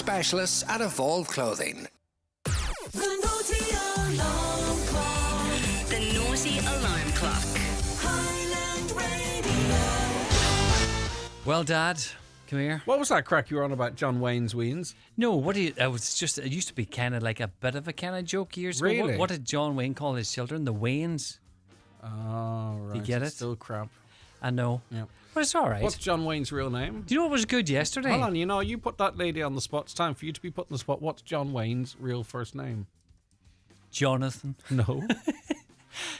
specialists at Evolve Clothing. The naughty alarm clock. The naughty alarm clock. Highland Radio. Well, Dad, come here. What was that crack you were on about John Wayne's Weens? No, what do you? It used to be kind of like a bit of a kind of joke years ago. Really? What did John Wayne call his children? The Waynes. Oh, right. You get It's it? still crap. I know. Yeah. But it's all right. What's John Wayne's real name? Do you know what was good yesterday? Hold on, you put that lady on the spot. It's time for you to be put on the spot. What's John Wayne's real first name? Jonathan. No.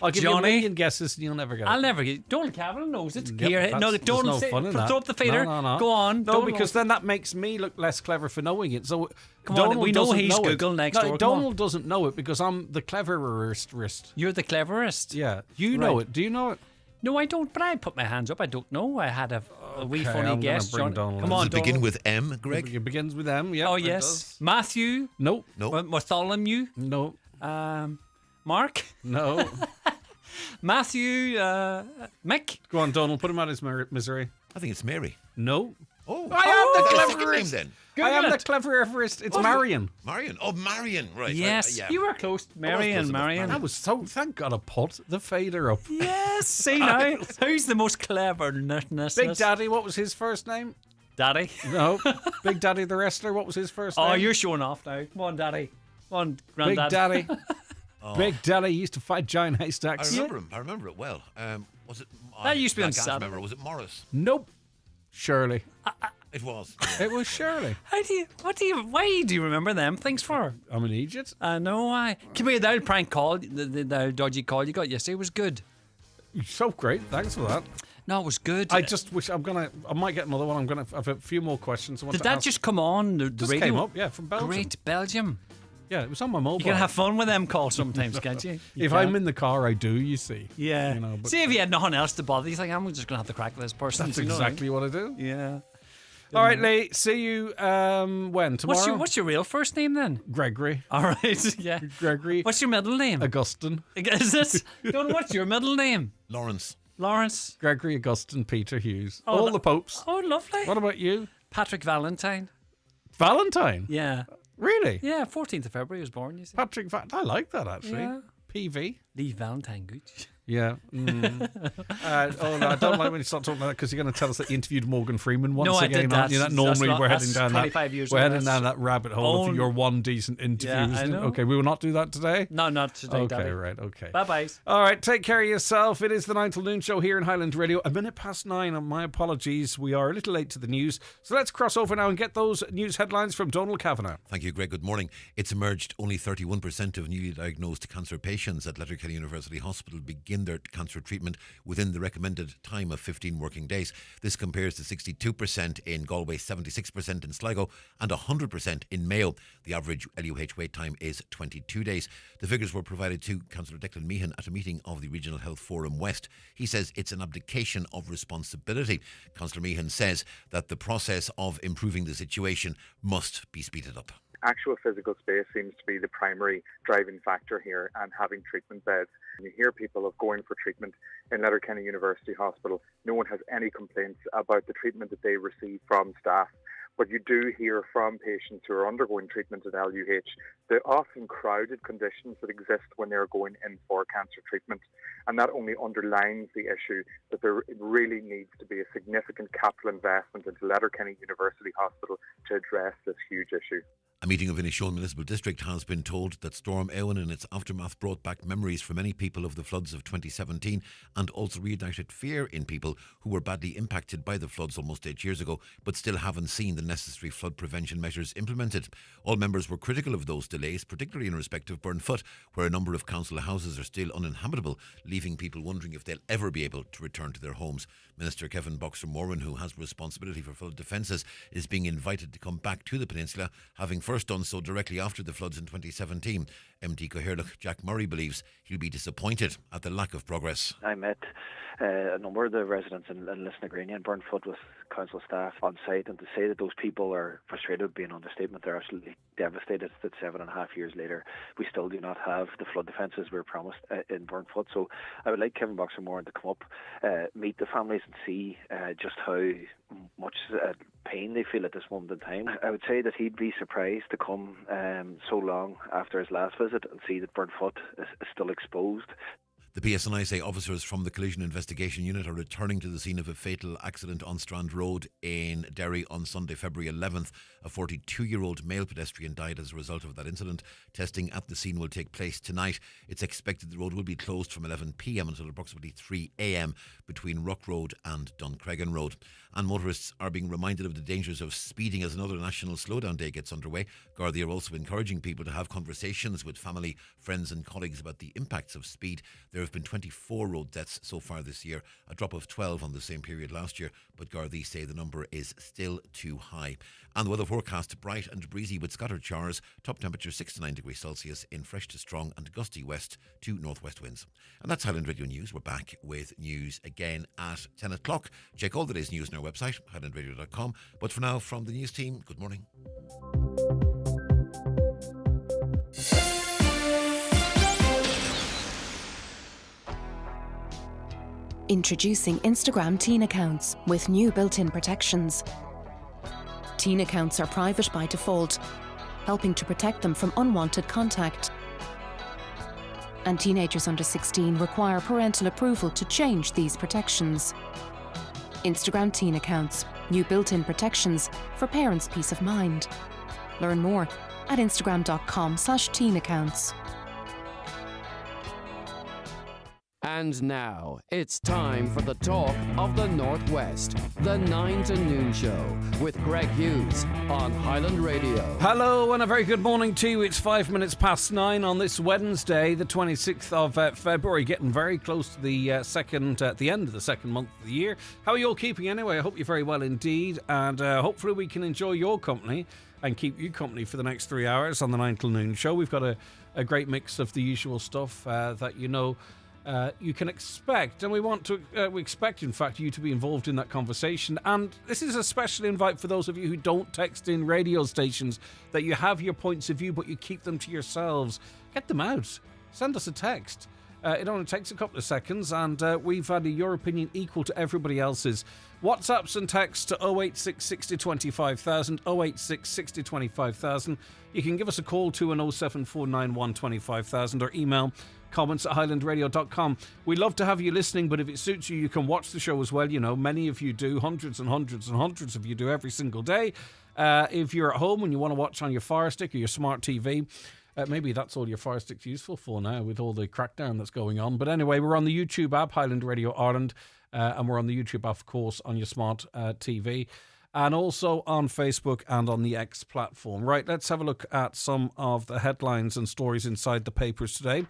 I'll give you a million guesses and you'll never get it. I'll never get it. Donald Kavanagh knows it. Yep, Here, no, there's don't no say, fun in that. throw up the fader. No. Go on. No, because then that makes me look less clever for knowing it. So Come on, we know doesn't he's it. Google next door. Come Donald on. doesn't know it because I'm the cleverest. You're the cleverest. Yeah, you know Right. it. Do you know it? No, I don't. But I put my hands up. I don't know. I had a wee Okay, funny I'm gonna guess. bring John. Donald Come in. on, Does it begin Donald. with M, Greg? It begins with M. Yeah. Oh it yes, does. Matthew. No. Bartholomew. No. Mark. No. Matthew. Mick. Go on, Donald. Put him out of his misery. I think it's Mary. No. Oh, I am the that's a second cleverest. name then. I am Google the it. cleverest. It's Marion. Marion. Oh, Marion. Right. Yes, yeah. you were close. Mary close and enough, Marion. That was so. Thank God I put the fader up. Yes. See now, who's the most clever? Big Daddy. What was his first name? Daddy. No. Big Daddy the wrestler. What was his first name? Oh, you're showing off now. Come on, Daddy. Come on, Big Granddad. Daddy. Big Daddy used to fight giant haystacks. I remember him. I remember it well. Was it? That used to be on I can't Saturday. remember. Was it Morris? Nope. Shirley. It was. It was Shirley. Why do you remember them things for? I'm an idiot. I know why. Come here, that prank call, the dodgy call you got yesterday was good. So great. Thanks for that. No, it was good. I just wish I might get another one. I have a few more questions. Did that just come on the just radio? came up? Yeah, from Belgium. Great Belgium. Yeah, it was on my mobile. You can have fun with them calls sometimes, can't you? If I'm in the car, I do. You see. Yeah. You know, but See if you had nothing else to bother. You think I'm just gonna have to crack this person. that's Do you know what I mean? exactly what I do. Yeah. All right, Lee. See you when tomorrow. What's your real first name then? Gregory? All right. Yeah. Gregory. What's your middle name? Augustine. Is this? Don't. What's your middle name? Lawrence. Lawrence. Gregory Augustine Peter Hughes. Oh, All the popes. Oh, lovely. What about you? Patrick Valentine. Valentine. Yeah. Really? Yeah. 14th of February was born. You see. Patrick. I like that actually. Yeah. PV. Lee Valentine Gooch. Yeah. No, I don't like when you start talking about that because you're going to tell us that you interviewed Morgan Freeman once No, I again. did. Aren't you? That's Normally not- we're that's heading down 25 that. years We're ago. heading down that rabbit hole of your one decent interview. Yeah, I isn't it? know. Okay, we will not do that today. No, not today, Okay, Daddy. right. Okay. Bye bye. All right, take care of yourself. It is the 9 till noon show here in Highland Radio. 9:01, and my apologies. We are a little late to the news. So let's cross over now and get those news headlines from Donald Kavanagh. Thank you, Greg. Good morning. It's emerged only 31% of newly diagnosed cancer patients at Letterkenny University Hospital begin their cancer treatment within the recommended time of 15 working days. This compares to 62% in Galway, 76% in Sligo, and 100% in Mayo. The average LUH wait time is 22 days. The figures were provided to Councillor Declan Meehan at a meeting of the Regional Health Forum West. He says it's an abdication of responsibility. Councillor Meehan says that the process of improving the situation must be speeded up. Actual physical space seems to be the primary driving factor here, and having treatment beds. You hear people of going for treatment in Letterkenny University Hospital. No one has any complaints about the treatment that they receive from staff. But you do hear from patients who are undergoing treatment at LUH the often crowded conditions that exist when they're going in for cancer treatment. And that only underlines the issue that there really needs to be a significant capital investment into Letterkenny University Hospital to address this huge issue. A meeting of Inishowen Municipal District has been told that Storm Eowyn and its aftermath brought back memories for many people of the floods of 2017 and also reignited fear in people who were badly impacted by the floods almost 8 years ago but still haven't seen the necessary flood prevention measures implemented. All members were critical of those delays, particularly in respect of Burnfoot, where a number of council houses are still uninhabitable, leaving people wondering if they'll ever be able to return to their homes. Minister Kevin Boxer-Moran, who has responsibility for flood defences, is being invited to come back to the peninsula, having first done so directly after the floods in 2017. MD Coherloch Jack Murray believes he'll be disappointed at the lack of progress. I met a number of the residents in Lisnagreen and Burnfoot with council staff on site, and to say that those people are frustrated would be an understatement. They're absolutely devastated that 7.5 years later we still do not have the flood defences we were promised in Burnfoot. So I would like Kevin Boxer-Moran to come up, meet the families and see just how much pain they feel at this moment in time. I would say that he'd be surprised to come so long after his last visit and see that Burnfoot is still exposed. The PSNI say officers from the Collision Investigation Unit are returning to the scene of a fatal accident on Strand Road in Derry on Sunday, February 11th. A 42-year-old male pedestrian died as a result of that incident. Testing at the scene will take place tonight. It's expected the road will be closed from 11 p.m. until approximately 3 a.m. between Rock Road and Duncregan Road. And motorists are being reminded of the dangers of speeding as another National Slowdown Day gets underway. Gardaí are also encouraging people to have conversations with family, friends and colleagues about the impacts of speed. There have been 24 road deaths so far this year, a drop of 12 on the same period last year, but Gardaí say the number is still too high. And the weather forecast, bright and breezy with scattered showers, top temperature 6 to 9 degrees Celsius in fresh to strong and gusty west to northwest winds. And that's Highland Radio News. We're back with news again at 10 o'clock. Check all the day's news on our website, highlandradio.com. But for now, from the news team, good morning. Introducing Instagram teen accounts with new built-in protections. Teen accounts are private by default, helping to protect them from unwanted contact. And teenagers under 16 require parental approval to change these protections. Instagram teen accounts, new built-in protections for parents' peace of mind. Learn more at instagram.com/teen accounts. And now, it's time for the talk of the Northwest, the 9 to Noon Show with Greg Hughes on Highland Radio. Hello and a very good morning to you. It's 5 minutes past 9 on this Wednesday, the 26th of February, getting very close to the the end of the second month of the year. How are you all keeping anyway? I hope you're very well indeed, and hopefully we can enjoy your company and keep you company for the next 3 hours on the 9 till Noon Show. We've got a great mix of the usual stuff that you can expect, and we expect, in fact, you to be involved in that conversation. And this is a special invite for those of you who don't text in radio stations, that you have your points of view, but you keep them to yourselves. Get them out. Send us a text. It only takes a couple of seconds, and we value your opinion equal to everybody else's. WhatsApps and texts to 086 60 25,000, 086 60 25,000. You can give us a call to an 07491 25,000 or email comments@highlandradio.com. We'd love to have you listening, but if it suits you, you can watch the show as well. You know, many of you do, hundreds and hundreds and hundreds of you do every single day. If you're at home and you want to watch on your Fire Stick or your smart TV, maybe that's all your Fire Stick's useful for now with all the crackdown that's going on. But anyway, we're on the YouTube app, Highland Radio Ireland, and we're on the YouTube app, of course, on your smart TV, and also on Facebook and on the X platform. Right, let's have a look at some of the headlines and stories inside the papers today.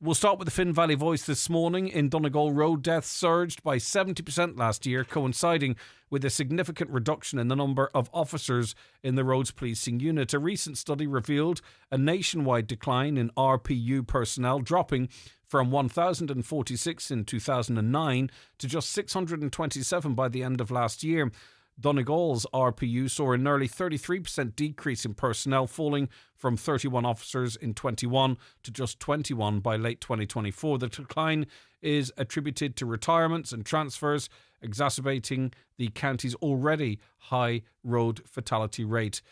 We'll start with the Finn Valley Voice this morning. In Donegal, road deaths surged by 70% last year, coinciding with a significant reduction in the number of officers in the roads policing unit. A recent study revealed a nationwide decline in RPU personnel, dropping from 1,046 in 2009 to just 627 by the end of last year. Donegal's RPU saw a nearly 33% decrease in personnel, falling from 31 officers in 21 to just 21 by late 2024. The decline is attributed to retirements and transfers, exacerbating the county's already high road fatality rate.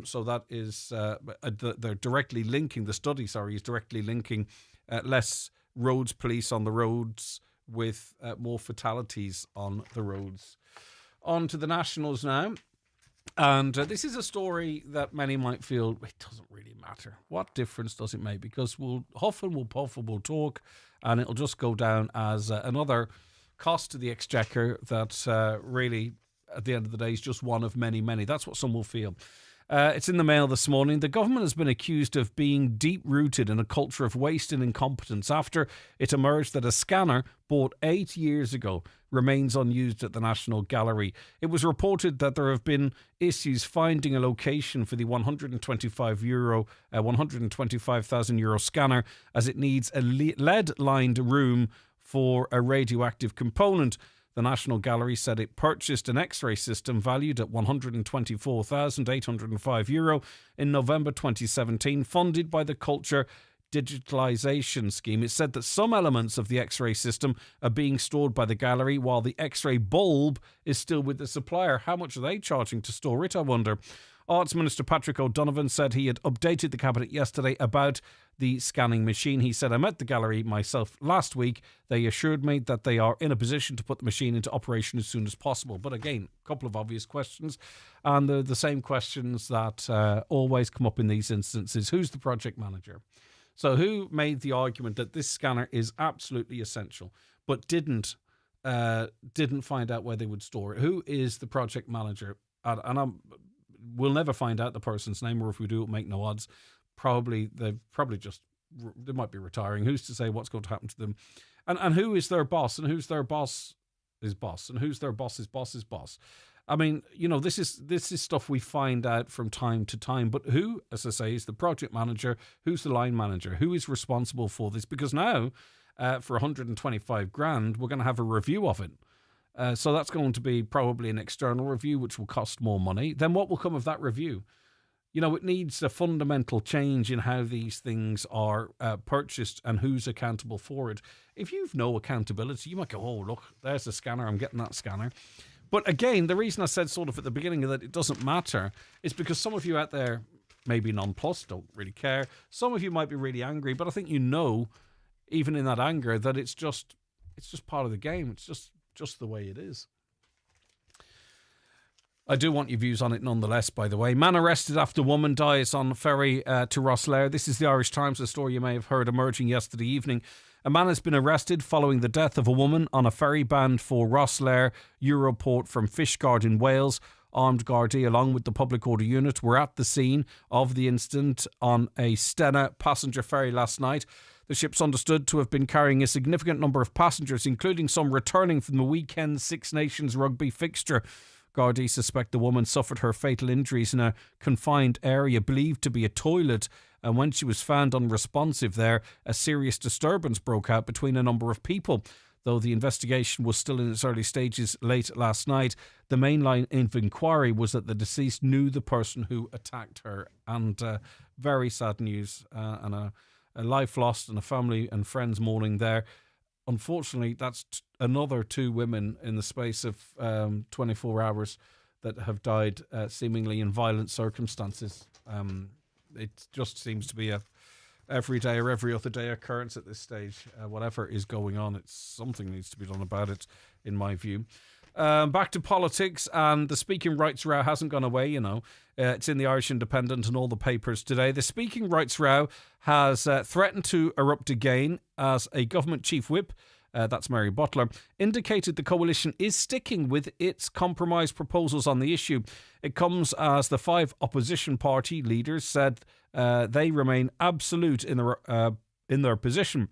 So that is, they're directly linking, the study, is directly linking less roads police on the roads with more fatalities on the roads. On to the Nationals now. And this is a story that many might feel, it doesn't really matter. What difference does it make? Because we'll huff and we'll puff and we'll talk, and it'll just go down as another cost to the exchequer that really, at the end of the day, is just one of many, many. That's what some will feel. It's in the Mail this morning. The government has been accused of being deep-rooted in a culture of waste and incompetence after it emerged that a scanner bought 8 years ago remains unused at the National Gallery. It was reported that there have been issues finding a location for the €125,000 scanner, as it needs a lead-lined room for a radioactive component. The National Gallery said it purchased an X-ray system valued at €124,805 in November 2017, funded by the Culture Digitalisation Scheme. It said that some elements of the X-ray system are being stored by the gallery, while the X-ray bulb is still with the supplier. How much are they charging to store it, I wonder? Arts Minister Patrick O'Donovan said he had updated the Cabinet yesterday about the scanning machine. He said, I met the gallery myself last week. They assured me that they are in a position to put the machine into operation as soon as possible. But again, a couple of obvious questions. And the same questions that always come up in these instances. Who's the project manager? So who made the argument that this scanner is absolutely essential, but didn't find out where they would store it? Who is the project manager? And we'll never find out the person's name, or if we do, it'll make no odds. They might be retiring. Who's to say what's going to happen to them? And who is their boss? And who's their boss is boss? And who's their boss's boss's boss? I mean, this is stuff we find out from time to time. But who, as I say, is the project manager? Who's the line manager? Who is responsible for this? Because now, for 125 grand, we're going to have a review of it. So that's going to be probably an external review, which will cost more money. Then what will come of that review? It needs a fundamental change in how these things are purchased and who's accountable for it. If you've no accountability, you might go, oh, look, there's a scanner, I'm getting that scanner. But again, the reason I said sort of at the beginning that it doesn't matter is because some of you out there may be nonplussed, don't really care. Some of you might be really angry, but I think even in that anger, that it's just part of the game. It's just the way it is. I do want your views on it nonetheless, by the way. Man arrested after woman dies on ferry to Rosslare. This is the Irish Times, a story you may have heard emerging yesterday evening. A man has been arrested following the death of a woman on a ferry bound for Rosslare Europort from Fishguard in Wales. Armed Gardaí, along with the public order unit, were at the scene of the incident on a Stena passenger ferry last night. The ship's understood to have been carrying a significant number of passengers, including some returning from the weekend Six Nations rugby fixture. Gardaí suspect the woman suffered her fatal injuries in a confined area believed to be a toilet, and when she was found unresponsive there, a serious disturbance broke out between a number of people. Though the investigation was still in its early stages late last night, the main line of inquiry was that the deceased knew the person who attacked her. And very sad news, and a life lost and a family and friends mourning there. Unfortunately, that's another two women in the space of 24 hours that have died seemingly in violent circumstances. It just seems to be a every day or every other day occurrence at this stage. Whatever is going on, something needs to be done about it, in my view. Back to politics, and the speaking rights row hasn't gone away, It's in the Irish Independent and all the papers today. The speaking rights row has threatened to erupt again as a government chief whip, that's Mary Butler, indicated the coalition is sticking with its compromise proposals on the issue. It comes as the five opposition party leaders said they remain absolute in their position.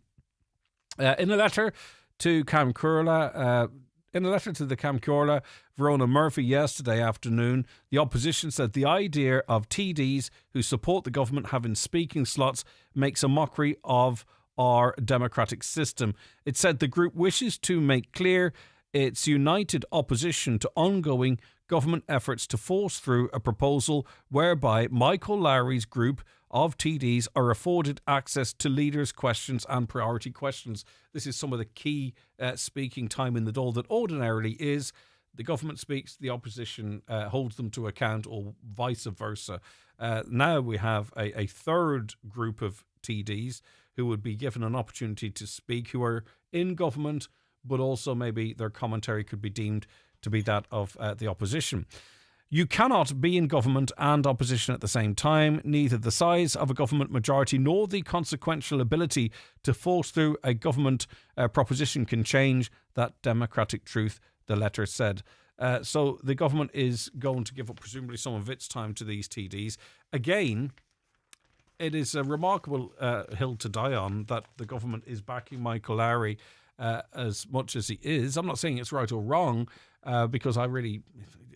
In a letter to Cam Curla, Verona Murphy yesterday afternoon, the opposition said the idea of TDs who support the government having speaking slots makes a mockery of our democratic system. It said the group wishes to make clear its united opposition to ongoing government efforts to force through a proposal whereby Michael Lowry's group of TDs are afforded access to leaders' questions and priority questions. This is some of the key speaking time in the Dáil that ordinarily is the government speaks, the opposition holds them to account, or vice versa. Now we have a third group of TDs who would be given an opportunity to speak, who are in government, but also maybe their commentary could be deemed to be that of the opposition. You cannot be in government and opposition at the same time. Neither the size of a government majority nor the consequential ability to force through a government proposition can change that democratic truth, the letter said. So the government is going to give up presumably some of its time to these TDs. Again, it is a remarkable hill to die on that the government is backing Michael Lowry as much as he is. I'm not saying it's right or wrong, because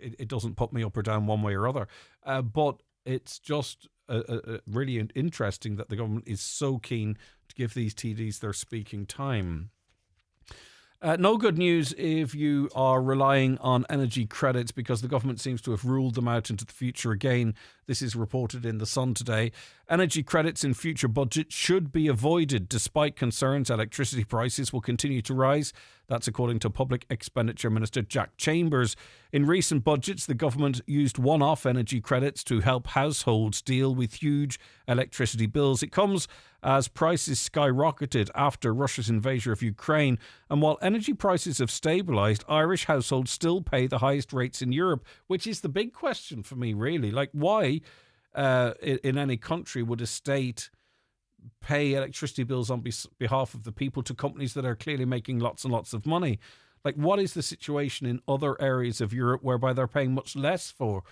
it doesn't put me up or down one way or other. But it's just really interesting that the government is so keen to give these TDs their speaking time. No good news if you are relying on energy credits, because the government seems to have ruled them out into the future again. This is reported in The Sun today. Energy credits in future budgets should be avoided despite concerns electricity prices will continue to rise. That's according to Public Expenditure Minister Jack Chambers. In recent budgets, the government used one-off energy credits to help households deal with huge electricity bills. It comes as prices skyrocketed after Russia's invasion of Ukraine. And while energy prices have stabilised, Irish households still pay the highest rates in Europe, which is the big question for me, really. Like, why in any country would a state pay electricity bills on behalf of the people to companies that are clearly making lots and lots of money? Like, what is the situation in other areas of Europe whereby they're paying much less for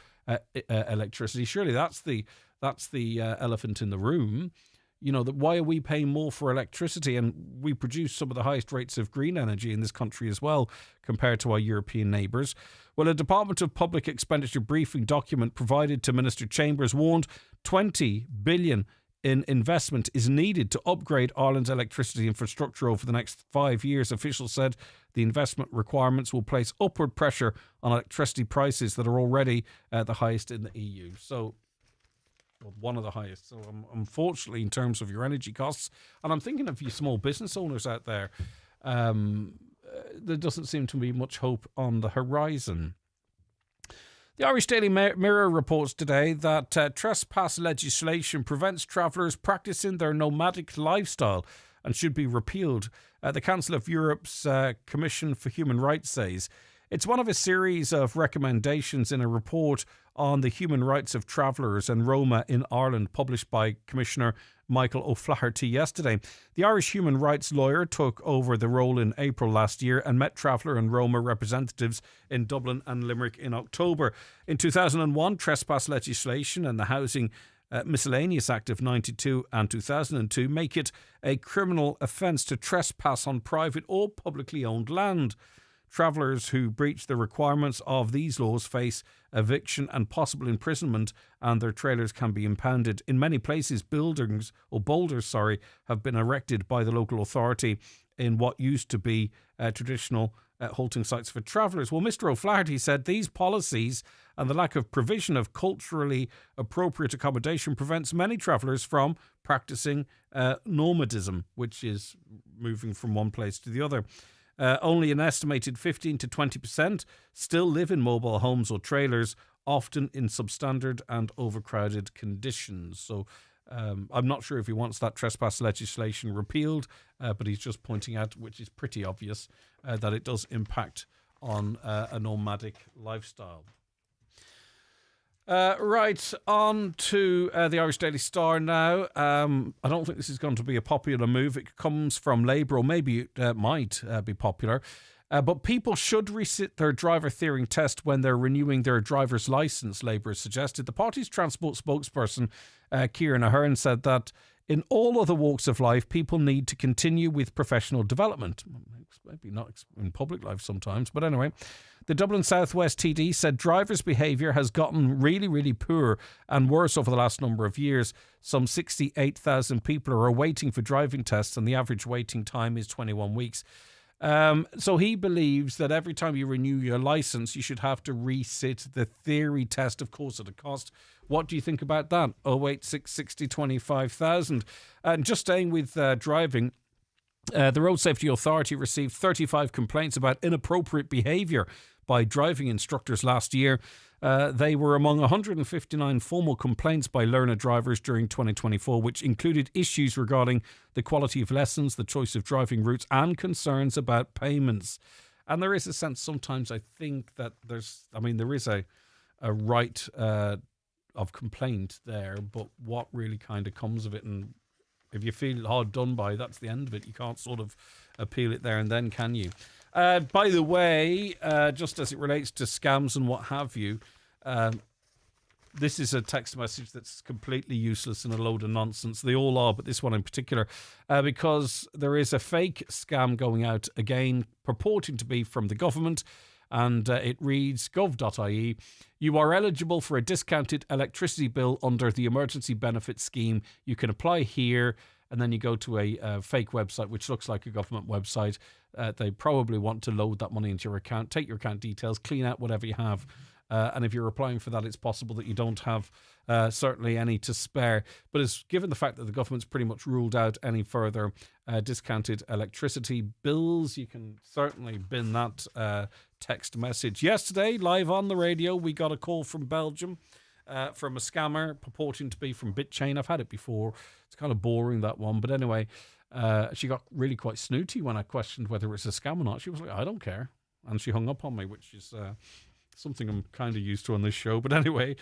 electricity? Surely that's the elephant in the room. You know, that why are we paying more for electricity? And we produce some of the highest rates of green energy in this country as well, compared to our European neighbours. Well, a Department of Public Expenditure briefing document provided to Minister Chambers warned 20 billion in investment is needed to upgrade Ireland's electricity infrastructure over the next 5 years. Officials said the investment requirements will place upward pressure on electricity prices that are already the highest in the EU. So, well, one of the highest. So, unfortunately, in terms of your energy costs, and I'm thinking of you small business owners out there, there doesn't seem to be much hope on the horizon. The Irish Daily Mirror reports today that trespass legislation prevents travellers practising their nomadic lifestyle and should be repealed. The Council of Europe's Commission for Human Rights says it's one of a series of recommendations in a report on the human rights of travellers and Roma in Ireland, published by Commissioner Michael O'Flaherty yesterday. The Irish human rights lawyer took over the role in April last year and met traveller and Roma representatives in Dublin and Limerick in October. In 2001, trespass legislation and the Housing Miscellaneous Act of 92 and 2002 make it a criminal offence to trespass on private or publicly owned land. Travellers who breach the requirements of these laws face eviction and possible imprisonment, and their trailers can be impounded. In many places, boulders have been erected by the local authority in what used to be traditional halting sites for travellers. Well, Mr. O'Flaherty said these policies and the lack of provision of culturally appropriate accommodation prevents many travellers from practising nomadism, which is moving from one place to the other. Only an estimated 15 to 20% still live in mobile homes or trailers, often in substandard and overcrowded conditions. So I'm not sure if he wants that trespass legislation repealed, but he's just pointing out, which is pretty obvious, that it does impact on a nomadic lifestyle. Right, on to the Irish Daily Star now. I don't think this is going to be a popular move. It comes from Labour, or maybe it might be popular. But people should resit their driver theory test when they're renewing their driver's licence, Labour suggested. The party's transport spokesperson, Kieran Ahern, said that in all other walks of life, people need to continue with professional development. Maybe not in public life sometimes, but anyway. The Dublin South West TD said drivers' behaviour has gotten really, really poor and worse over the last number of years. Some 68,000 people are awaiting for driving tests, and the average waiting time is 21 weeks. So he believes that every time you renew your licence, you should have to resit the theory test, of course, at a cost. What do you think about that? 086 60 25,000. And just staying with driving, the Road Safety Authority received 35 complaints about inappropriate behaviour by driving instructors last year. They were among 159 formal complaints by learner drivers during 2024, which included issues regarding the quality of lessons, the choice of driving routes, and concerns about payments. And there is a sense sometimes, I think, that there is a right of complaint there, but what really kind of comes of it, and if you feel hard done by, that's the end of it. You can't sort of appeal it there and then, can you? By the way, just as it relates to scams and what have you, this is a text message that's completely useless and a load of nonsense. They all are, but this one in particular, because there is a fake scam going out again, purporting to be from the government. And it reads, gov.ie, you are eligible for a discounted electricity bill under the emergency benefit scheme. You can apply here. And then you go to a fake website, which looks like a government website. They probably want to load that money into your account, take your account details, clean out whatever you have. And if you're applying for that, it's possible that you don't have certainly any to spare. But it's given the fact that the government's pretty much ruled out any further discounted electricity bills, you can certainly bin that text message. Yesterday, live on the radio, we got a call from Belgium from a scammer purporting to be from BitChain. I've had it before. It's kind of boring, that one. But anyway, she got really quite snooty when I questioned whether it's a scam or not. She was like, I don't care. And she hung up on me, which is... something I'm kind of used to on this show. But anyway,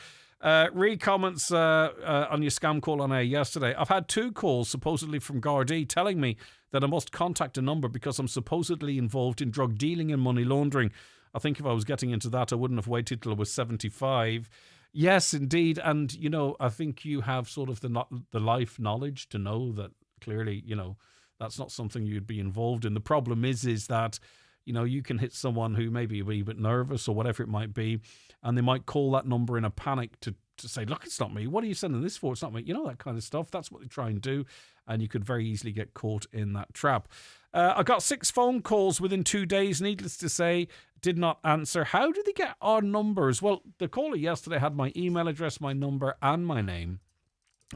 read comments on your scam call on air yesterday. I've had 2 calls supposedly from Gardaí telling me that I must contact a number because I'm supposedly involved in drug dealing and money laundering. I think if I was getting into that, I wouldn't have waited till I was 75. Yes, indeed. And, you know, I think you have sort of the life knowledge to know that clearly, you know, that's not something you'd be involved in. The problem is that, you know, you can hit someone who may be a wee bit nervous or whatever it might be, and they might call that number in a panic to say, look, it's not me. What are you sending this for? It's not me. You know, that kind of stuff. That's what they try and do, and you could very easily get caught in that trap. I got 6 phone calls within 2 days, needless to say, did not answer. How did they get our numbers? Well, the caller yesterday had my email address, my number, and my name.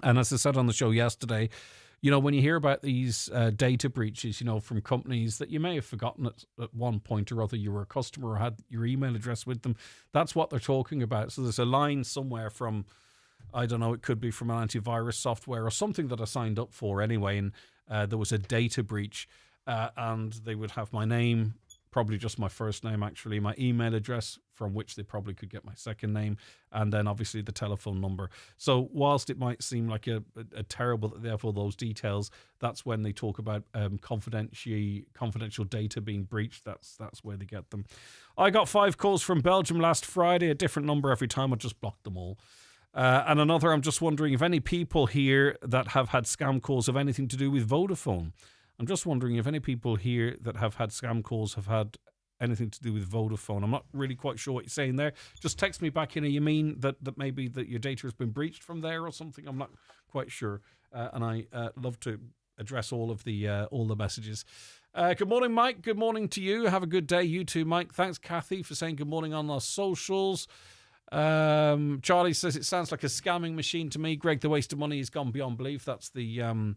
And as I said on the show yesterday, you know, when you hear about these data breaches, you know, from companies that you may have forgotten at one point or other you were a customer or had your email address with them, that's what they're talking about. So there's a line somewhere from, I don't know, it could be from an antivirus software or something that I signed up for anyway, and there was a data breach, and they would have my name, probably just my first name actually, my email address from which they probably could get my second name, and then obviously the telephone number. So whilst it might seem like a terrible that they have all those details, that's when they talk about confidential data being breached. That's where they get them. I got 5 calls from Belgium last Friday, a different number every time. I just blocked them all. And another, I'm just wondering if any people here that have had scam calls have anything to do with Vodafone. I'm just wondering if any people here that have had scam calls have had anything to do with Vodafone. I'm not really quite sure what you're saying there. Just text me back in. You mean that maybe that your data has been breached from there or something? I'm not quite sure. And I love to address all the messages. Good morning, Mike. Good morning to you. Have a good day. You too, Mike. Thanks, Kathy, for saying good morning on our socials. Charlie says it sounds like a scamming machine to me. Greg, the waste of money has gone beyond belief. That's the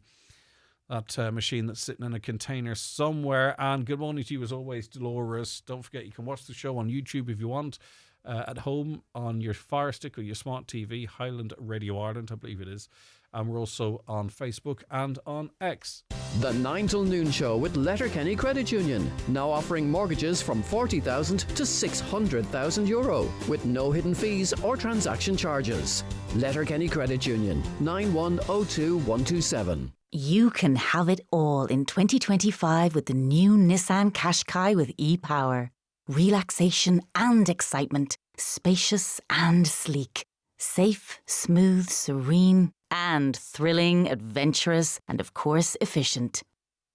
that machine that's sitting in a container somewhere. And good morning to you as always, Dolores. Don't forget you can watch the show on YouTube if you want, at home on your Fire Stick or your smart TV, Highland Radio Ireland, I believe it is. And we're also on Facebook and on X. The 9 till noon show with Letterkenny Credit Union, now offering mortgages from 40,000 to 600,000 euro with no hidden fees or transaction charges. Letterkenny Credit Union, 9102127. You can have it all in 2025 with the new Nissan Qashqai with e-Power. Relaxation and excitement, spacious and sleek, safe, smooth, serene, and thrilling, adventurous, and of course efficient.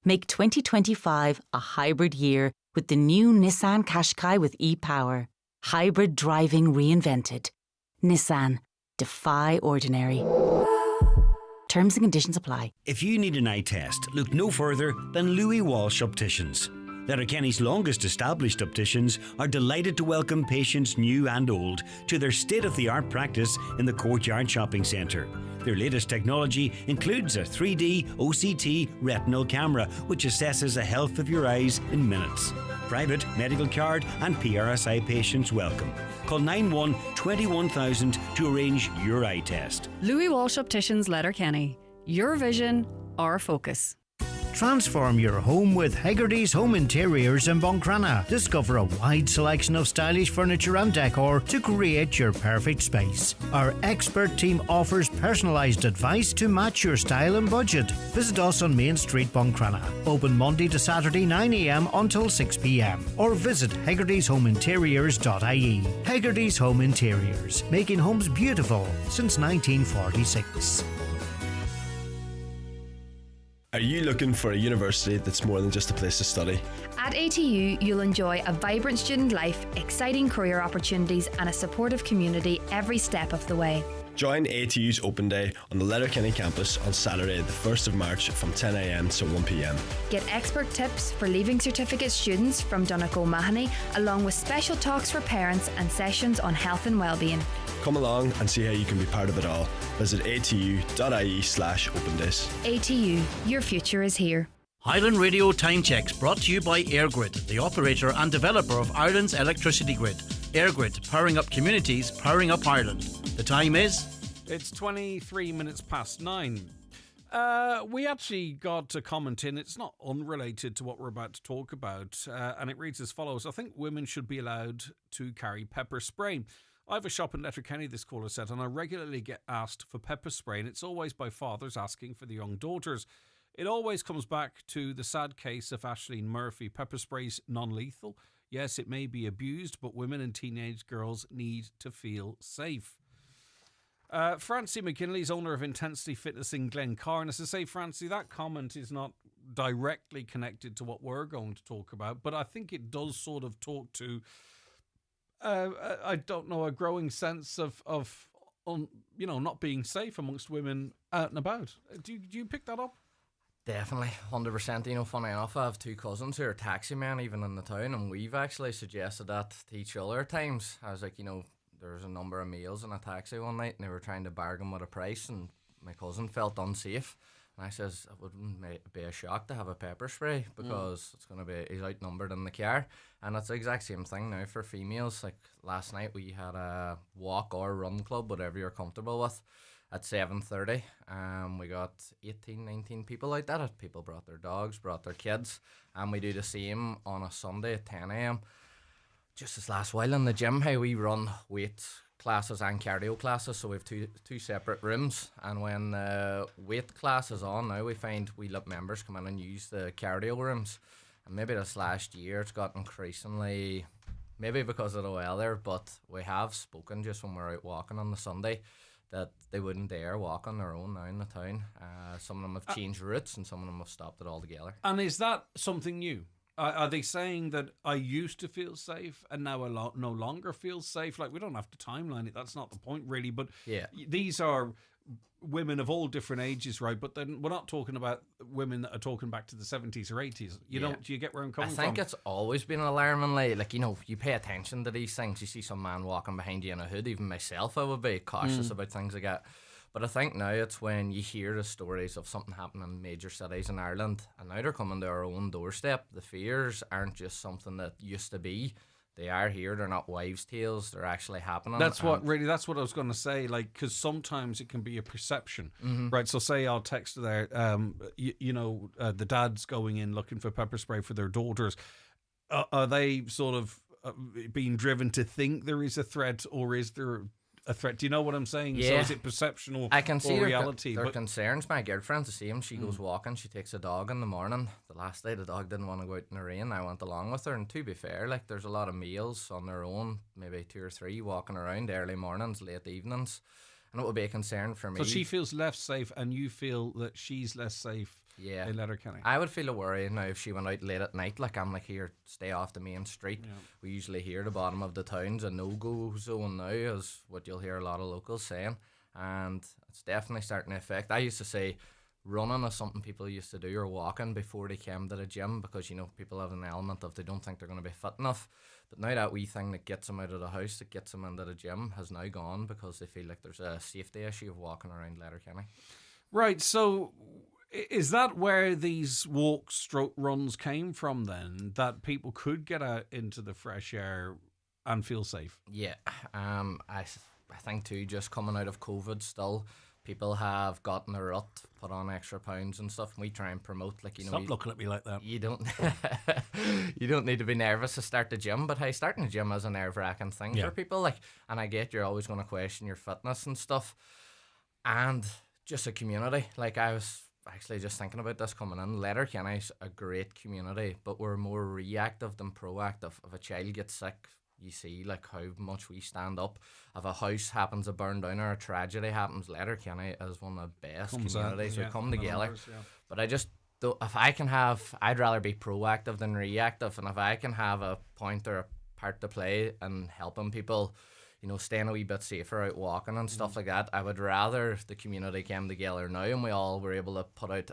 Make 2025 a hybrid year with the new Nissan Qashqai with e-Power. Hybrid driving reinvented. Nissan. Defy ordinary. Terms and conditions apply. If you need an eye test, look no further than Louis Walsh Opticians. Letterkenny's longest established opticians are delighted to welcome patients new and old to their state-of-the-art practice in the Courtyard Shopping Centre. Their latest technology includes a 3D OCT retinal camera which assesses the health of your eyes in minutes. Private, medical card and PRSI patients welcome. Call 91 21000 to arrange your eye test. Louis Walsh Opticians, Letterkenny. Your vision, our focus. Transform your home with Hegarty's Home Interiors in Buncrana. Discover a wide selection of stylish furniture and decor to create your perfect space. Our expert team offers personalised advice to match your style and budget. Visit us on Main Street, Buncrana. Open Monday to Saturday 9 a.m. until 6 p.m. or visit hegartyshomeinteriors.ie. Hegarty's Home Interiors, making homes beautiful since 1946. Are you looking for a university that's more than just a place to study? At ATU, you'll enjoy a vibrant student life, exciting career opportunities, and a supportive community every step of the way. Join ATU's Open Day on the Letterkenny campus on Saturday the 1st of March from 10 a.m. to 1 p.m. Get expert tips for Leaving Certificate students from Donegal Mahoney, along with special talks for parents and sessions on health and wellbeing. Come along and see how you can be part of it all. Visit atu.ie/opendays. ATU, your future is here. Highland Radio Time Checks brought to you by EirGrid, the operator and developer of Ireland's electricity grid. EirGrid, powering up communities, powering up Ireland. The time is... It's 23 minutes past 9. We actually got a comment in. It's not unrelated to what we're about to talk about. And it reads as follows. I think women should be allowed to carry pepper spray. I have a shop in Letterkenny, this caller said, and I regularly get asked for pepper spray, and it's always by fathers asking for the young daughters. It always comes back to the sad case of Ashleen Murphy. Pepper spray's non-lethal. Yes, it may be abused, but women and teenage girls need to feel safe. Francie McKinley's owner of Intensity Fitness in Glencairn. As I say, Francie, that comment is not directly connected to what we're going to talk about, but I think it does sort of talk to, I don't know, a growing sense of not being safe amongst women out and about. Do you pick that up? Definitely, 100%. Funny enough, I have two cousins who are taxi men even in the town, and we've actually suggested that to each other at times. I was like, there was a number of males in a taxi one night and they were trying to bargain with a price, and my cousin felt unsafe. And I says, it wouldn't be a shock to have a pepper spray because it's going to be, he's outnumbered in the car. And it's the exact same thing now for females. Like last night we had a walk or run club, whatever you're comfortable with, at 7:30. We got 18, 19 people out there. People brought their dogs, brought their kids. And we do the same on a Sunday at 10 a.m. Just this last while in the gym, how we run weight classes and cardio classes, so we have two separate rooms, and when weight class is on now, we find we let members come in and use the cardio rooms. And maybe this last year it's got increasingly, maybe because of the weather, but we have spoken just when we're out walking on the Sunday that they wouldn't dare walk on their own now in the town. Some of them have changed routes and some of them have stopped it altogether. And is that something new? Are they saying that I used to feel safe and now I no longer feel safe? Like, we don't have to timeline it. That's not the point, really. But yeah, these are women of all different ages, right? But then we're not talking about women that are talking back to the 70s or 80s. Do you get where I'm coming from? I think it's always been alarmingly, you pay attention to these things. You see some man walking behind you in a hood. Even myself, I would be cautious about things like that. But I think now it's when you hear the stories of something happening in major cities in Ireland, and now they're coming to our own doorstep. The fears aren't just something that used to be. They are here. They're not wives' tales. They're actually happening. That's what I was going to say. Like, because sometimes it can be a perception, right? So say I'll text there, the dad's going in looking for pepper spray for their daughters. Are they sort of being driven to think there is a threat, or is there a threat? Do you know what I'm saying? Yeah. So is it perception or I can see reality? Their concerns. My girlfriend's the same. She goes walking. She takes a dog in the morning. The last day the dog didn't want to go out in the rain. I went along with her. And to be fair, there's a lot of males on their own, maybe 2 or 3, walking around early mornings, late evenings. And it would be a concern for me. So she feels less safe and you feel that she's less safe in Letterkenny. I would feel a worry now if she went out late at night. I'm here, stay off the main street. Yeah. We usually hear the bottom of the town's a no-go zone now, is what you'll hear a lot of locals saying. And it's definitely starting to affect. I used to say running is something people used to do, or walking, before they came to the gym, because people have an element of they don't think they're going to be fit enough. But now that wee thing that gets them out of the house, that gets them into the gym, has now gone because they feel like there's a safety issue of walking around Letterkenny. Right, so is that where these runs came from then? That people could get out into the fresh air and feel safe? Yeah, I think too, just coming out of COVID still, people have gotten a rut, put on extra pounds and stuff, and we try and promote, Stop looking at me like that. You don't you don't need to be nervous to start the gym, but hey, starting the gym is a nerve-wracking thing for people, and I get you're always going to question your fitness and stuff, and just a community. I was actually just thinking about this coming in. Letterkenny's a great community, but we're more reactive than proactive. If a child gets sick, you see how much we stand up. If a house happens to burn down or a tragedy happens, Letterkenny is one of the best communities. We come together. But I just don't, I'd rather be proactive than reactive. And if I can have a point or a part to play in helping people, staying a wee bit safer out walking and stuff like that. I would rather the community came together now and we all were able to put out.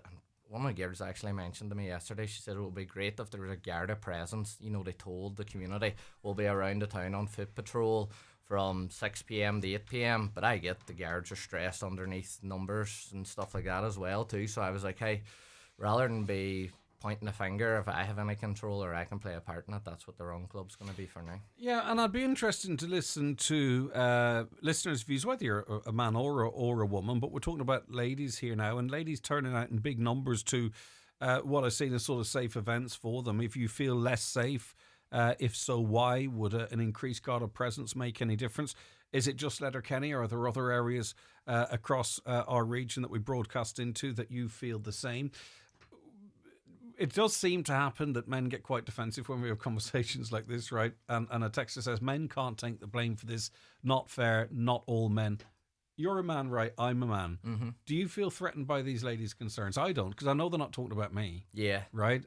One of the girls actually mentioned to me yesterday, she said it would be great if there was a Garda presence. They told the community we'll be around the town on foot patrol from 6 p.m. to 8 p.m. But I get the guards are stressed underneath numbers and stuff like that as well too. So I was like, hey, rather than be pointing a finger, if I have any control or I can play a part in it, that's what the Run Club's going to be for now. Yeah, and I'd be interested to listen to listeners' views, whether you're a man or a woman, but we're talking about ladies here now, and ladies turning out in big numbers to what I've seen as sort of safe events for them. If you feel less safe, if so, why? Would an increased Garda presence make any difference? Is it just Letterkenny, or are there other areas across our region that we broadcast into that you feel the same? It does seem to happen that men get quite defensive when we have conversations like this, right? And a texter says, men can't take the blame for this. Not fair. Not all men. You're a man, right? I'm a man. Mm-hmm. Do you feel threatened by these ladies' concerns? I don't, because I know they're not talking about me. Yeah. Right?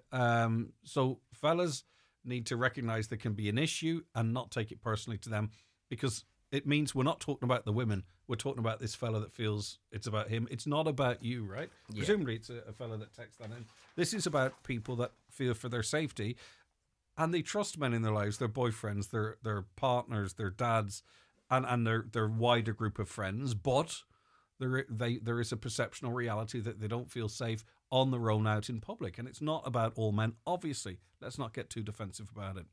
So fellas need to recognise there can be an issue and not take it personally to them, because it means we're not talking about the women. We're talking about this fella that feels it's about him. It's not about you, right? Yeah. Presumably it's a fella that texts that in. This is about people that feel for their safety, and they trust men in their lives, their boyfriends, their partners, their dads, and their wider group of friends. But there is a perception or reality that they don't feel safe on their own out in public. And it's not about all men, obviously. Let's not get too defensive about it.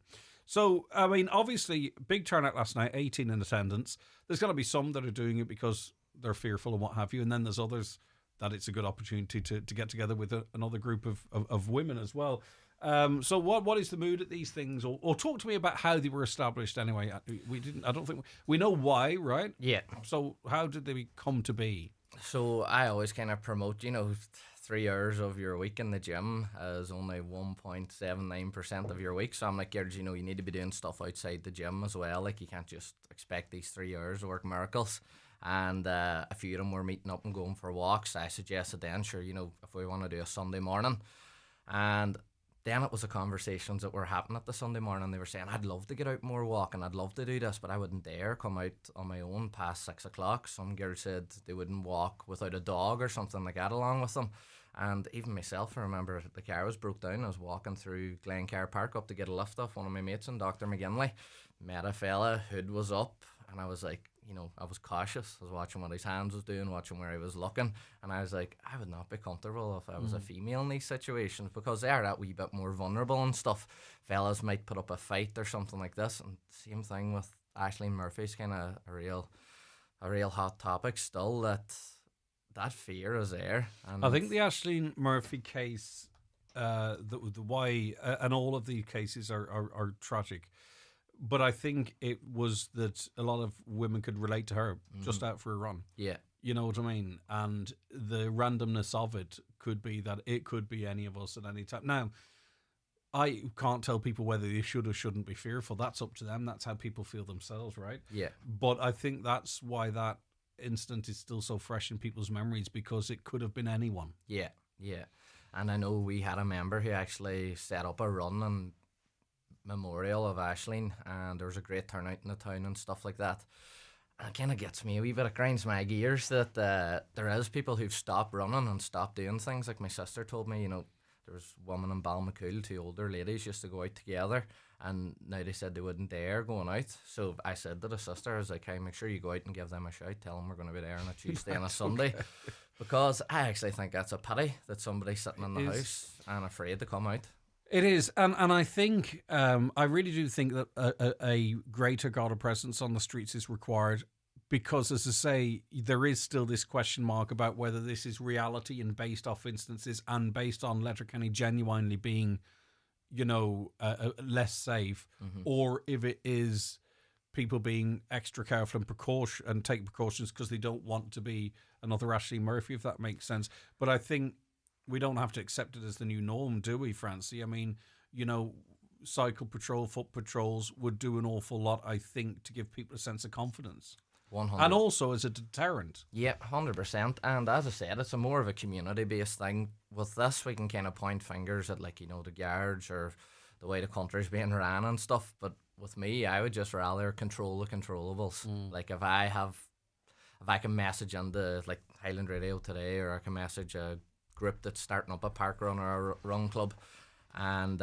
So, I mean, obviously, big turnout last night, 18 in attendance. There's got to be some that are doing it because they're fearful and what have you. And then there's others that it's a good opportunity to get together with another group of women as well. So what is the mood at these things? Or talk to me about how they were established anyway. I don't think we know why, right? Yeah. So how did they come to be? So I always kind of promote, 3 hours of your week in the gym is only 1.79% of your week. So I'm like, girls, you need to be doing stuff outside the gym as well. Like, you can't just expect these 3 hours to work miracles. And a few of them were meeting up and going for walks. I suggested then, sure, if we want to do a Sunday morning. And then it was the conversations that were happening at the Sunday morning. They were saying, I'd love to get out more walking, I'd love to do this, but I wouldn't dare come out on my own past 6 o'clock. Some girls said they wouldn't walk without a dog or something like that along with them. And even myself, I remember the car was broke down. I was walking through Glencar Park up to get a lift off one of my mates and Dr. McGinley. Met a fella, hood was up, and I was like, I was cautious. I was watching what his hands was doing, watching where he was looking, and I was like, I would not be comfortable if I was a female in these situations, because they are that wee bit more vulnerable and stuff. Fellas might put up a fight or something like this, and same thing with Aisling Murphy's kind of a real hot topic still, that fear is there. And I think the Aisling Murphy case, the why, and all of the cases are tragic. But I think it was that a lot of women could relate to her just out for a run. Yeah. You know what I mean? And the randomness of it could be that it could be any of us at any time. Now, I can't tell people whether they should or shouldn't be fearful. That's up to them. That's how people feel themselves, right? Yeah. But I think that's why that incident is still so fresh in people's memories, because it could have been anyone. Yeah, yeah. And I know we had a member who actually set up a run and memorial of Aisling, and there was a great turnout in the town and stuff like that. And it kind of gets me a wee bit, it grinds my gears that there is people who've stopped running and stopped doing things. Like my sister told me, there was a woman in Balmacool, 2 older ladies used to go out together, and now they said they wouldn't dare going out. So I said to the sister, I was like, hey, make sure you go out and give them a shout, tell them we're going to be there on a Tuesday and a Sunday. Okay. Because I actually think that's a pity that somebody's sitting in the house and afraid to come out. It is, and I think, I really do think that a greater Garda presence on the streets is required, because, as I say, there is still this question mark about whether this is reality and based off instances and based on Letterkenny genuinely being, less safe, or if it is people being extra careful and take precautions because they don't want to be another Aisling Murphy, if that makes sense. But I think we don't have to accept it as the new norm, do we, Francie? I mean, cycle patrol, foot patrols would do an awful lot, I think, to give people a sense of confidence. 100. And also as a deterrent. Yeah, 100%. And as I said, it's a more of a community-based thing. With this, we can kind of point fingers at, the guards or the way the country's being ran and stuff. But with me, I would just rather control the controllables. Like if I can message into like Highland Radio today, or I can message a group that's starting up a park run or a run club, and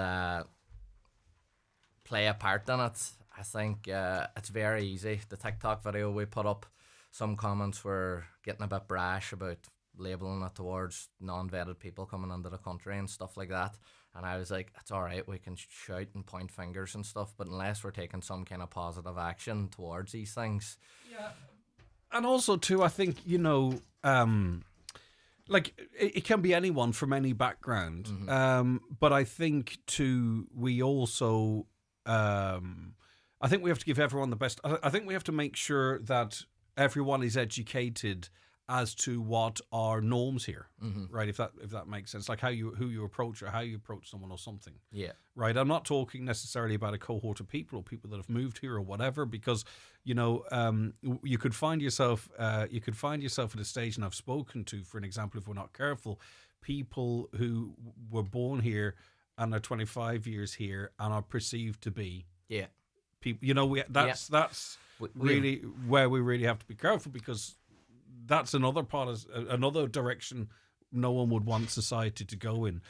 play a part in it, I think it's very easy. The TikTok video we put up, some comments were getting a bit brash about labelling it towards non-vetted people coming into the country and stuff like that. And I was like, it's all right, we can shout and point fingers and stuff, but unless we're taking some kind of positive action towards these things. Yeah. And also, too, I think, you know, like, it can be anyone from any background. But I think, too, we also, I think we have to give everyone the best. I think we have to make sure that everyone is educated as to what are norms here, right? If that makes sense, like who you approach, or how you approach someone or something. Yeah. Right. I'm not talking necessarily about a cohort of people or people that have moved here or whatever, because you know you could find yourself at a stage, and I've spoken to, for an example, if we're not careful, people who were born here and are 25 years here and are perceived to be people. You know, that's really where we really have to be careful, because that's another part of another direction no one would want society to go in.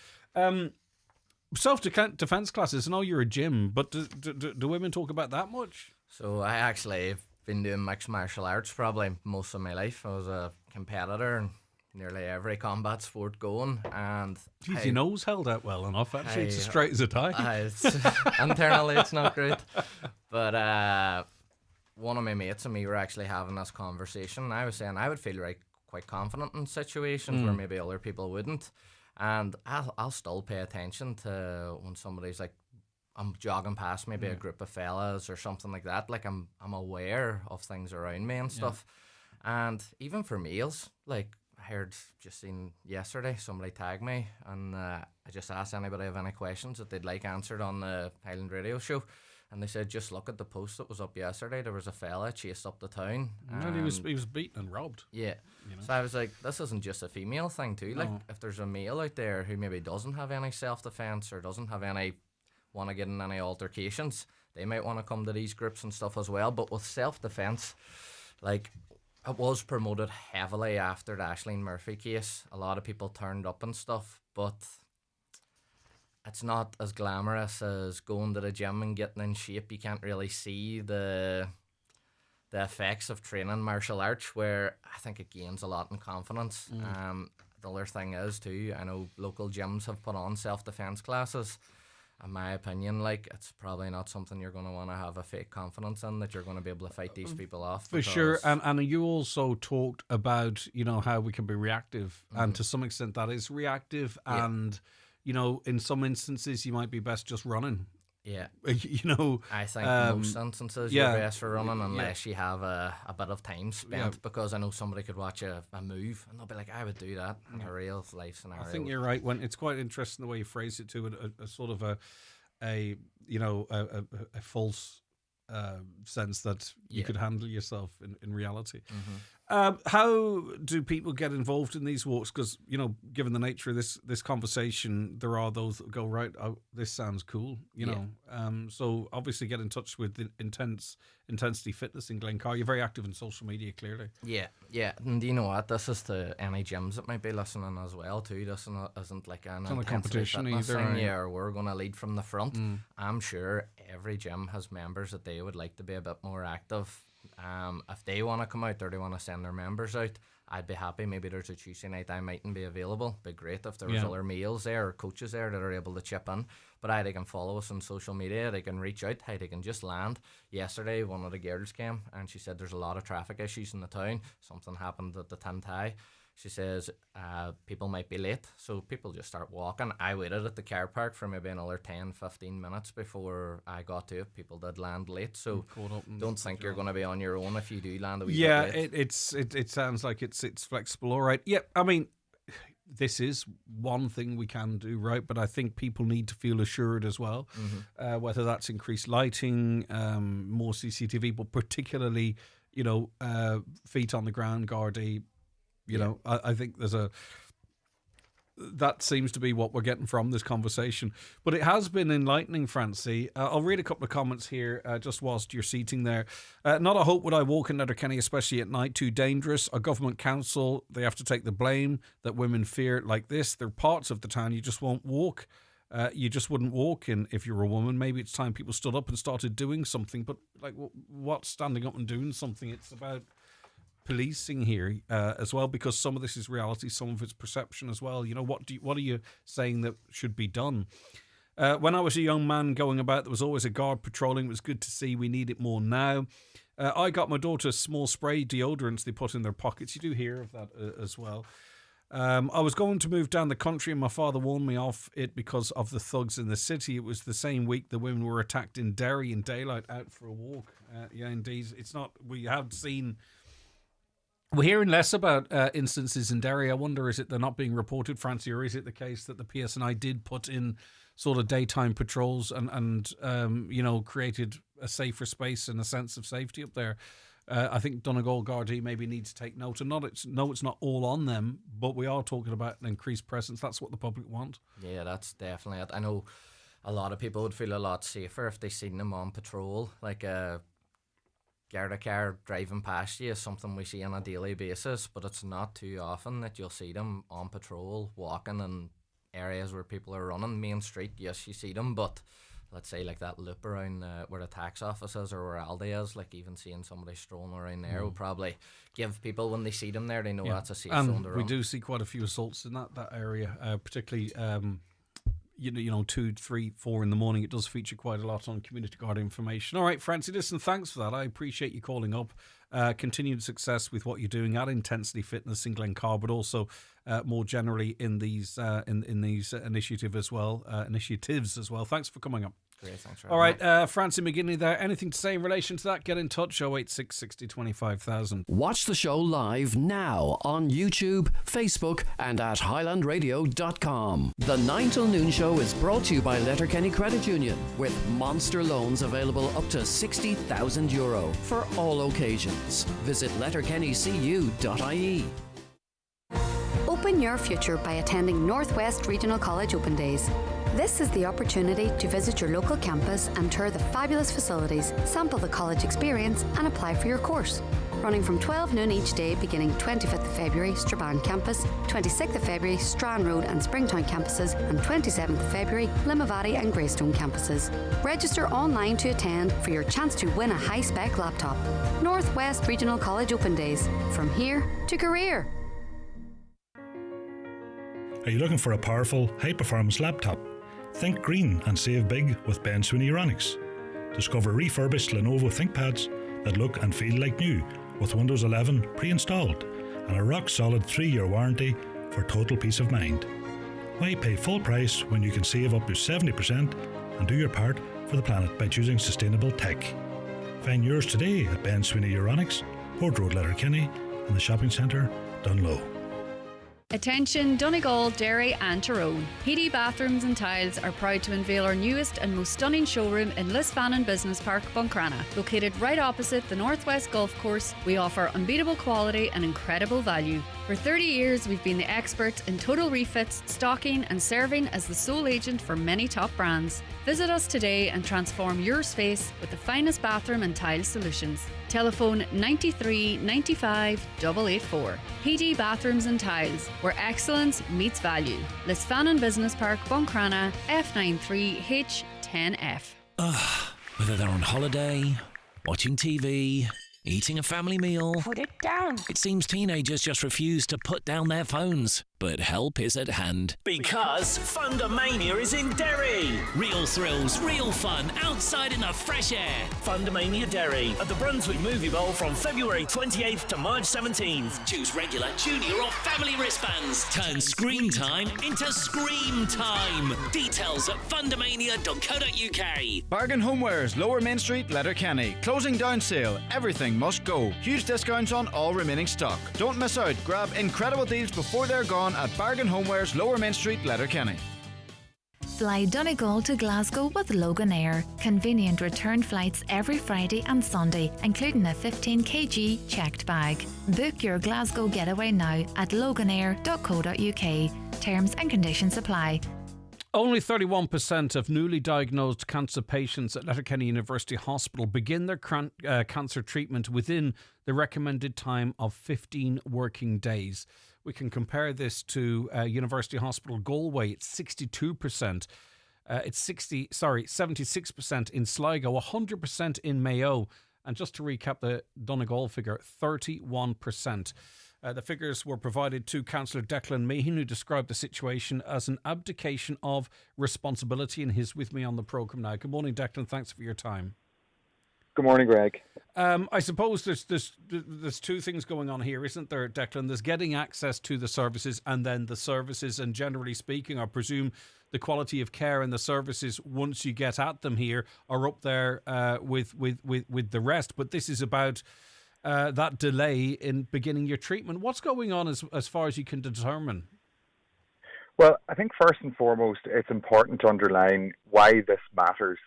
Self-defense classes. I know you're a gym, but do women talk about that much? So I actually have been doing mixed martial arts probably most of my life. I was a competitor in nearly every combat sport going, and geez, your nose held out well enough. Actually, it's as straight as a die. Internally, it's not great, but one of my mates and me were actually having this conversation. I was saying I would feel quite confident in situations where maybe other people wouldn't, and I'll still pay attention to when somebody's like, I'm jogging past maybe a group of fellas or something like that. Like I'm aware of things around me and stuff, and even for meals, like I seen yesterday somebody tag me, and I just asked anybody have any questions that they'd like answered on the Highland Radio show. And they said, just look at the post that was up yesterday. There was a fella chased up the town. And he was beaten and robbed. Yeah. You know? So I was like, this isn't just a female thing too. Like, if there's a male out there who maybe doesn't have any self-defense or doesn't have want to get in any altercations, they might want to come to these groups and stuff as well. But with self-defense, like, it was promoted heavily after the Aisling Murphy case. A lot of people turned up and stuff, but it's not as glamorous as going to the gym and getting in shape. You can't really see the effects of training martial arts, where I think it gains a lot in confidence. The other thing is too, I know local gyms have put on self-defense classes. In my opinion, like, it's probably not something you're going to want to have a fake confidence in, that you're going to be able to fight these people off. For sure. And you also talked about, you know, how we can be reactive, and to some extent that is reactive, and you know, in some instances, you might be best just running. Yeah. You know, I think most instances you're best for running unless you have a bit of time spent, because I know somebody could watch a move and they'll be like, I would do that in a real life scenario. I think you're right. When it's quite interesting the way you phrase it too, a sort of a false sense that you could handle yourself in reality. How do people get involved in these walks? Because, you know, given the nature of this conversation, there are those that go, right, oh, this sounds cool, you know. So obviously get in touch with the Intensity Fitness in Glencar. You're very active in social media, clearly. Yeah. And you know what? This is to any gyms that might be listening as well, too. This isn't like an competition either. Thing, or we're going to lead from the front. I'm sure every gym has members that they would like to be a bit more active. If they want to come out or they want to send their members out, I'd be happy. Maybe there's a Tuesday night I mightn't be available. Be great if there was other meals there or coaches there that are able to chip in. But they can follow us on social media. They can reach out. They can just land. Yesterday, one of the girls came and she said there's a lot of traffic issues in the town. Something happened at the Tintai. She says people might be late, so people just start walking. I waited at the car park for maybe another 10-15 minutes before I got to it. People did land late, so don't think you're going to be on your own if you do land a wee bit late. It sounds like it's flexible. All right. Yeah, I mean, this is one thing we can do, right? But I think people need to feel assured as well, whether that's increased lighting, more CCTV, but particularly, you know, feet on the ground, Gardaí. You know, I think there's that seems to be what we're getting from this conversation. But it has been enlightening, Francie. I'll read a couple of comments here just whilst you're seating there. Not a hope would I walk in Letterkenny, especially at night. Too dangerous. A government council, they have to take the blame that women fear like this. There are parts of the town you just won't walk. You just wouldn't walk in if you're a woman. Maybe it's time people stood up and started doing something. But like, what's standing up and doing something? It's about policing here as well, because some of this is reality, some of it's perception as well. You know, what are you saying that should be done? When I was a young man going about, there was always a guard patrolling. It was good to see. We need it more now. I got my daughter small spray deodorants they put in their pockets. You do hear of that as well. I was going to move down the country and my father warned me off it because of the thugs in the city. It was the same week the women were attacked in Derry in daylight out for a walk. Yeah, indeed. It's not, we have seen... We're hearing less about instances in Derry. I wonder, is it they're not being reported, Francie, or is it the case that the PSNI did put in sort of daytime patrols and you know, created a safer space and a sense of safety up there? I think Donegal Gardaí maybe needs to take note. And it's not all on them, but we are talking about an increased presence. That's what the public want. Yeah, that's definitely it. I know a lot of people would feel a lot safer if they seen them on patrol, like a Garda car driving past you is something we see on a daily basis, but it's not too often that you'll see them on patrol, walking in areas where people are running. Main Street, yes, you see them, but let's say like that loop around where the tax office is or where Aldi is, like even seeing somebody strolling around there will probably give people, when they see them there, they know that's a safe zone to run. We do see quite a few assaults in that area, particularly... You know, 2, 3, 4 in the morning. It does feature quite a lot on Community Guard information. All right, Francie, listen, thanks for that. I appreciate you calling up. Continued success with what you're doing at Intensity Fitness in Glencar, but also more generally in these initiatives as well. Thanks for coming up. Great, thanks for all right, Francie McGinley there. Anything to say in relation to that? Get in touch, 086 60 25,000. Watch the show live now on YouTube, Facebook and at highlandradio.com. The 9 till noon show is brought to you by Letterkenny Credit Union, with monster loans available up to €60,000 for all occasions. Visit letterkennycu.ie. Open your future by attending Northwest Regional College Open Days. This is the opportunity to visit your local campus and tour the fabulous facilities, sample the college experience and apply for your course. Running from 12 noon each day beginning 25th of February, Strabane campus, 26th of February, Strand Road and Springtown campuses, and 27th of February, Limavady and Greystone campuses. Register online to attend for your chance to win a high-spec laptop. Northwest Regional College Open Days. From here to career. Are you looking for a powerful, high-performance laptop? Think green and save big with Ben Sweeney Euronics. Discover refurbished Lenovo ThinkPads that look and feel like new with Windows 11 pre-installed and a rock-solid 3-year warranty for total peace of mind. Why pay full price when you can save up to 70% and do your part for the planet by choosing sustainable tech? Find yours today at Ben Sweeney Euronics, Port Road, Letterkenny, and the shopping centre, Dunlow. Attention Donegal, Derry and Tyrone. PD Bathrooms and Tiles are proud to unveil our newest and most stunning showroom in Lisfannon Business Park, Buncrana. Located right opposite the Northwest Golf Course, we offer unbeatable quality and incredible value. For 30 years, we've been the experts in total refits, stocking and serving as the sole agent for many top brands. Visit us today and transform your space with the finest bathroom and tile solutions. Telephone 93 95 884. PD Bathrooms and Tiles, where excellence meets value. Lisfannon Business Park, Buncrana, F93H10F. Whether they're on holiday, watching TV, eating a family meal. Put it down. It seems teenagers just refuse to put down their phones. But help is at hand. Because Fundamania is in Derry. Real thrills, real fun, outside in the fresh air. Fundamania Derry at the Brunswick Movie Bowl from February 28th to March 17th. Choose regular, junior or family wristbands. Turn screen time into scream time. Details at fundamania.co.uk. Bargain Homewares, Lower Main Street, Letterkenny. Closing down sale. Everything must go. Huge discounts on all remaining stock. Don't miss out. Grab incredible deals before they're gone at Bargain Homewares, Lower Main Street, Letterkenny. Fly Donegal to Glasgow with Logan Air. Convenient return flights every Friday and Sunday, including a 15 kg checked bag. Book your Glasgow getaway now at loganair.co.uk. Terms and conditions apply. Only 31% of newly diagnosed cancer patients at Letterkenny University Hospital begin their cancer treatment within the recommended time of 15 working days. We can compare this to University Hospital Galway. It's 62%. It's 76% in Sligo, 100% in Mayo. And just to recap the Donegal figure, 31%. The figures were provided to Councillor Declan Meehan, who described the situation as an abdication of responsibility, and he's with me on the programme now. Good morning, Declan. Thanks for your time. Good morning, Greg. I suppose there's two things going on here, isn't there, Declan? There's getting access to the services, and then the services, and generally speaking, I presume the quality of care and the services, once you get at them here, are up there with the rest. But this is about that delay in beginning your treatment. What's going on as far as you can determine? Well, I think first and foremost, it's important to underline why this matters.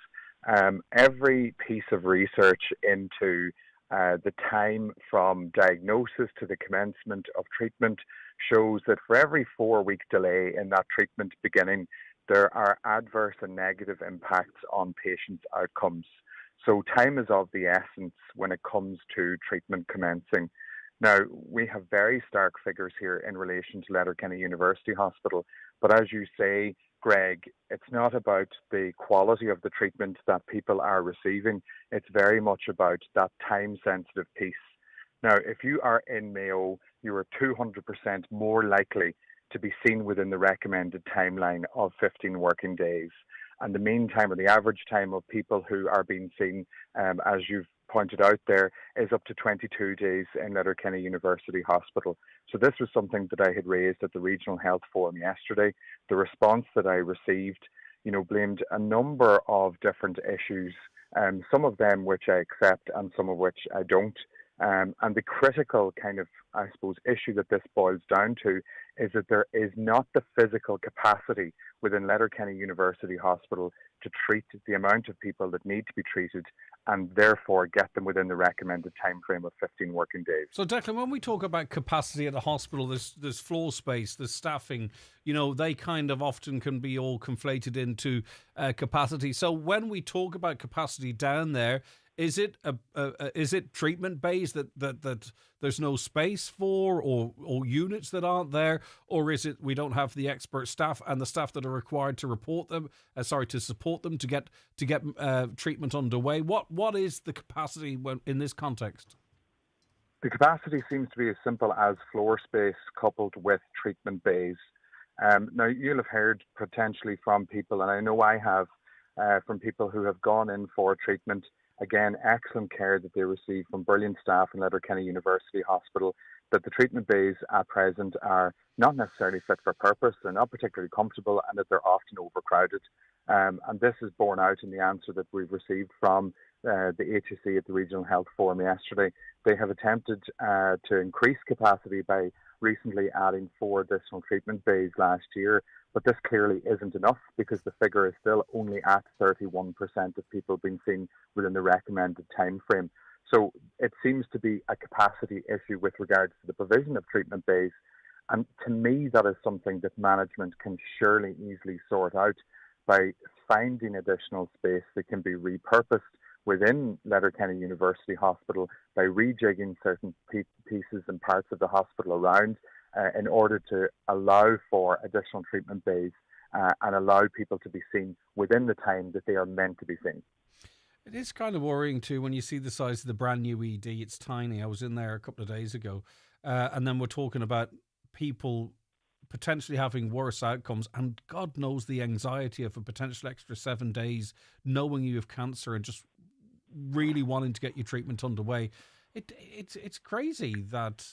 Every piece of research into the time from diagnosis to the commencement of treatment shows that for every 4-week delay in that treatment beginning, there are adverse and negative impacts on patients' outcomes. So time is of the essence when it comes to treatment commencing. Now, we have very stark figures here in relation to Letterkenny University Hospital, but as you say, Greg, it's not about the quality of the treatment that people are receiving. It's very much about that time-sensitive piece. Now, if you are in Mayo, you are 200% more likely to be seen within the recommended timeline of 15 working days. And the mean time, or the average time, of people who are being seen, as you've pointed out there, is up to 22 days in Letterkenny University Hospital. So this was something that I had raised at the Regional Health Forum yesterday. The response that I received, blamed a number of different issues, some of them which I accept and some of which I don't. And the critical kind of, I suppose, issue that this boils down to is that there is not the physical capacity within Letterkenny University Hospital to treat the amount of people that need to be treated, and therefore get them within the recommended time frame of 15 working days. So, Declan, when we talk about capacity at the hospital, there's floor space, there's staffing, they kind of often can be all conflated into capacity. So when we talk about capacity down there, is it treatment bays that there's no space for, or units that aren't there, or is it we don't have the expert staff and the staff that are required to to support them to get treatment underway? What is the capacity in this context? The capacity seems to be as simple as floor space coupled with treatment bays. Now, you'll have heard potentially from people, and I know I have, from people who have gone in for treatment. Again, excellent care that they receive from brilliant staff in Letterkenny University Hospital, that the treatment bays at present are not necessarily fit for purpose, they're not particularly comfortable, and that they're often overcrowded. And this is borne out in the answer that we've received from the HSE at the Regional Health Forum yesterday. They have attempted to increase capacity by recently adding 4 additional treatment bays last year, but this clearly isn't enough because the figure is still only at 31% of people being seen within the recommended time frame. So it seems to be a capacity issue with regards to the provision of treatment bays. And to me, that is something that management can surely easily sort out by finding additional space that can be repurposed within Letterkenny University Hospital, by rejigging certain pieces and parts of the hospital around in order to allow for additional treatment bays and allow people to be seen within the time that they are meant to be seen. It is kind of worrying too when you see the size of the brand new ED. It's tiny. I was in there a couple of days ago, and then we're talking about people potentially having worse outcomes, and God knows the anxiety of a potential extra 7 days knowing you have cancer and just really wanting to get your treatment underway. It's crazy that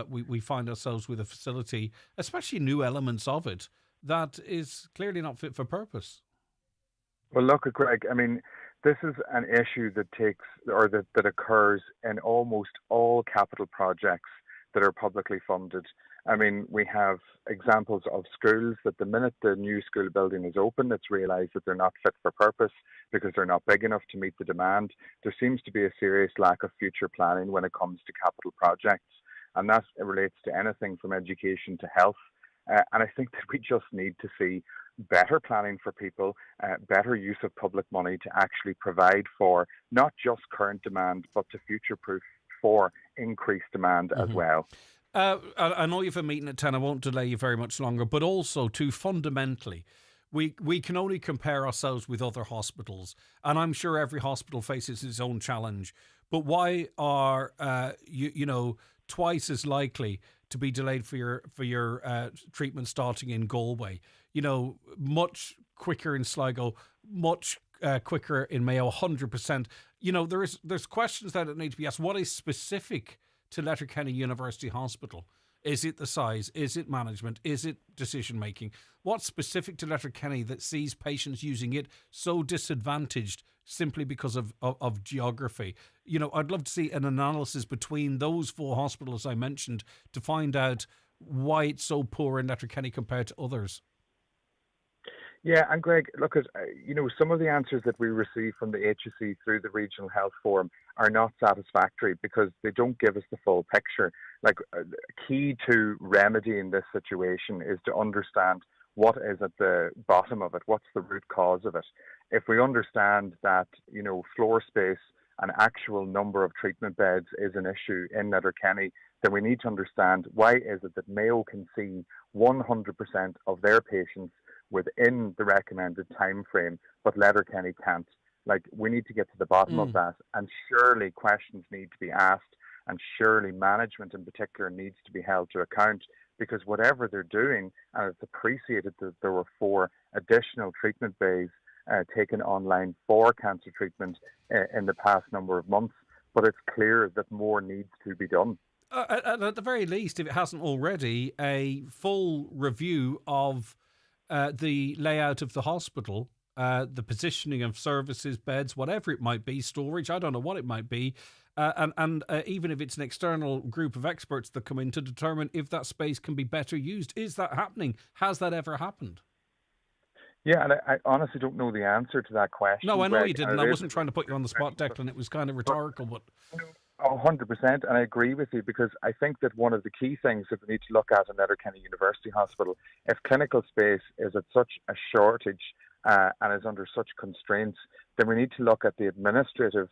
we find ourselves with a facility, especially new elements of it, that is clearly not fit for purpose. Well, look, Greg, I mean, this is an issue that occurs in almost all capital projects that are publicly funded. I mean, we have examples of schools that the minute the new school building is open, it's realised that they're not fit for purpose because they're not big enough to meet the demand. There seems to be a serious lack of future planning when it comes to capital projects, and that relates to anything from education to health. And I think that we just need to see better planning for people, better use of public money to actually provide for not just current demand, but to future-proof for increased demand as well. I know you have a meeting at 10, I won't delay you very much longer, but also to fundamentally, we can only compare ourselves with other hospitals, and I'm sure every hospital faces its own challenge, but why are you know, twice as likely to be delayed for your treatment starting in Galway? You know, much quicker in Sligo, much quicker in Mayo, 100%. You know, there's questions that need to be asked. What is specific to Letterkenny University Hospital? Is it the size? Is it management? Is it decision making? What's specific to Letterkenny that sees patients using it so disadvantaged simply because of geography? You know, I'd love to see an analysis between those 4 hospitals I mentioned to find out why it's so poor in Letterkenny compared to others. Yeah, and Greg, look, you know, some of the answers that we receive from the HSE through the Regional Health Forum are not satisfactory because they don't give us the full picture. Like, key to remedying this situation is to understand what is at the bottom of it, what's the root cause of it. If we understand that, you know, floor space and actual number of treatment beds is an issue in Letterkenny, then we need to understand why is it that Mayo can see 100% of their patients within the recommended time frame, but Letterkenny can't. Like, we need to get to the bottom of that, and surely questions need to be asked, and surely management in particular needs to be held to account, because whatever they're doing, and it's appreciated that there were 4 additional treatment bays taken online for cancer treatment in the past number of months, but it's clear that more needs to be done. At the very least, if it hasn't already, a full review of the layout of the hospital, the positioning of services, beds, whatever it might be, storage, I don't know what it might be, and even if it's an external group of experts that come in to determine if that space can be better used. Is that happening? Has that ever happened? Yeah, and I honestly don't know the answer to that question. No, I know Greg, you didn't. I wasn't trying to put you on the spot, Declan. It was kind of rhetorical, but... 100%, and I agree with you, because I think that one of the key things that we need to look at in Letterkenny University Hospital, if clinical space is at such a shortage and is under such constraints, then we need to look at the administrative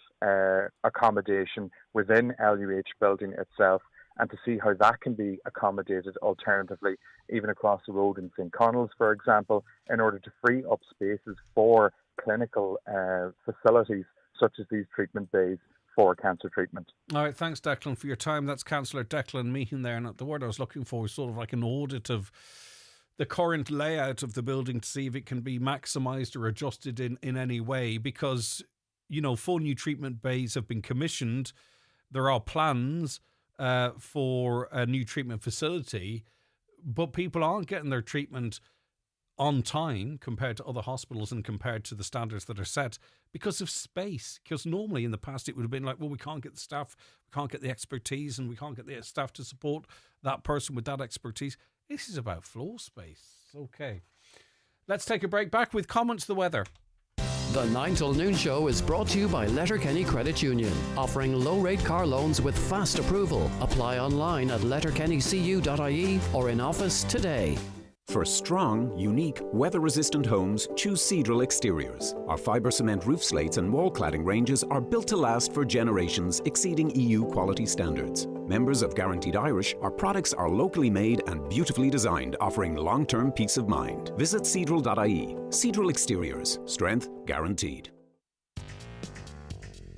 accommodation within LUH building itself, and to see how that can be accommodated alternatively, even across the road in St. Connell's, for example, in order to free up spaces for clinical facilities such as these treatment bays for cancer treatment. All right, thanks, Declan, for your time. That's Councillor Declan Meehan there. And the word I was looking for was sort of like an audit of the current layout of the building to see if it can be maximised or adjusted in any way, because, you know, 4 new treatment bays have been commissioned. There are plans for a new treatment facility, but people aren't getting their treatment on time compared to other hospitals and compared to the standards that are set because of space. Because normally in the past it would have been like, well, we can't get the staff, we can't get the expertise, and we can't get the staff to support that person with that expertise. This is about floor space. Okay. Let's take a break. Back with comments, the weather. The 9 till noon show is brought to you by Letterkenny Credit Union, offering low-rate car loans with fast approval. Apply online at letterkennycu.ie or in office today. For strong, unique, weather-resistant homes, choose Cedral Exteriors. Our fibre cement roof slates and wall cladding ranges are built to last for generations, exceeding EU quality standards. Members of Guaranteed Irish, our products are locally made and beautifully designed, offering long-term peace of mind. Visit cedral.ie. Cedral Exteriors. Strength guaranteed.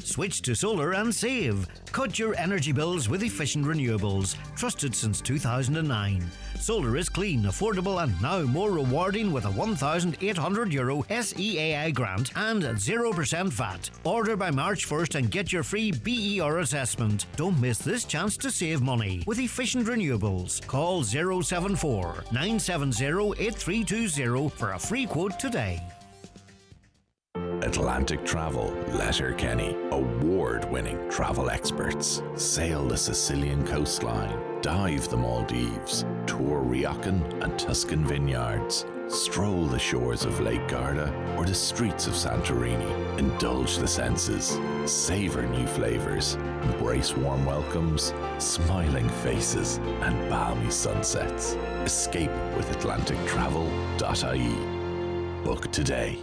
Switch to solar and save. Cut your energy bills with efficient renewables. Trusted since 2009. Solar is clean, affordable and now more rewarding with a €1,800 SEAI grant and 0% VAT. Order by March 1st and get your free BER assessment. Don't miss this chance to save money with efficient renewables. Call 074 970 8320 for a free quote today. Atlantic Travel, Letterkenny. Award-winning travel experts. Sail the Sicilian coastline. Dive the Maldives, tour Riacan and Tuscan vineyards, stroll the shores of Lake Garda or the streets of Santorini. Indulge the senses, savor new flavors, embrace warm welcomes, smiling faces and balmy sunsets. Escape with atlantictravel.ie. Book today.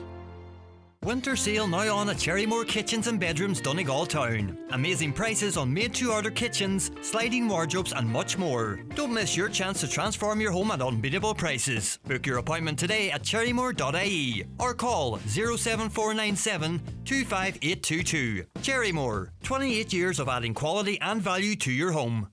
Winter sale now on at Cherrymore Kitchens and Bedrooms, Donegal Town. Amazing prices on made-to-order kitchens, sliding wardrobes and much more. Don't miss your chance to transform your home at unbeatable prices. Book your appointment today at cherrymore.ie or call 07497 25822. Cherrymore, 28 years of adding quality and value to your home.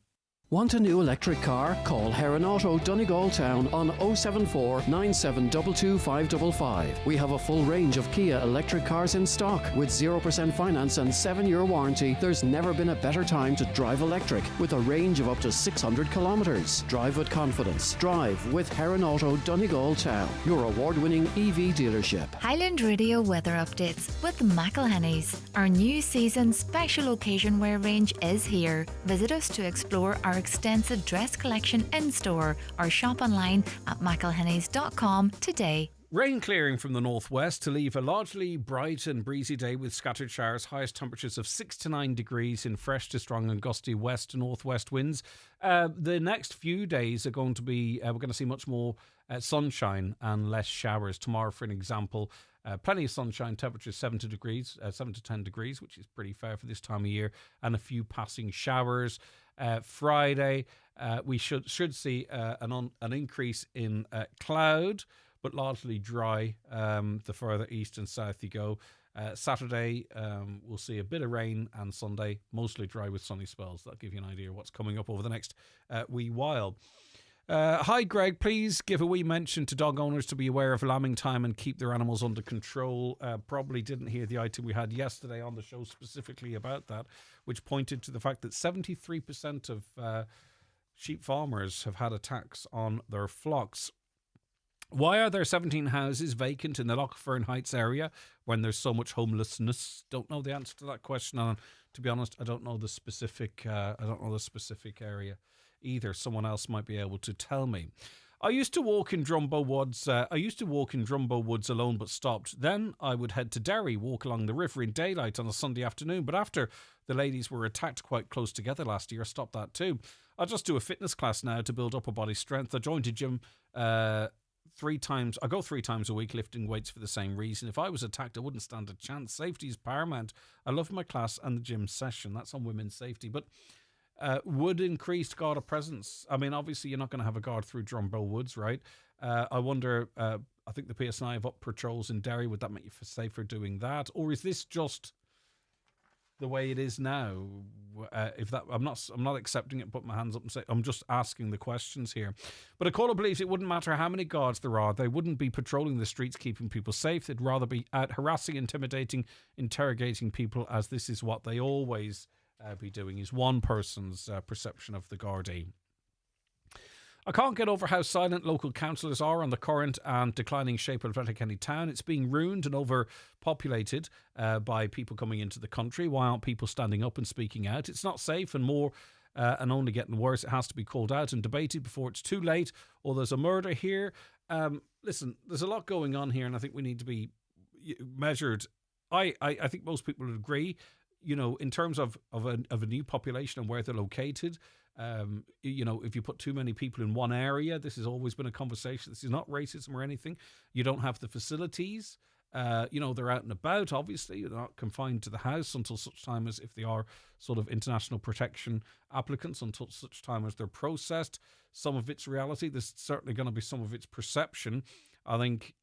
Want a new electric car? Call Heron Auto Donegal Town on 074 9722 555. We have a full range of Kia electric cars in stock with 0% finance and 7-year warranty. There's never been a better time to drive electric with a range of up to 600 kilometres. Drive with confidence. Drive with Heron Auto Donegal Town, your award-winning EV dealership. Highland Radio weather updates with McElhenny's. Our new season special occasion wear range is here. Visit us to explore our extensive dress collection in store or shop online at mcelhennys.com today. Rain clearing from the northwest to leave a largely bright and breezy day with scattered showers. Highest temperatures of 6 to 9 degrees in fresh to strong and gusty west to northwest winds. The next few days are going to be, we're going to see much more sunshine and less showers. Tomorrow, for an example, plenty of sunshine, temperatures 7 to 10 degrees, which is pretty fair for this time of year, and a few passing showers. Friday, we should see an increase in cloud, but largely dry the further east and south you go. Saturday, we'll see a bit of rain, and Sunday, mostly dry with sunny spells. That'll give you an idea of what's coming up over the next wee while. Hi, Greg. Please give a wee mention to dog owners to be aware of lambing time and keep their animals under control. Probably didn't hear the item we had yesterday on the show specifically about that, which pointed to the fact that 73% of sheep farmers have had attacks on their flocks. Why are there 17 houses vacant in the Lochfern Heights area when there's so much homelessness? Don't know the answer to that question, and to be honest, I don't know the specific. Area either. Someone else might be able to tell me. I used to walk in Drumbo Woods. Alone, but stopped. Then I would head to Derry, walk along the river in daylight on a Sunday afternoon. But after the ladies were attacked quite close together last year, I stopped that too. I just do a fitness class now to build upper body strength. I joined a gym 3 times. I go 3 times a week lifting weights for the same reason. If I was attacked, I wouldn't stand a chance. Safety is paramount. I love my class and the gym session. That's on women's safety, but. Would increased Garda presence. I mean, obviously, you're not going to have a guard through Drumbo Woods, right? I wonder, I think the PSNI have up patrols in Derry. Would that make you safer doing that? Or is this just the way it is now? I'm not accepting it, put my hands up and say, I'm just asking the questions here. But a caller believes it wouldn't matter how many guards there are. They wouldn't be patrolling the streets, keeping people safe. They'd rather be out harassing, intimidating, interrogating people, as this is what they always be doing, is one person's perception of the Gardaí. I can't get over how silent local councillors are on the current and declining shape of Letterkenny town. It's being ruined and overpopulated by people coming into the country. Why aren't people standing up and speaking out? It's not safe and more and only getting worse. It has to be called out and debated before it's too late, or there's a murder here. Listen, there's a lot going on here, and I think we need to be measured. I think most people would agree. You know, in terms of a new population and where they're located, if you put too many people in one area, this has always been a conversation. This is not racism or anything. You don't have the facilities. They're out and about, obviously. They're not confined to the house until such time as, if they are sort of international protection applicants, until such time as they're processed. Some of it's reality. There's certainly going to be some of its perception. I think,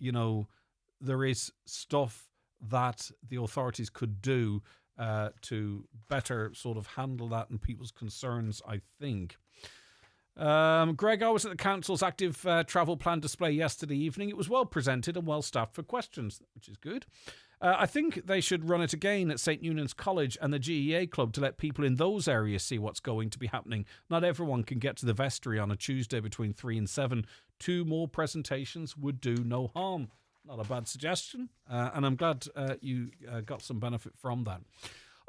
there is stuff that the authorities could do to better sort of handle that and people's concerns, I think. Greg, I was at the council's active travel plan display yesterday evening. It was well presented and well staffed for questions, which is good. I think they should run it again at St Eunan's College and the GEA Club to let people in those areas see what's going to be happening. Not everyone can get to the vestry on a Tuesday between 3 and 7. 2 more presentations would do no harm. Not a bad suggestion, and I'm glad you got some benefit from that.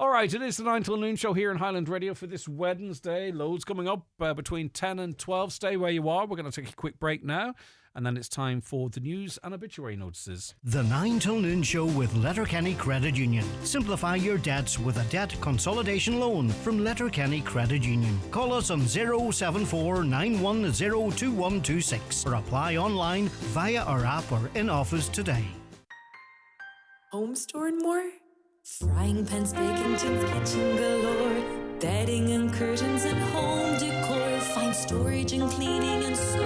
All right, it is the 9 till noon show here in Highland Radio for this Wednesday. Loads coming up between 10 and 12. Stay where you are. We're going to take a quick break now, and then it's time for the news and obituary notices. The 9 till noon show with Letterkenny Credit Union. Simplify your debts with a debt consolidation loan from Letterkenny Credit Union. Call us on 074 910 2126 or apply online via our app or in office today. Home store and more? Frying pans, baking tins, kitchen galore. Bedding and curtains and home decor. Fine storage and cleaning and so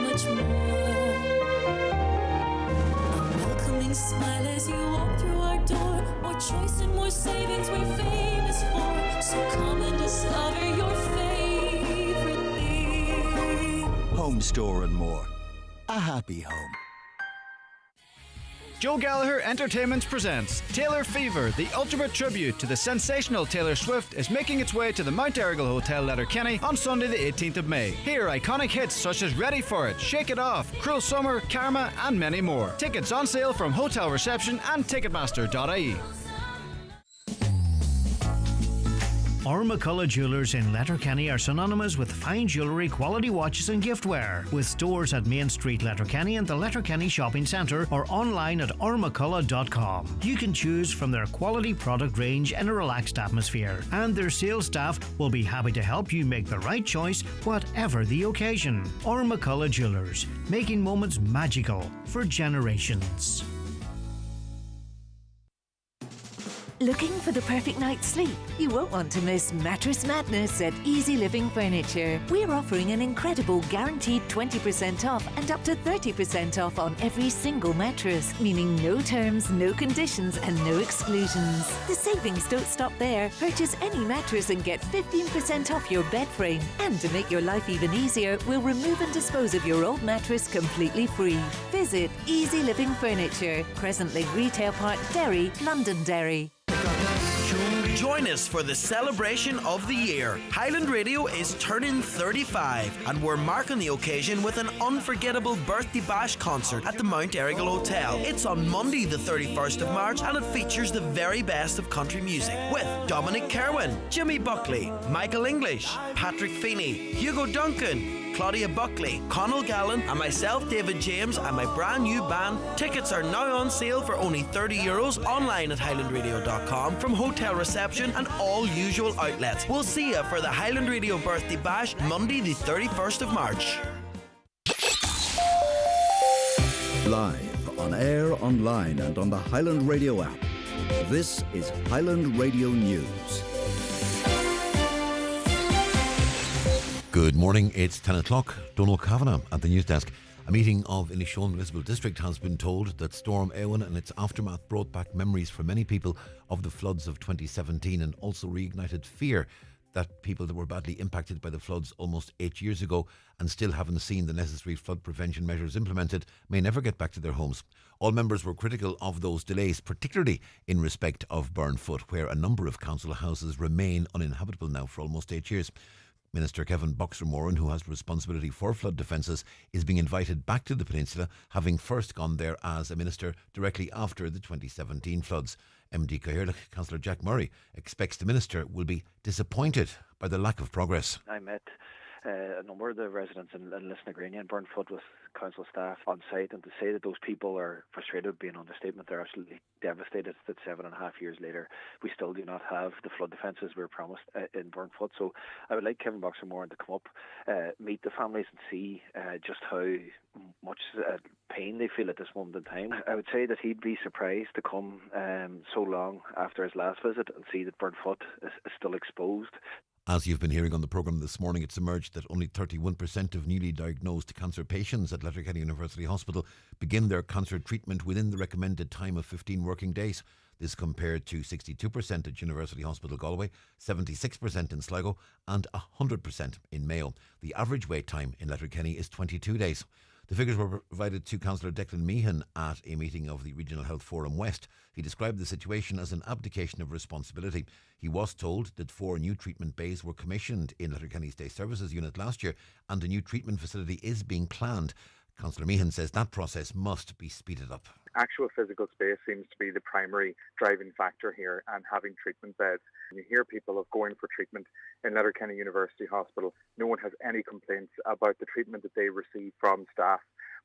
much more. A welcoming smile as you walk through our door. More choice and more savings we're famous for. So come and discover your favorite thing. Home store and more. A happy home. Joe Gallagher Entertainment presents Taylor Fever, the ultimate tribute to the sensational Taylor Swift, is making its way to the Mount Errigal Hotel, Letterkenny on Sunday the 18th of May. Hear iconic hits such as Ready For It, Shake It Off, Cruel Summer, Karma and many more. Tickets on sale from hotel reception and ticketmaster.ie. McCullough Jewellers in Letterkenny are synonymous with fine jewellery, quality watches and giftware. With stores at Main Street, Letterkenny and the Letterkenny Shopping Centre or online at ormccullough.com. You can choose from their quality product range in a relaxed atmosphere, and their sales staff will be happy to help you make the right choice whatever the occasion. McCullough Jewellers, making moments magical for generations. Looking for the perfect night's sleep? You won't want to miss Mattress Madness at Easy Living Furniture. We're offering an incredible guaranteed 20% off and up to 30% off on every single mattress, meaning no terms, no conditions and no exclusions. The savings don't stop there. Purchase any mattress and get 15% off your bed frame. And to make your life even easier, we'll remove and dispose of your old mattress completely free. Visit Easy Living Furniture, Crescent Retail Park, Derry, Londonderry. Join us for the celebration of the year. Highland Radio is turning 35 and we're marking the occasion with an unforgettable birthday bash concert at the Mount Errigal Hotel. It's on Monday the 31st of March and it features the very best of country music with Dominic Kerwin, Jimmy Buckley, Michael English, Patrick Feeney, Hugo Duncan, Claudia Buckley, Connell Gallen and myself, David James, and my brand new band. Tickets are now on sale for only €30 online at highlandradio.com from hotel reception and all usual outlets. We'll see you for the Highland Radio Birthday Bash Monday the 31st of March. Live, on air, online and on the Highland Radio app. This is Highland Radio News. Good morning, it's 10 o'clock. Donald Kavanagh at the news desk. A meeting of Inishowen Municipal District has been told that Storm Eowyn and its aftermath brought back memories for many people of the floods of 2017 and also reignited fear that people that were badly impacted by the floods almost 8 years ago and still haven't seen the necessary flood prevention measures implemented may never get back to their homes. All members were critical of those delays, particularly in respect of Burnfoot, where a number of council houses remain uninhabitable now for almost 8 years. Minister Kevin Boxer-Moran, who has responsibility for flood defences, is being invited back to the peninsula, having first gone there as a minister directly after the 2017 floods. MD Caherlick, Councillor Jack Murray, expects the minister will be disappointed by the lack of progress. I met a number of the residents in Lisnagrania and Burnfoot with council staff on site, and to say that those people are frustrated would be an understatement. They're absolutely devastated that 7.5 years later we still do not have the flood defences we were promised in Burnfoot. So I would like Kevin Boxer-Moran to come up, meet the families and see just how much pain they feel at this moment in time. I would say that he'd be surprised to come so long after his last visit and see that Burnfoot is still exposed. As you've been hearing on the programme this morning, it's emerged that only 31% of newly diagnosed cancer patients at Letterkenny University Hospital begin their cancer treatment within the recommended time of 15 working days. This compared to 62% at University Hospital Galway, 76% in Sligo and 100% in Mayo. The average wait time in Letterkenny is 22 days. The figures were provided to Councillor Declan Meehan at a meeting of the Regional Health Forum West. He described the situation as an abdication of responsibility. He was told that 4 new treatment bays were commissioned in Letterkenny's Day Services Unit last year and a new treatment facility is being planned. Councillor Meehan says that process must be speeded up. Actual physical space seems to be the primary driving factor here, and having treatment beds. You hear people of going for treatment in Letterkenny University Hospital. No one has any complaints about the treatment that they receive from staff.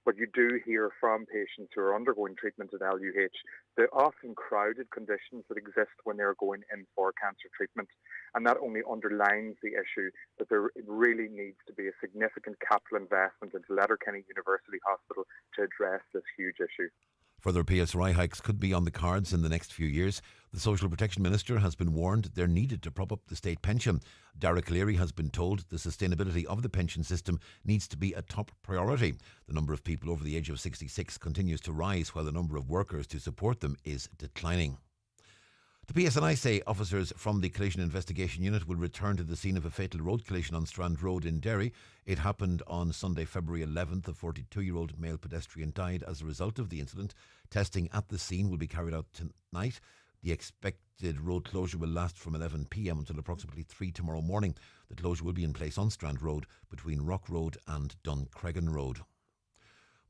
But you do hear from patients who are undergoing treatment at LUH the often crowded conditions that exist when they're going in for cancer treatment. And that only underlines the issue that there really needs to be a significant capital investment into Letterkenny University Hospital to address this huge issue. Further PSRI hikes could be on the cards in the next few years. The Social Protection Minister has been warned they're needed to prop up the state pension. Darragh Cleary has been told the sustainability of the pension system needs to be a top priority. The number of people over the age of 66 continues to rise while the number of workers to support them is declining. The PSNI say officers from the Collision Investigation Unit will return to the scene of a fatal road collision on Strand Road in Derry. It happened on Sunday, February 11th. A 42-year-old male pedestrian died as a result of the incident. Testing at the scene will be carried out tonight. The expected road closure will last from 11 p.m. until approximately 3 tomorrow morning. The closure will be in place on Strand Road between Rock Road and Duncreggan Road.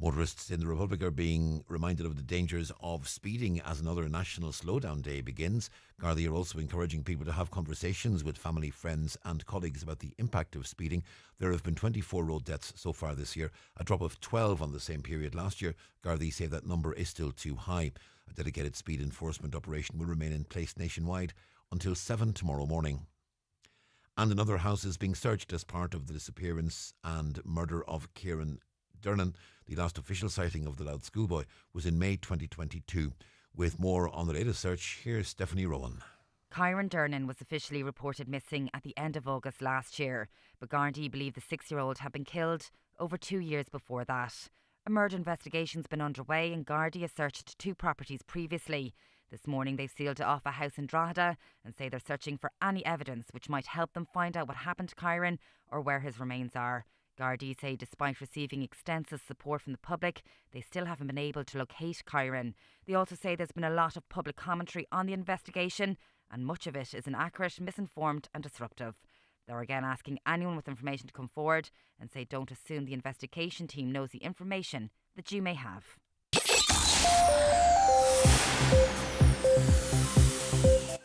Motorists in the Republic are being reminded of the dangers of speeding as another National Slowdown Day begins. Gardaí are also encouraging people to have conversations with family, friends and colleagues about the impact of speeding. There have been 24 road deaths so far this year, a drop of 12 on the same period last year. Gardaí say that number is still too high. A dedicated speed enforcement operation will remain in place nationwide until 7 tomorrow morning. And another house is being searched as part of the disappearance and murder of Kieran Dernan. The last official sighting of the Louth schoolboy was in May 2022. With more on the latest search, here's Stephanie Rowan. Kieran Dernan was officially reported missing at the end of August last year, but Gardaí believe the 6-year-old had been killed over 2 years before that. A murder investigation's been underway and Gardaí has searched 2 properties previously. This morning they sealed off a house in Drogheda and say they're searching for any evidence which might help them find out what happened to Kieran or where his remains are. Gardaí say despite receiving extensive support from the public, they still haven't been able to locate Kieran. They also say there's been a lot of public commentary on the investigation and much of it is inaccurate, misinformed and disruptive. They're again asking anyone with information to come forward and say don't assume the investigation team knows the information that you may have.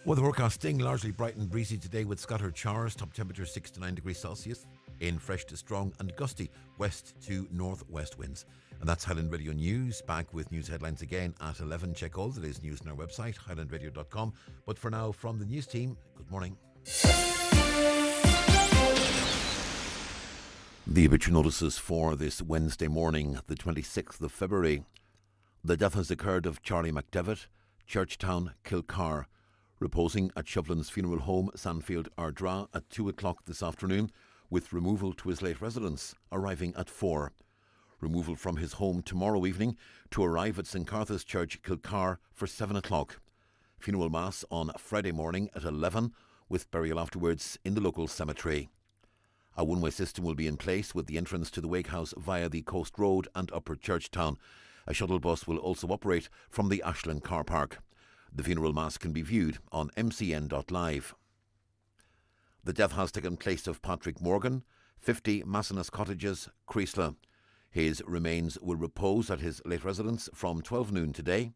Weather forecasting largely bright and breezy today with scattered showers, top temperature 6 to 9 degrees Celsius, in fresh to strong and gusty west to northwest winds. And that's Highland Radio News. Back with news headlines again at 11. Check all the latest news on our website, highlandradio.com. But for now, from the news team, good morning. The obituary notices for this Wednesday morning, the 26th of February. The death has occurred of Charlie McDevitt, Churchtown, Kilcar, reposing at Shovlin's funeral home, Sandfield, Ardra, at 2 o'clock this afternoon, with removal to his late residence arriving at 4. Removal from his home tomorrow evening to arrive at St Cartha's Church, Kilcar, for 7 o'clock. Funeral Mass on Friday morning at 11, with burial afterwards in the local cemetery. A one-way system will be in place with the entrance to the Wake House via the Coast Road and Upper Churchtown. A shuttle bus will also operate from the Ashland car park. The funeral mass can be viewed on mcn.live. The death has taken place of Patrick Morgan, 50 Massinus Cottages, Creasla. His remains will repose at his late residence from 12 noon today.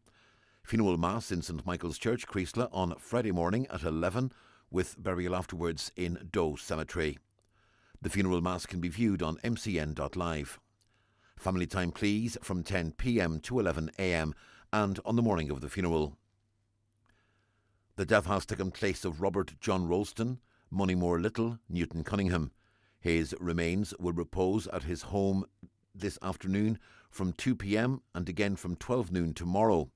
Funeral mass in St Michael's Church, Creasla, on Friday morning at 11, with burial afterwards in Doe Cemetery. The funeral mass can be viewed on mcn.live. Family time, please, from 10 p.m. to 11 a.m. and on the morning of the funeral. The death has taken place of Robert John Rolston, Moneymore Little, Newton Cunningham. His remains will repose at his home this afternoon from 2 p.m. and again from 12 noon tomorrow.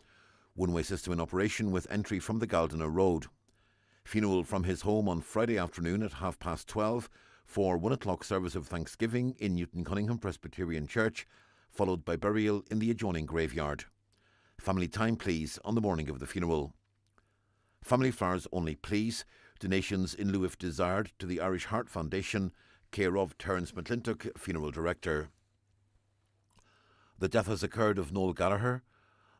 One-way system in operation with entry from the Galdina Road. Funeral from his home on Friday afternoon at 12:30 for 1 o'clock service of Thanksgiving in Newton Cunningham Presbyterian Church, followed by burial in the adjoining graveyard. Family time, please, on the morning of the funeral. Family flowers only, please. Donations in lieu if desired to the Irish Heart Foundation, care of Terence McClintock, Funeral Director. The death has occurred of Noel Gallagher,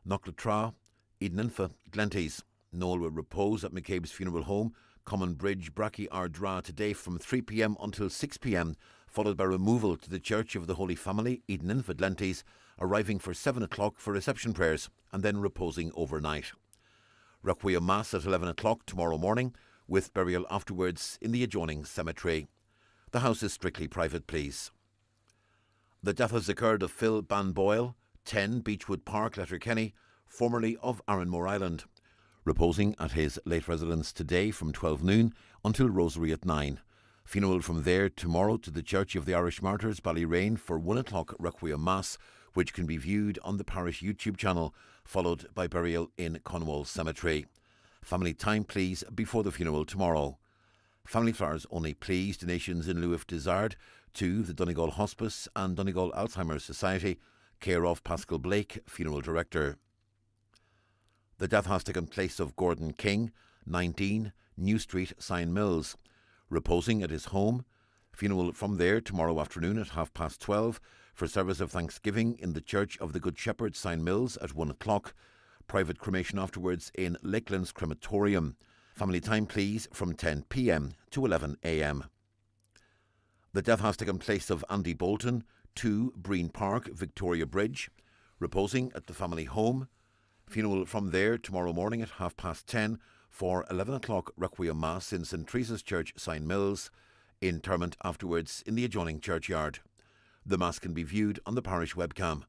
Knocklatra, Edeninfa, Glenties. Noel will repose at McCabe's funeral home, Common Bridge, Bracky Ardra, today from 3 p.m. until 6 p.m, followed by removal to the Church of the Holy Family, Eden Infant Lentes, arriving for 7 o'clock for reception prayers and then reposing overnight. Requiem Mass at 11 o'clock tomorrow morning, with burial afterwards in the adjoining cemetery. The house is strictly private, please. The death has occurred of Phil Banboyle, 10 Beechwood Park, Letterkenny, formerly of Arranmore Island, reposing at his late residence today from 12 noon until Rosary at 9. Funeral from there tomorrow to the Church of the Irish Martyrs, Ballyrain, for 1 o'clock Requiem Mass, which can be viewed on the parish YouTube channel, followed by burial in Conwall Cemetery. Family time, please, before the funeral tomorrow. Family flowers only, please. Donations in lieu if desired to the Donegal Hospice and Donegal Alzheimer's Society, care of Pascal Blake, Funeral Director. The death has taken place of Gordon King, 19, New Street, Sign Mills, reposing at his home. Funeral from there tomorrow afternoon at 12:30 for service of thanksgiving in the Church of the Good Shepherd, Sign Mills, at 1 o'clock. Private cremation afterwards in Lakelands Crematorium. Family time, please, from 10 p.m. to 11 a.m. The death has taken place of Andy Bolton, 2 Breen Park, Victoria Bridge, reposing at the family home. Funeral from there tomorrow morning at 10:30 for 11 o'clock Requiem Mass in St Teresa's Church, Sign Mills. Interment afterwards in the adjoining churchyard. The Mass can be viewed on the parish webcam.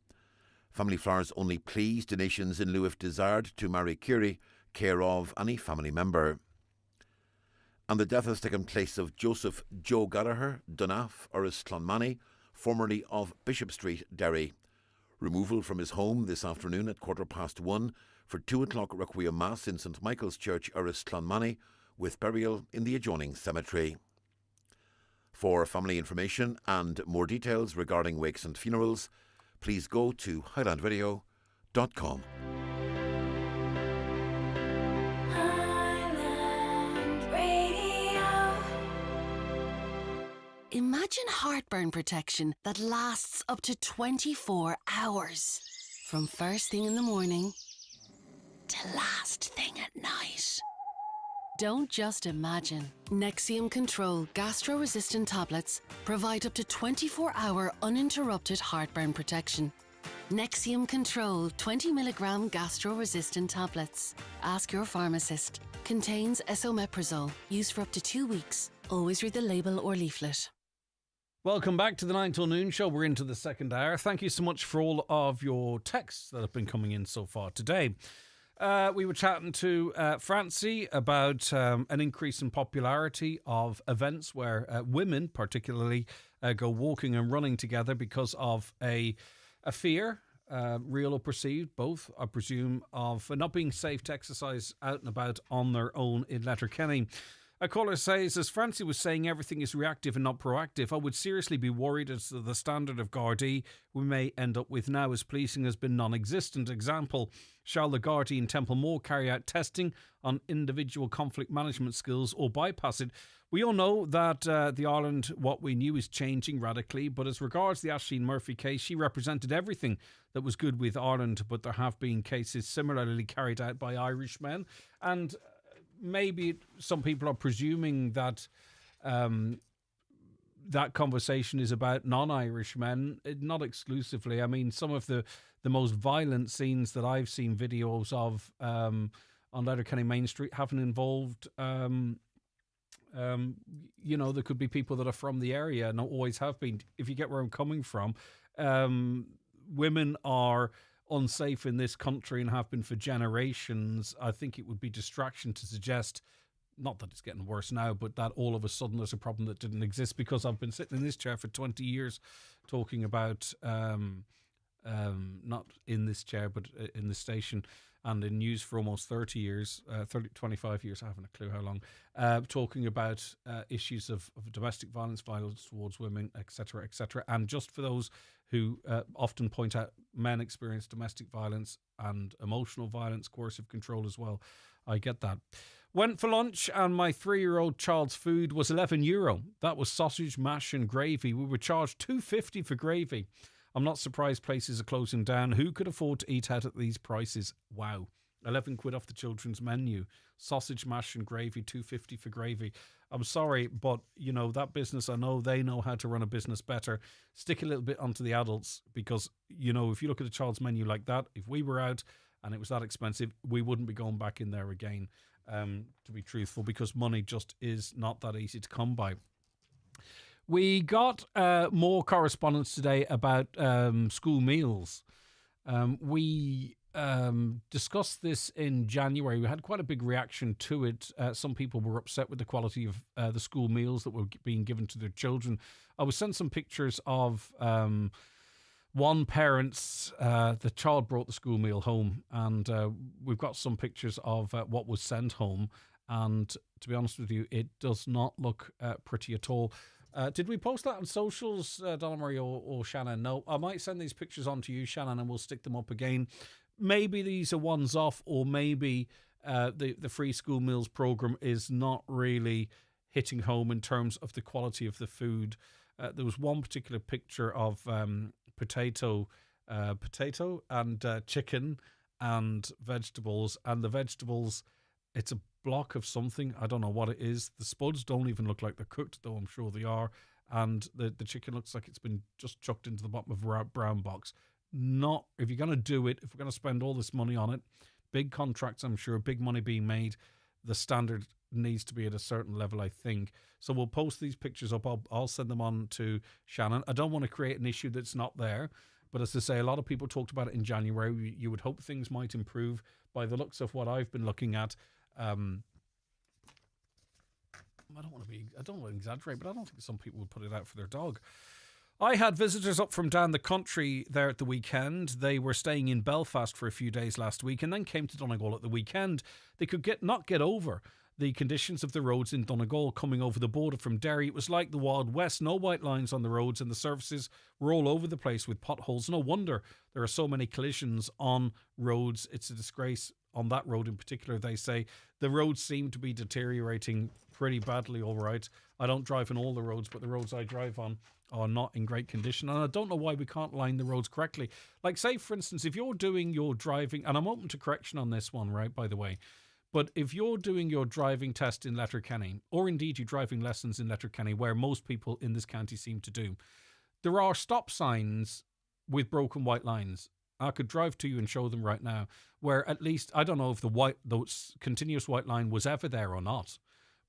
Family flowers only, please. Donations in lieu if desired to Mary Curie, care of any family member. And the death has taken place of Joseph Joe Gallagher, Dunaff, Oris Clonmany, formerly of Bishop Street, Derry. Removal from his home this afternoon at 1:15 for 2 o'clock Requiem Mass in St Michael's Church, Oris Clonmany, with burial in the adjoining cemetery. For family information and more details regarding wakes and funerals, please go to highlandradio.com. Imagine heartburn protection that lasts up to 24 hours. From first thing in the morning to last thing at night. Don't just imagine. Nexium Control gastro-resistant tablets provide up to 24-hour uninterrupted heartburn protection. Nexium Control 20mg gastro-resistant tablets. Ask your pharmacist. Contains esomeprazole. Used for up to 2 weeks. Always read the label or leaflet. Welcome back to the 9 till noon show. We're into the second hour. Thank you so much for all of your texts that have been coming in so far today. We were chatting to Francie about an increase in popularity of events where women particularly go walking and running together because of a fear, real or perceived, both, I presume, of not being safe to exercise out and about on their own in Letterkenny. A caller says, as Francie was saying, everything is reactive and not proactive. I would seriously be worried as to the standard of Gardaí we may end up with now, as policing has been non-existent. Example, shall the Gardaí in Templemore carry out testing on individual conflict management skills or bypass it? We all know that the Ireland, what we knew, is changing radically, but as regards the Aisling Murphy case, she represented everything that was good with Ireland, but there have been cases similarly carried out by Irish men, and maybe some people are presuming that that conversation is about non-Irish men, not exclusively. I mean, some of the most violent scenes that I've seen videos of on Letterkenny Main Street haven't involved, there could be people that are from the area and always have been. If you get where I'm coming from, women are unsafe in this country and have been for generations. I think it would be distraction to suggest, not that it's getting worse now, but that all of a sudden there's a problem that didn't exist, because I've been sitting in this chair for 20 years talking about, not in this chair, but in the station and in news for almost 30 years, 25 years, I haven't a clue how long, talking about issues of domestic violence towards women, etc., etc. And just for those who often point out men experience domestic violence and emotional violence, coercive control as well, I get that. Went for lunch and my 3-year-old child's food was €11. That was sausage, mash and gravy. We were charged $2.50 for gravy. I'm not surprised places are closing down. Who could afford to eat out at these prices? Wow. £11 off the children's menu. Sausage, mash and gravy, $2.50 for gravy. I'm sorry, but, you know, that business, I know they know how to run a business better. Stick a little bit onto the adults because, you know, if you look at a child's menu like that, if we were out and it was that expensive, we wouldn't be going back in there again, to be truthful, because money just is not that easy to come by. We got more correspondence today about school meals. We discussed this in January. We had quite a big reaction to it. Some people were upset with the quality of the school meals that were being given to their children. I was sent some pictures of one parent's, the child brought the school meal home, and we've got some pictures of what was sent home. And to be honest with you, it does not look pretty at all. Did we post that on socials, Donna Marie or Shannon? No, I might send these pictures on to you, Shannon, and we'll stick them up again. Maybe these are ones off, or maybe the free school meals program is not really hitting home in terms of the quality of the food. There was one particular picture of potato and chicken and vegetables, and the vegetables, it's a block of something. I don't know what it is. The spuds don't even look like they're cooked, though I'm sure they are. And the chicken looks like it's been just chucked into the bottom of a brown box. Not, if you're going to do it, if we're going to spend all this money on it, big contracts, I'm sure, big money being made, the standard needs to be at a certain level, I think. So we'll post these pictures up. I'll send them on to Shannon. I don't want to create an issue that's not there. But as I say, a lot of people talked about it in January. You would hope things might improve by the looks of what I've been looking at. I don't want to exaggerate, but I don't think some people would put it out for their dog. I had visitors up from down the country there at the weekend. They were staying in Belfast for a few days last week and then came to Donegal at the weekend. They could not get over the conditions of the roads in Donegal coming over the border from Derry. It was like the Wild West, no white lines on the roads, and the surfaces were all over the place with potholes. No wonder there are so many collisions on roads. It's a disgrace on that road in particular, they say. The roads seem to be deteriorating pretty badly, all right. I don't drive on all the roads, but the roads I drive on are not in great condition. And I don't know why we can't line the roads correctly. Like, say, for instance, if you're doing your driving, and I'm open to correction on this one, right, by the way, but if you're doing your driving test in Letterkenny, or indeed your driving lessons in Letterkenny, where most people in this county seem to do, there are stop signs with broken white lines. I could drive to you and show them right now, where at least, I don't know if the continuous white line was ever there or not,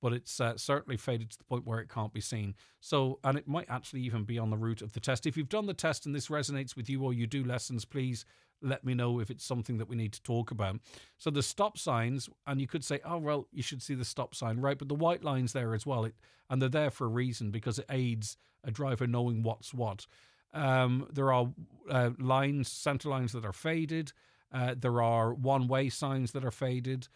but it's certainly faded to the point where it can't be seen. So, and it might actually even be on the route of the test. If you've done the test and this resonates with you, or you do lessons, please let me know if it's something that we need to talk about. So the stop signs, and you could say, oh, well, you should see the stop sign, right? But the white line's there as well. And they're there for a reason, because it aids a driver knowing what's what. There are lines, centre lines that are faded. There are one-way signs that are faded.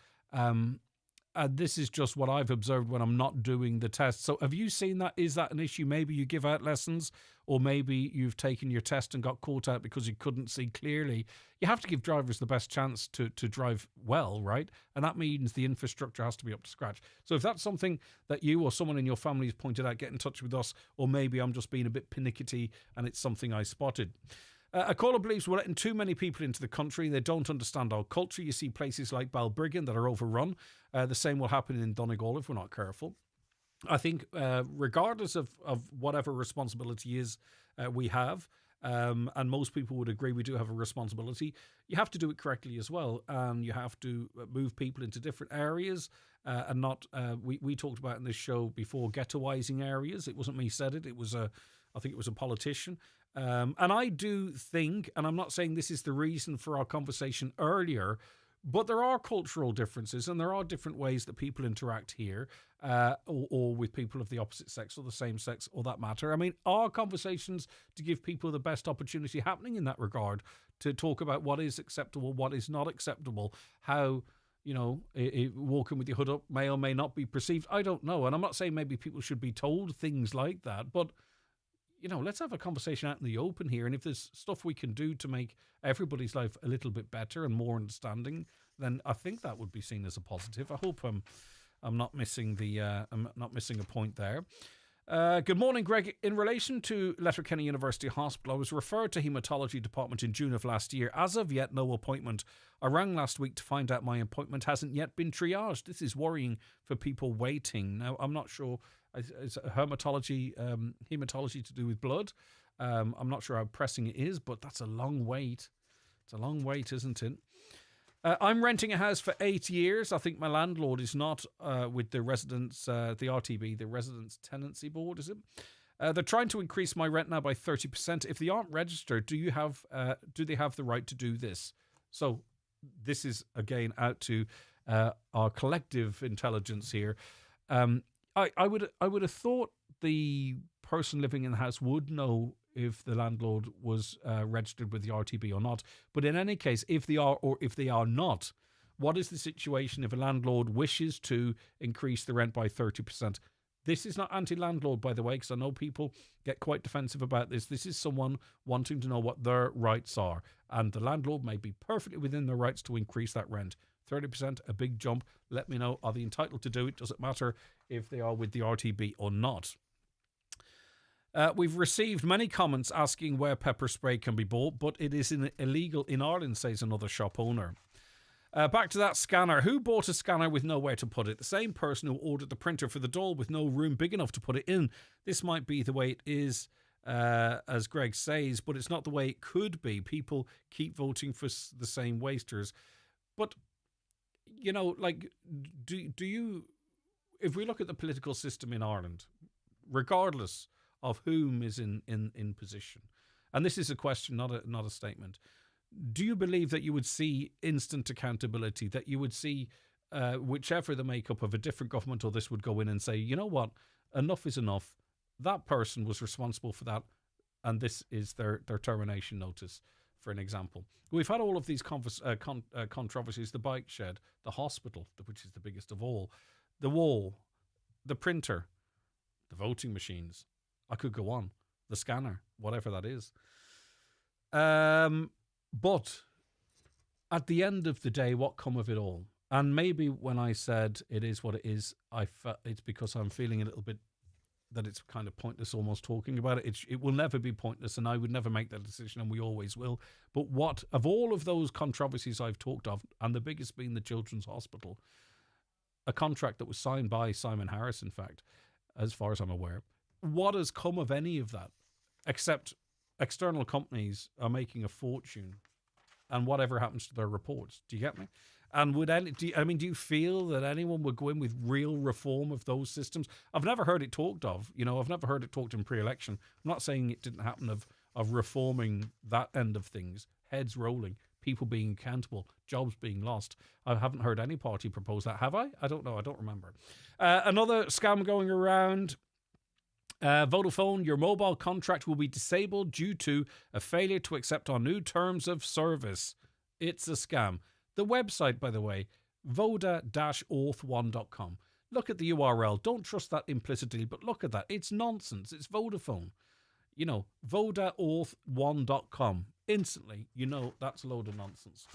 This is just what I've observed when I'm not doing the test. So have you seen that? Is that an issue? Maybe you give out lessons, or maybe you've taken your test and got caught out because you couldn't see clearly. You have to give drivers the best chance to drive well, right? And that means the infrastructure has to be up to scratch. So if that's something that you or someone in your family has pointed out, get in touch with us, or maybe I'm just being a bit pernickety and it's something I spotted. A caller believes we're letting too many people into the country. They don't understand our culture. You see places like Balbriggan that are overrun. The same will happen in Donegal if we're not careful. I think regardless of whatever responsibility is we have, and most people would agree we do have a responsibility, you have to do it correctly as well. And you have to move people into different areas and not, we talked about in this show before, ghettoising areas. It wasn't me said it. I think it was a politician. And I do think, and I'm not saying this is the reason for our conversation earlier, but there are cultural differences and there are different ways that people interact here, or with people of the opposite sex or the same sex, or that matter. I mean, our conversations to give people the best opportunity happening in that regard, to talk about what is acceptable, what is not acceptable, how, you know, walking with your hood up may or may not be perceived. I don't know. And I'm not saying maybe people should be told things like that, but you know, let's have a conversation out in the open here. And if there's stuff we can do to make everybody's life a little bit better and more understanding, then I think that would be seen as a positive. I hope I'm not missing a point there. Good morning, Greg. In relation to Letterkenny University Hospital, I was referred to Haematology Department in June of last year. As of yet, no appointment. I rang last week to find out my appointment hasn't yet been triaged. This is worrying for people waiting. Now, I'm not sure. Is hematology to do with blood? I'm not sure how pressing it is, but that's a long wait. It's a long wait, isn't it? I'm renting a house for 8 years. I think my landlord is not with the residents, the RTB, the Residents Tenancy Board, is it? They're trying to increase my rent now by 30%. If they aren't registered, do they have the right to do this? So this is, again, out to our collective intelligence here. I would have thought the person living in the house would know if the landlord was registered with the RTB or not. But in any case, if they are or if they are not, what is the situation if a landlord wishes to increase the rent by 30%? This is not anti-landlord, by the way, because I know people get quite defensive about this. This is someone wanting to know what their rights are. And the landlord may be perfectly within their rights to increase that rent. 30%, a big jump. Let me know. Are they entitled to do it? Does it matter if they are with the RTB or not? We've received many comments asking where pepper spray can be bought, but it is illegal in Ireland, says another shop owner. Back to that scanner. Who bought a scanner with nowhere to put it? The same person who ordered the printer for the doll with no room big enough to put it in. This might be the way it is, as Greg says, but it's not the way it could be. People keep voting for the same wasters. But, you know, like, do you... If we look at the political system in Ireland, regardless of whom is in position. And this is a question, not a statement. Do you believe that you would see instant accountability, that you would see whichever the makeup of a different government or this would go in and say, you know what, enough is enough. That person was responsible for that, and this is their termination notice, for an example. We've had all of these controversies, the bike shed, the hospital, which is the biggest of all, the wall, the printer, the voting machines. I could go on. The scanner, whatever that is. But at the end of the day, what come of it all? And maybe when I said it is what it is, it's because I'm feeling a little bit that it's kind of pointless almost talking about it. It will never be pointless, and I would never make that decision, and we always will. But what, of all of those controversies I've talked of, and the biggest being the Children's Hospital, a contract that was signed by Simon Harris, in fact, as far as I'm aware, what has come of any of that, except external companies are making a fortune, and whatever happens to their reports? Do you get me? And do you feel that anyone would go in with real reform of those systems? I've never heard it talked of. You know, I've never heard it talked in pre-election. I'm not saying it didn't happen of reforming that end of things, heads rolling, people being accountable, jobs being lost. I haven't heard any party propose that, have I? I don't know. I don't remember. Another scam going around. Vodafone, your mobile contract will be disabled due to a failure to accept our new terms of service. It's a scam. The website, by the way, voda-auth1.com. Look at the URL. Don't trust that implicitly, but look at that. It's nonsense. It's Vodafone. You know, voda-auth1.com. Instantly, you know that's a load of nonsense.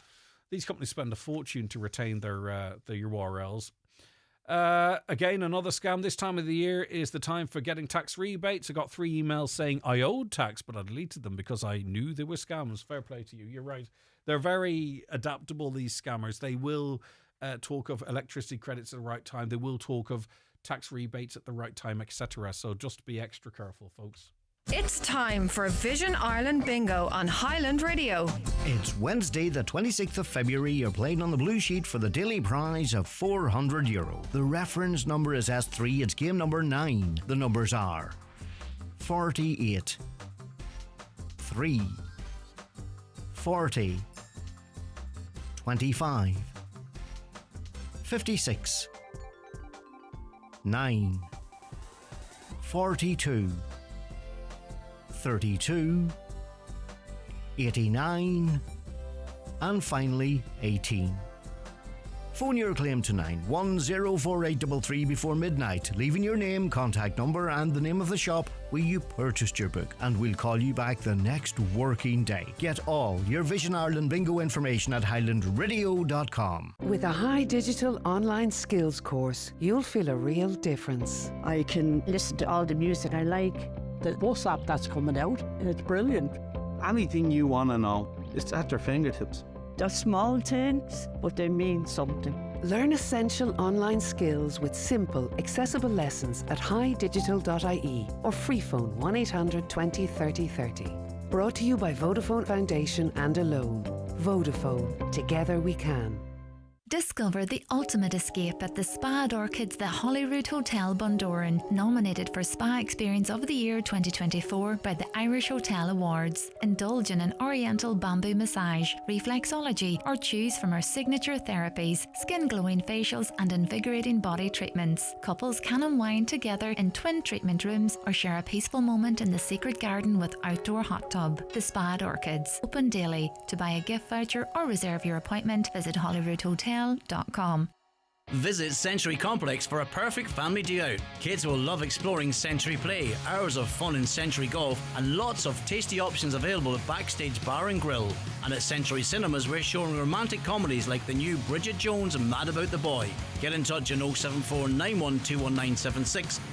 These companies spend a fortune to retain their URLs. Again, another scam. This time of the year is the time for getting tax rebates. I got 3 emails saying I owed tax, but I deleted them because I knew they were scams. Fair play to you. You're right. They're very adaptable, these scammers. They will talk of electricity credits at the right time. They will talk of tax rebates at the right time, etc. So just be extra careful, folks. It's time for Vision Ireland Bingo on Highland Radio. It's Wednesday, the 26th of February. You're playing on the blue sheet for the daily prize of €400. The reference number is S3. It's game number 9. The numbers are 48, 3, 40, 25, 56, 9, 42, 32, 89, and finally 18. Phone your claim to 91048333 before midnight, leaving your name, contact number and the name of the shop where you purchased your book, and we'll call you back the next working day. Get all your Vision Ireland bingo information at highlandradio.com. With a high digital online skills course, you'll feel a real difference. I can listen to all the music I like. The bus app that's coming out, it's brilliant. Anything you want to know, it's at their fingertips. They're small things, but they mean something. Learn essential online skills with simple, accessible lessons at highdigital.ie or free phone 1800 20 30 30. Brought to you by Vodafone Foundation and Alone. Vodafone. Together we can. Discover the ultimate escape at the Spa at Orchids, the Holyrood Hotel, Bundoran, nominated for Spa Experience of the Year 2024 by the Irish Hotel Awards. Indulge in an oriental bamboo massage, reflexology, or choose from our signature therapies, skin glowing facials and invigorating body treatments. Couples can unwind together in twin treatment rooms or share a peaceful moment in the secret garden with outdoor hot tub. The Spa at Orchids, open daily. To buy a gift voucher or reserve your appointment, visit holyroodhotel.com. Visit Century Complex for a perfect family day out. Kids will love exploring Century Play, hours of fun in Century Golf, and lots of tasty options available at Backstage Bar and Grill. And at Century Cinemas, we're showing romantic comedies like the new Bridget Jones and Mad About the Boy. Get in touch on 074 9121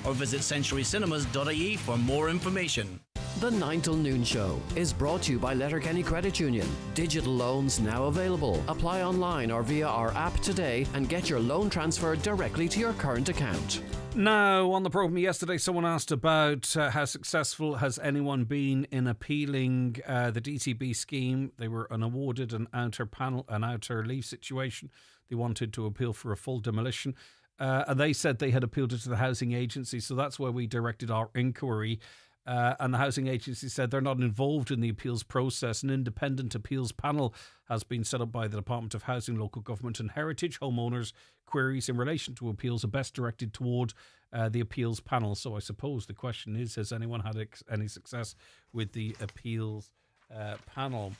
or visit centurycinemas.ie for more information. The 9 till noon show is brought to you by Letterkenny Credit Union. Digital loans now available. Apply online or via our app today and get your loan transferred directly to your current account. Now, on the programme yesterday, someone asked about how successful has anyone been in appealing the DCB scheme. They were awarded an outer leave situation. They wanted to appeal for a full demolition. And they said they had appealed it to the housing agency, so that's where we directed our inquiry. And the housing agency said they're not involved in the appeals process. An independent appeals panel has been set up by the Department of Housing, Local Government and Heritage. Homeowners' queries in relation to appeals are best directed toward the appeals panel. So I suppose the question is, has anyone had any success with the appeals panel?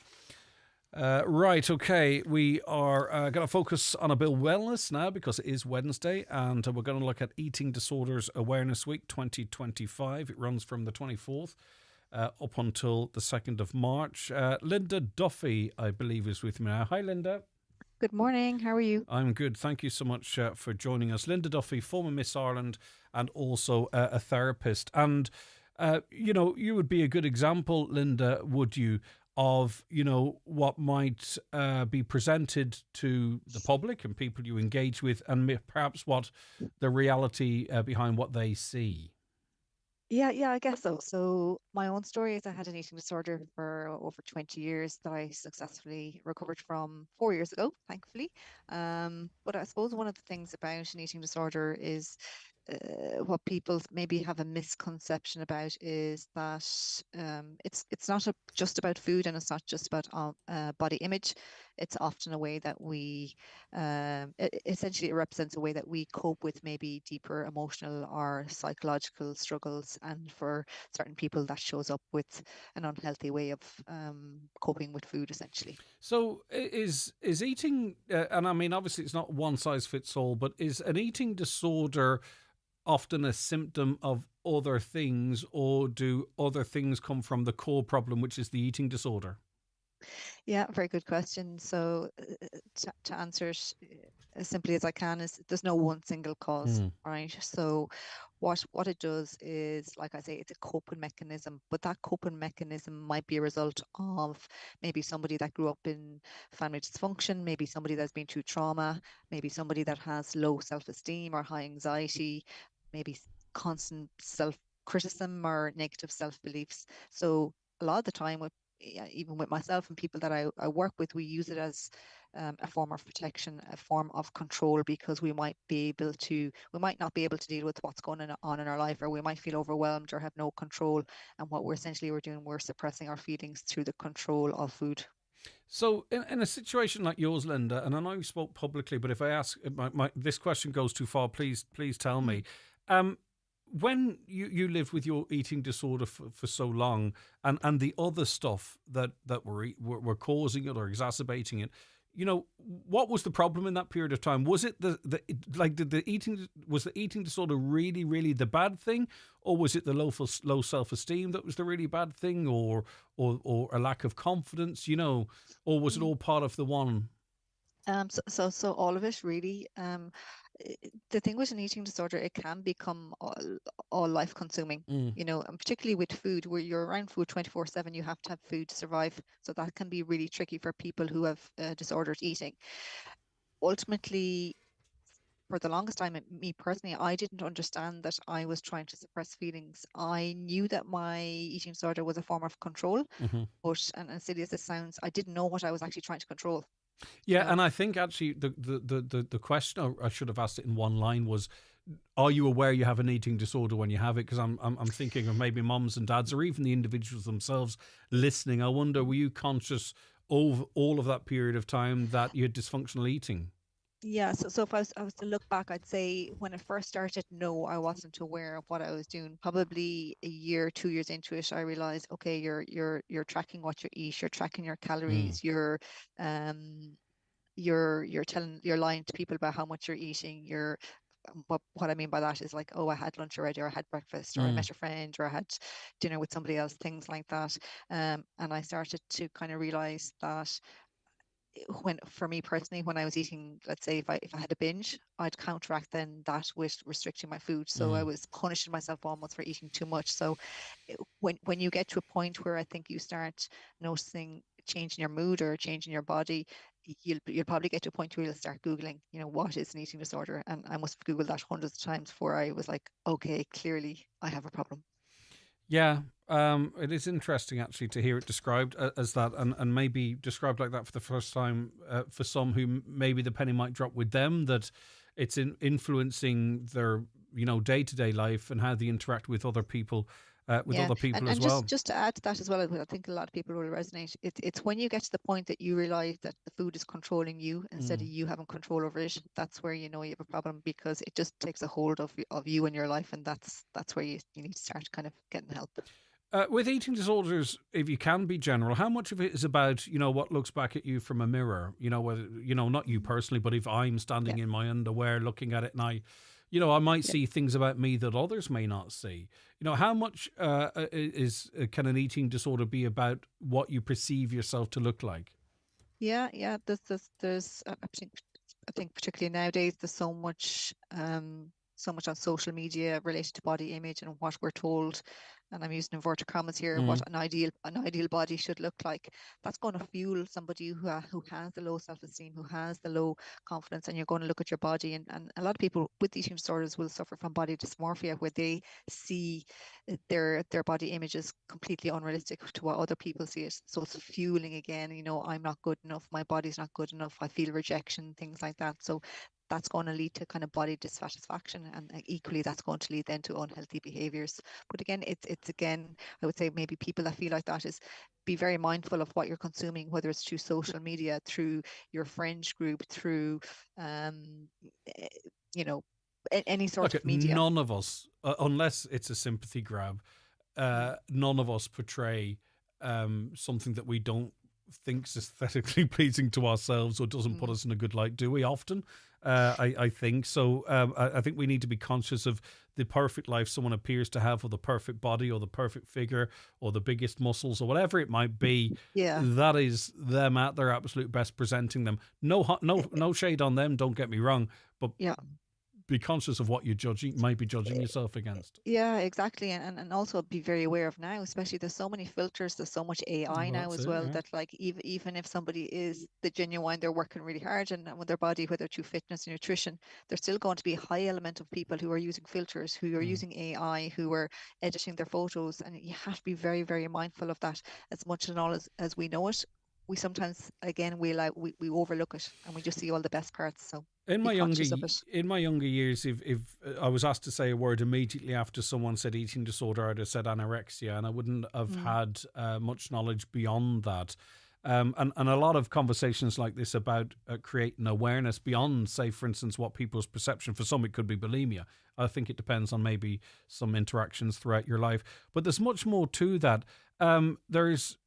Right, okay, we are going to focus on a bit of wellness now because it is Wednesday, and we're going to look at Eating Disorders Awareness Week 2025. It runs from the 24th up until the 2nd of March. Linda Duffy, I believe, is with me now. Hi, Linda. Good morning. How are you? I'm good. Thank you so much for joining us. Linda Duffy, former Miss Ireland and also a therapist. And, you would be a good example, Linda, would you, of, what might be presented to the public and people you engage with, and perhaps what the reality behind what they see. Yeah, I guess so. So my own story is I had an eating disorder for over 20 years that I successfully recovered from 4 years ago, thankfully. But I suppose one of the things about an eating disorder is what people maybe have a misconception about is that it's not just about food, and it's not just about body image. It's often a way that we essentially it represents a way that we cope with maybe deeper emotional or psychological struggles, and for certain people that shows up with an unhealthy way of coping with food, essentially. So is eating, and I mean obviously it's not one size fits all, but is an eating disorder often a symptom of other things, or do other things come from the core problem, which is the eating disorder? Yeah, very good question. So to answer it as simply as I can, is there's no one single cause, right? So what it does is, like I say, it's a coping mechanism, but that coping mechanism might be a result of maybe somebody that grew up in family dysfunction, maybe somebody that's been through trauma, maybe somebody that has low self-esteem or high anxiety, maybe constant self-criticism or negative self-beliefs. So a lot of the time, even with myself and people that I work with, we use it as a form of protection, a form of control, because we might not be able to deal with what's going on in our life, or we might feel overwhelmed or have no control. And what we're doing, we're suppressing our feelings through the control of food. So in a situation like yours, Linda, and I know you spoke publicly, but if I ask, this question goes too far, please tell me. When you lived with your eating disorder for so long, and the other stuff that were causing it or exacerbating it, what was the problem in that period of time? Was it was the eating disorder really, really the bad thing, or was it the low self-esteem that was the really bad thing, or a lack of confidence, or was it all part of the one? So all of it really. The thing with an eating disorder, it can become all life consuming, and particularly with food, where you're around food 24/7, you have to have food to survive. So that can be really tricky for people who have disordered eating. Ultimately, for the longest time, me personally, I didn't understand that I was trying to suppress feelings. I knew that my eating disorder was a form of control, but, and silly as this sounds, I didn't know what I was actually trying to control. Yeah, and I think actually the question, I should have asked it in one line, was, are you aware you have an eating disorder when you have it? Because I'm thinking of maybe mums and dads, or even the individuals themselves listening. I wonder, were you conscious of all of that period of time that you had dysfunctional eating? Yeah, so if I was to look back, I'd say when I first started, no, I wasn't aware of what I was doing. Probably a year, 2 years into it, I realized, okay, you're tracking what you eat, you're tracking your calories, you're lying to people about how much you're eating. What I mean by that is like, oh, I had lunch already, or I had breakfast, or I met a friend, or I had dinner with somebody else, things like that. And I started to kind of realize that for me personally, when I was eating, let's say if I had a binge, I'd counteract then that with restricting my food. So I was punishing myself almost for eating too much. So when you get to a point where I think you start noticing change in your mood or change in your body, you'll probably get to a point where you'll start Googling, what is an eating disorder? And I must have Googled that hundreds of times before I was like, okay, clearly I have a problem. Yeah, it is interesting actually to hear it described as that, and maybe described like that for the first time for some who maybe the penny might drop with them, that it's influencing their day-to-day life and how they interact with other people. Other people as well. Just to add to that as well, I think a lot of people will resonate. It's when you get to the point that you realize that the food is controlling you instead of you having control over it. That's where you know you have a problem, because it just takes a hold of you and your life, and that's where you need to start kind of getting help. With eating disorders, if you can be general, how much of it is about what looks back at you from a mirror? Whether not you personally, but if I'm standing in my underwear looking at it, and I might see things about me that others may not see. How much can an eating disorder be about what you perceive yourself to look like? Yeah. There's I think particularly nowadays, there's so much on social media related to body image and what we're told, and I'm using inverted commas here, what an ideal body should look like. That's going to fuel somebody who has the low self-esteem, who has the low confidence, and you're going to look at your body, and a lot of people with eating disorders will suffer from body dysmorphia, where they see their body image is completely unrealistic to what other people see it. So it's fueling again, I'm not good enough, my body's not good enough, I feel rejection, things like that. So that's going to lead to kind of body dissatisfaction, and equally that's going to lead then to unhealthy behaviors. But again, it's again, I would say maybe people that feel like that is be very mindful of what you're consuming, whether it's through social media, through your friends group, through any sort of media. None of us, unless it's a sympathy grab, none of us portray something that we don't think is aesthetically pleasing to ourselves or doesn't put us in a good light, do we often? I think so. I think we need to be conscious of the perfect life someone appears to have, or the perfect body, or the perfect figure, or the biggest muscles, or whatever it might be. Yeah, that is them at their absolute best, presenting them. No shade on them. Don't get me wrong, but be conscious of what you might be judging yourself against. Yeah, exactly. And also be very aware of now, especially there's so many filters, there's so much AI now as well, that like even if somebody is the genuine, they're working really hard and with their body, whether through fitness and nutrition, there's still going to be a high element of people who are using filters, who are using AI, who are editing their photos. And you have to be very, very mindful of that. As much and all as we know it, we sometimes, again, we overlook it and we just see all the best parts. So in my younger years, if I was asked to say a word immediately after someone said eating disorder, I'd have said anorexia, and I wouldn't have had much knowledge beyond that. And a lot of conversations like this about creating awareness beyond, say, for instance, what people's perception. For some, it could be bulimia. I think it depends on maybe some interactions throughout your life. But there's much more to that. There's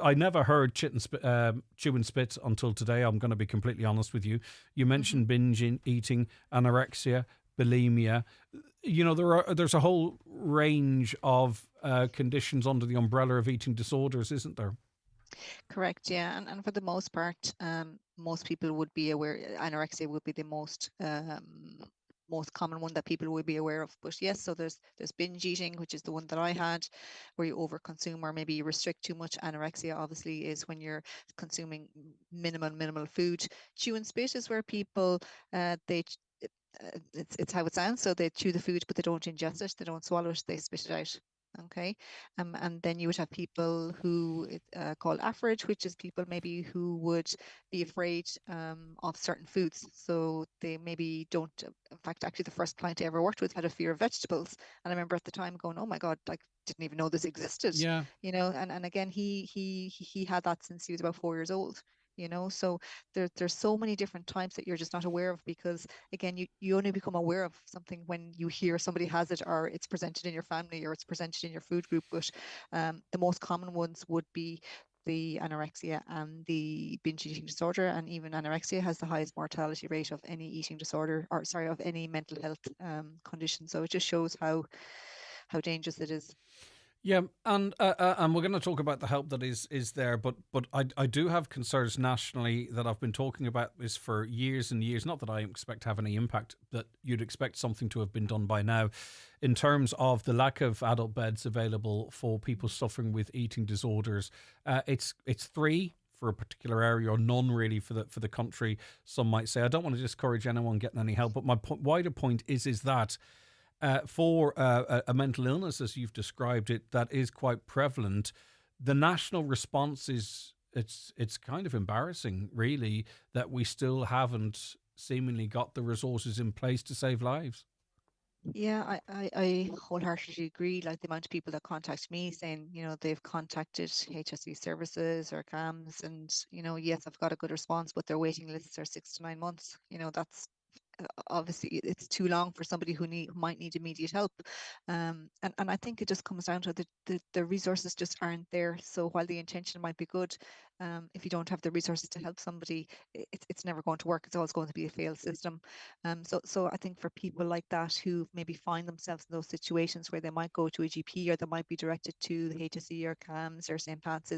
I never heard chew and spit until today. I'm going to be completely honest with you. You mentioned binge eating, anorexia, bulimia. There's a whole range of conditions under the umbrella of eating disorders, isn't there? Correct, yeah, and for the most part, most people would be aware. Anorexia would be the most common one that people would be aware of. But yes, so there's binge eating, which is the one that I had, where you overconsume or maybe you restrict too much. Anorexia obviously is when you're consuming minimal food. Chew and spit is where people it's how it sounds. So they chew the food, but they don't ingest it. They don't swallow it. They spit it out. Okay. And then you would have people who call average, which is people maybe who would be afraid of certain foods. So they maybe don't. In fact, actually, the first client I ever worked with had a fear of vegetables, and I remember at the time going, "Oh my God, like didn't even know this existed." Yeah. And again, he had that since he was about 4 years old. So there's so many different types that you're just not aware of, because again, you only become aware of something when you hear somebody has it, or it's presented in your family, or it's presented in your food group. But the most common ones would be the anorexia and the binge eating disorder, and even anorexia has the highest mortality rate of any eating disorder, or sorry, of any mental health condition. So it just shows how dangerous it is. Yeah, and we're going to talk about the help that is there, but I do have concerns nationally that I've been talking about this for years and years. Not that I expect to have any impact, but you'd expect something to have been done by now, in terms of the lack of adult beds available for people suffering with eating disorders. It's 3 for a particular area, or none really for the country. Some might say. I don't want to discourage anyone getting any help, but my wider point is that. For a mental illness, as you've described it, that is quite prevalent, the national response is it's kind of embarrassing, really, that we still haven't seemingly got the resources in place to save lives. Yeah, I wholeheartedly agree. Like the amount of people that contact me saying, they've contacted HSE services or CAMS, and, yes, I've got a good response, but their waiting lists are 6 to 9 months. That's obviously it's too long for somebody who might need immediate help. And I think it just comes down to the resources just aren't there. So while the intention might be good, if you don't have the resources to help somebody, it's never going to work. It's always going to be a failed system. So I think for people like that who maybe find themselves in those situations where they might go to a GP, or they might be directed to the HSE or CAMS or St. Pat's,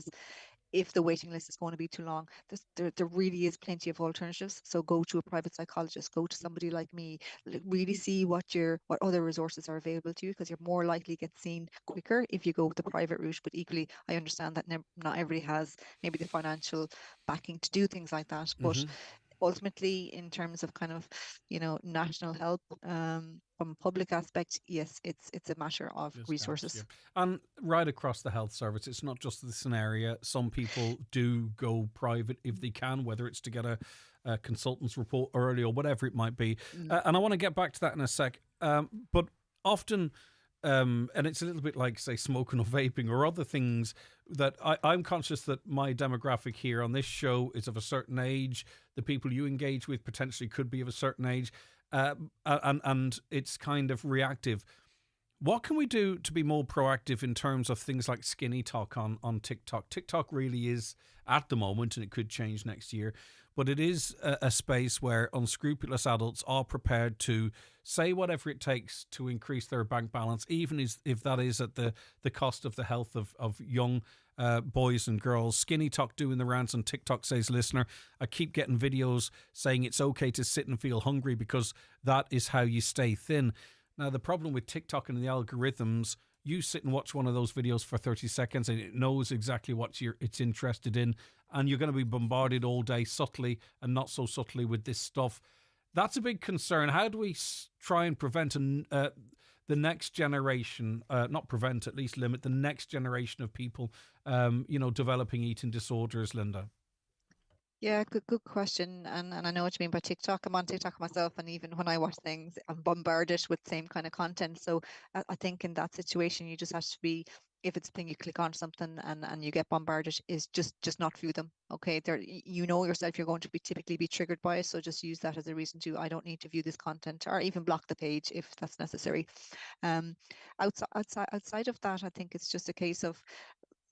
if the waiting list is going to be too long, there really is plenty of alternatives. So go to a private psychologist, go to somebody like me, really see what other resources are available to you, because you're more likely to get seen quicker if you go with the private route. But equally, I understand that not everybody has maybe the financial backing to do things like that. But ultimately, in terms of kind of national help, from a public aspect, yes, it's a matter of resources. Yeah. And right across the health service, it's not just this area. Some people do go private if they can, whether it's to get a consultant's report early or whatever it might be. And I want to get back to that in a sec. But often, and it's a little bit like, say, smoking or vaping or other things, that I'm conscious that my demographic here on this show is of a certain age. The people you engage with potentially could be of a certain age. And it's kind of reactive. What can we do to be more proactive in terms of things like skinny talk on TikTok? TikTok really is, at the moment, and it could change next year, but it is a space where unscrupulous adults are prepared to say whatever it takes to increase their bank balance, even if that is at the cost of the health of young boys and girls. Skinny talk doing the rounds on TikTok, says listener. I keep getting videos saying it's okay to sit and feel hungry because that is how you stay thin. Now, the problem with TikTok and the algorithms, you sit and watch one of those videos for 30 seconds and it knows exactly what it's interested in, and you're going to be bombarded all day subtly and not so subtly with this stuff. That's a big concern. How do we try and prevent the next generation, not prevent, at least limit the next generation of people, developing eating disorders, Linda? Yeah, good question. And I know what you mean by TikTok. I'm on TikTok myself, and even when I watch things, I'm bombarded with the same kind of content. So I think in that situation, you just have to be, if it's a thing you click on something and you get bombarded, is just not view them. Okay, there, yourself, you're going to typically be triggered by it. So just use that as a reason to, I don't need to view this content, or even block the page if that's necessary. Outside of that, I think it's just a case of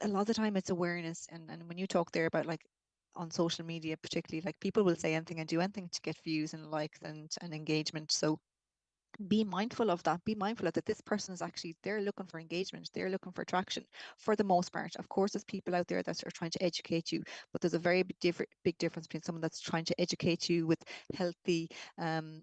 a lot of the time it's awareness. And when you talk there about like on social media, particularly, like people will say anything and do anything to get views and likes and engagement. So be mindful of that. Be mindful of that this person is actually, they're looking for engagement, they're looking for attraction for the most part. Of course, there's people out there that are trying to educate you, but there's a very big difference between someone that's trying to educate you with healthy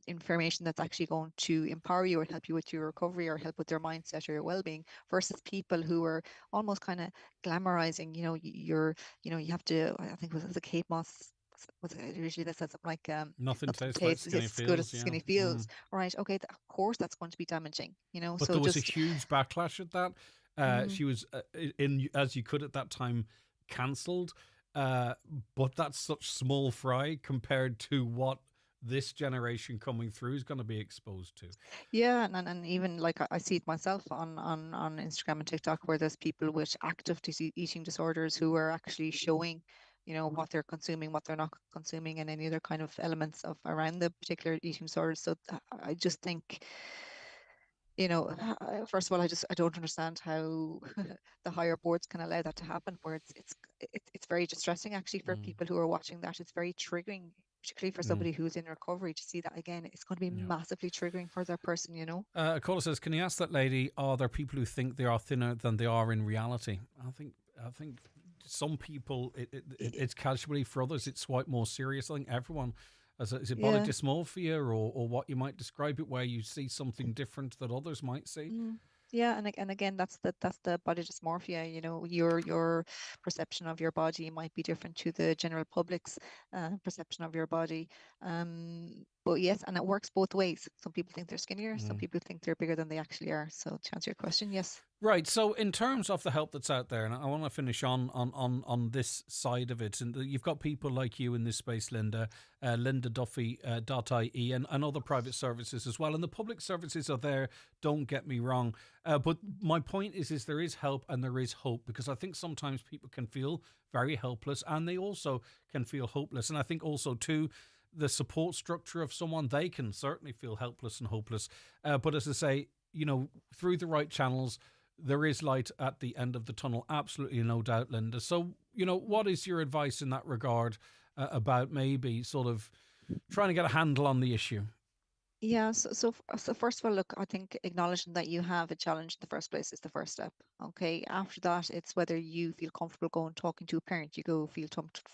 information that's actually going to empower you or help you with your recovery or help with your mindset or your well-being, versus people who are almost kind of glamorizing, you have to, I think it was a Kate Moss, was it usually that says something like Nothing nothing tastes like skinny tastes as good as feels. Yeah. skinny feels. Right, okay, of course that's going to be damaging, But so there was a just huge backlash at that. She was, in as you could at that time, cancelled. But that's such small fry compared to what this generation coming through is going to be exposed to. yeah, and even like I see it myself on Instagram and TikTok, where there's people with active eating disorders who are actually showing what they're consuming, what they're not consuming, and any other kind of elements of around the particular eating disorders. So I just think, first of all, I don't understand how the higher boards can allow that to happen, where it's very distressing actually for people who are watching that. It's very triggering, particularly for somebody who's in recovery, to see that again. It's going to be massively triggering for that person, A caller says, "Can you ask that lady? Are there people who think they are thinner than they are in reality?" I think some people it's casually. For others, it's quite more serious. I think everyone. Is it body dysmorphia or what you might describe it, where you see something different that others might see? Yeah, and again, that's the body dysmorphia. Your perception of your body might be different to the general public's perception of your body. But yes, and it works both ways. Some people think they're skinnier, some people think they're bigger than they actually are. So to answer your question, yes. Right. So in terms of the help that's out there, and I want to finish on this side of it, and you've got people like you in this space, Linda, lindaduffy.ie, and other private services as well. And the public services are there, don't get me wrong. But my point is there is help and there is hope, because I think sometimes people can feel very helpless and they also can feel hopeless. And I think also too, the support structure of someone, they can certainly feel helpless and hopeless. But as I say, through the right channels, there is light at the end of the tunnel. Absolutely no doubt, Linda. So, what is your advice in that regard about maybe sort of trying to get a handle on the issue? Yeah, so first of all, look, I think acknowledging that you have a challenge in the first place is the first step. Okay, after that, it's whether you feel comfortable going talking to a parent, you feel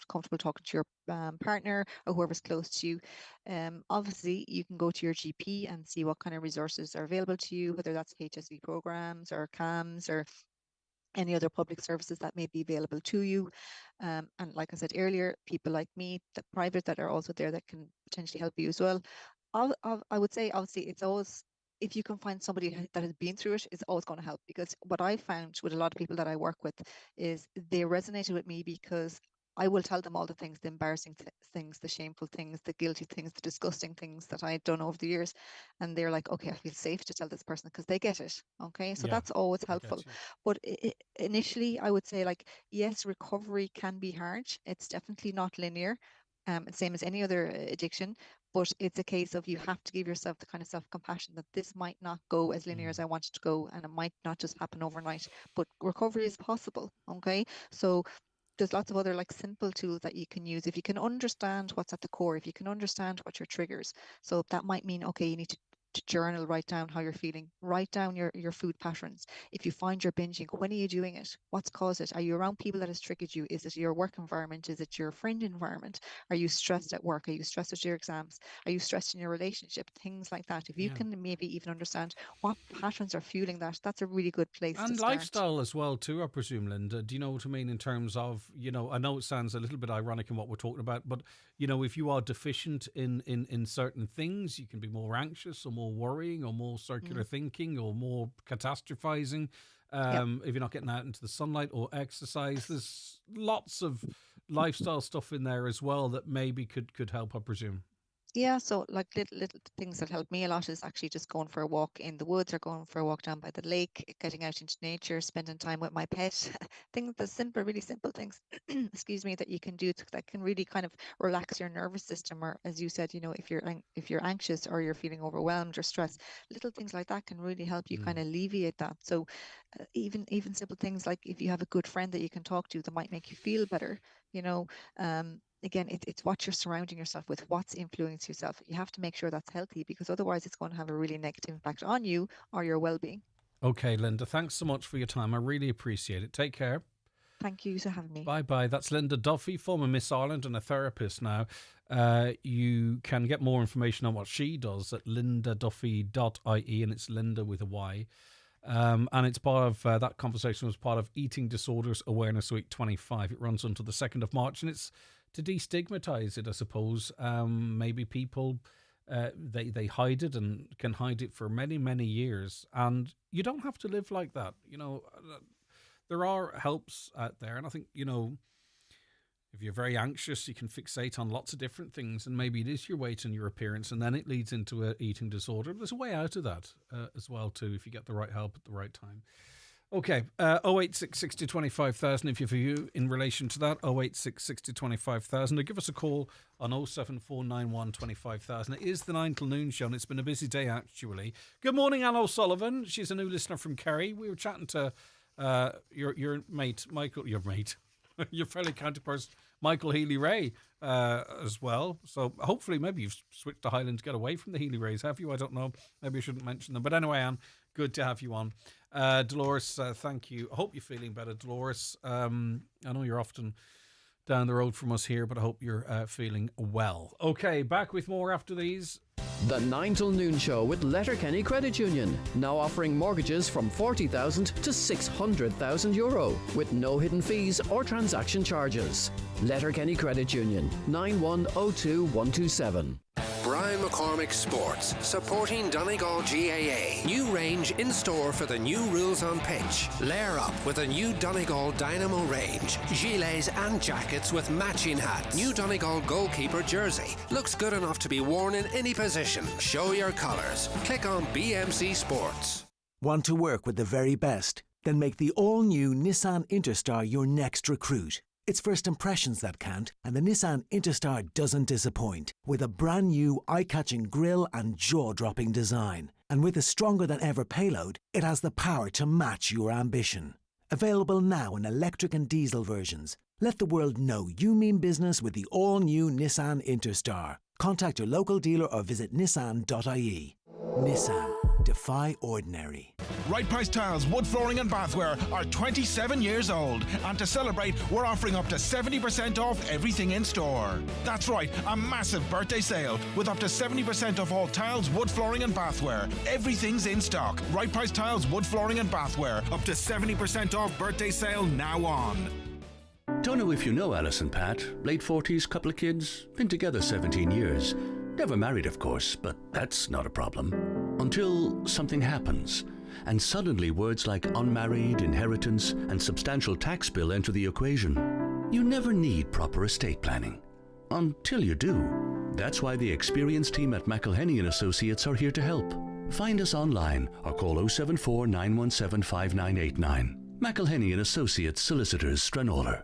comfortable talking to your partner or whoever's close to you. Obviously, you can go to your GP and see what kind of resources are available to you, whether that's HSV programs or CAMS or any other public services that may be available to you. And like I said earlier, people like me, the private, that are also there that can potentially help you as well. I would say, obviously, it's always, if you can find somebody that has been through it, it's always going to help. Because what I found with a lot of people that I work with is they resonated with me because I will tell them all the things, the embarrassing things, the shameful things, the guilty things, the disgusting things that I had done over the years. And they're like, okay, I feel safe to tell this person because they get it. Okay. So that's always helpful. But initially, I would say, like, yes, recovery can be hard. It's definitely not linear. Same as any other addiction, but it's a case of you have to give yourself the kind of self-compassion that this might not go as linear as I want it to go, and it might not just happen overnight, but recovery is possible. Okay, so there's lots of other like simple tools that you can use if you can understand what's at the core, if you can understand what your triggers. So that might mean, okay, you need to journal, write down how you're feeling, write down your food patterns. If you find you're binging, when are you doing it? What's caused it? Are you around people that has triggered you? Is it your work environment? Is it your friend environment? Are you stressed at work? Are you stressed at your exams? Are you stressed in your relationship? Things like that. If you can maybe even understand what patterns are fueling that, that's a really good place to and start. lifestyle as well too, I presume, Linda. Do you know what I mean in terms of, I know it sounds a little bit ironic in what we're talking about, but if you are deficient in certain things, you can be more anxious or more worrying or more circular thinking or more catastrophizing. If you're not getting out into the sunlight or exercise, there's lots of lifestyle stuff in there as well that maybe could help, I presume. Yeah, so like little things that help me a lot is actually just going for a walk in the woods or going for a walk down by the lake, getting out into nature, spending time with my pet. Things, the simple, really simple things, excuse me, that you can do that can really kind of relax your nervous system. Or as you said, if you're anxious or you're feeling overwhelmed or stressed, little things like that can really help you kind of alleviate that. So even simple things like if you have a good friend that you can talk to that might make you feel better, again, it's what you're surrounding yourself with, what's influencing yourself. You have to make sure that's healthy, because otherwise it's going to have a really negative impact on you or your well-being. Okay, Linda, thanks so much for your time. I really appreciate it. Take care. Thank you for having me. Bye-bye. That's Linda Duffy, former Miss Ireland and a therapist now. You can get more information on what she does at lindaduffy.ie, and it's Linda with a Y. And it's part of, that conversation was part of Eating Disorders Awareness Week 25. It runs until the 2nd of March, and it's to destigmatize it, I suppose. Maybe people, they hide it and can hide it for many, many years. And you don't have to live like that. There are helps out there. And I think, if you're very anxious, you can fixate on lots of different things. And maybe it is your weight and your appearance, and then it leads into an eating disorder. There's a way out of that as well, too, if you get the right help at the right time. Okay, 086 60 25,000 if you have a view in relation to that, 086 60 25,000. Or give us a call on 07491 25,000. It is the 9 till noon show, and it's been a busy day, actually. Good morning, Anne O'Sullivan. She's a new listener from Kerry. We were chatting to your mate, Michael, your fellow counterpart, Michael Healy-Rae, as well. So hopefully maybe you've switched to Highland to get away from the Healy-Raes, have you? I don't know. Maybe I shouldn't mention them. But anyway, Anne, good to have you on. Dolores, thank you. I hope you're feeling better, Dolores. I know you're often down the road from us here, but I hope you're feeling well. Okay, back with more after these. The 9 till noon show with Letterkenny Credit Union, now offering mortgages from 40,000 to 600,000 euro with no hidden fees or transaction charges. Letterkenny Credit Union, 9102127. Brian McCormick Sports, supporting Donegal GAA. New range in store for the new rules on pitch. Layer up with a new Donegal Dynamo range. Gilets and jackets with matching hats. New Donegal goalkeeper jersey. Looks good enough to be worn in any position. Show your colours. Click on BMC Sports. Want to work with the very best? Then make the all-new Nissan Interstar your next recruit. It's first impressions that count, and the Nissan Interstar doesn't disappoint. With a brand new eye-catching grille and jaw-dropping design. And with a stronger-than-ever payload, it has the power to match your ambition. Available now in electric and diesel versions. Let the world know you mean business with the all-new Nissan Interstar. Contact your local dealer or visit nissan.ie. Nissan. Defy ordinary. Right Price Tiles, wood flooring and bathware are 27 years old. And to celebrate, we're offering up to 70% off everything in store. That's right, a massive birthday sale with up to 70% off all tiles, wood flooring and bathware. Everything's in stock. Right Price Tiles, wood flooring and bathware. Up to 70% off birthday sale now on. Don't know if you know Alice and Pat. Late 40s, couple of kids, been together 17 years. Never married, of course, but that's not a problem. Until something happens, and suddenly words like unmarried, inheritance, and substantial tax bill enter the equation. You never need proper estate planning. Until you do. That's why the experienced team at McElhenney & Associates are here to help. Find us online or call 074 917 5989. McElhenney & Associates Solicitors, Stranraer.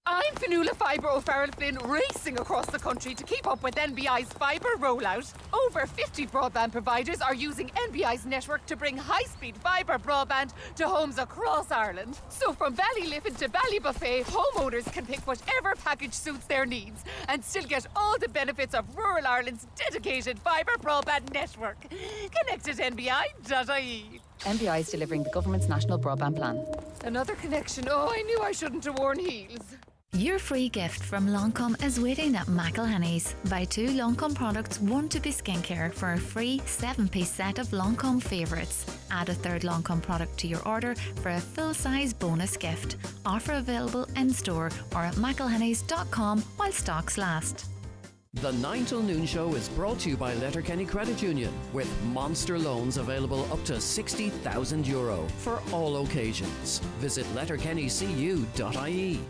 I'm Fionnuala Fibre O'Farrell Flynn, racing across the country to keep up with NBI's fibre rollout. Over 50 broadband providers are using NBI's network to bring high-speed fibre broadband to homes across Ireland. So from Ballyliffin to Ballybuffet, homeowners can pick whatever package suits their needs and still get all the benefits of rural Ireland's dedicated fibre broadband network. Connect at nbi.ie. NBI is delivering the government's national broadband plan. Another connection. Oh, I knew I shouldn't have worn heels. Your free gift from Lancome is waiting at McElhenney's. Buy 2 Lancome products, 1 to be skincare for a free 7-piece set of Lancome favourites. Add a 3rd Lancome product to your order for a full-size bonus gift. Offer available in-store or at mcelhenneys.com while stocks last. The 9 till noon show is brought to you by Letterkenny Credit Union, with monster loans available up to 60,000 euro for all occasions. Visit letterkennycu.ie.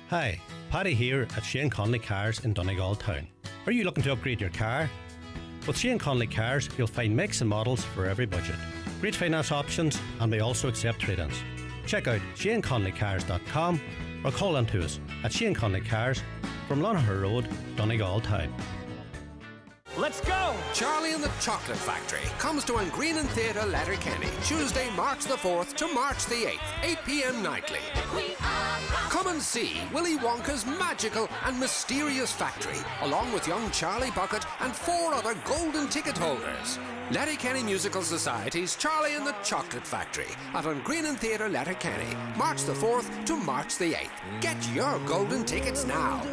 Hi, Paddy here at Shane Conley Cars in Donegal Town. Are you looking to upgrade your car? With Shane Conley Cars, you'll find makes and models for every budget. Great finance options, and we also accept trade-ins. Check out shaneconleycars.com or call in to us at Shane Conley Cars from Lonaher Road, Donegal Town. Let's go! Charlie and the Chocolate Factory comes to Green and Theatre, Letterkenny, Tuesday, March the 4th to March the 8th, 8 p.m. nightly. Come and see Willy Wonka's magical and mysterious factory, along with young Charlie Bucket and 4 other golden ticket holders. Letterkenny Musical Society's Charlie and the Chocolate Factory at Green and Theatre, Letterkenny, March the 4th to March the 8th. Get your golden tickets now.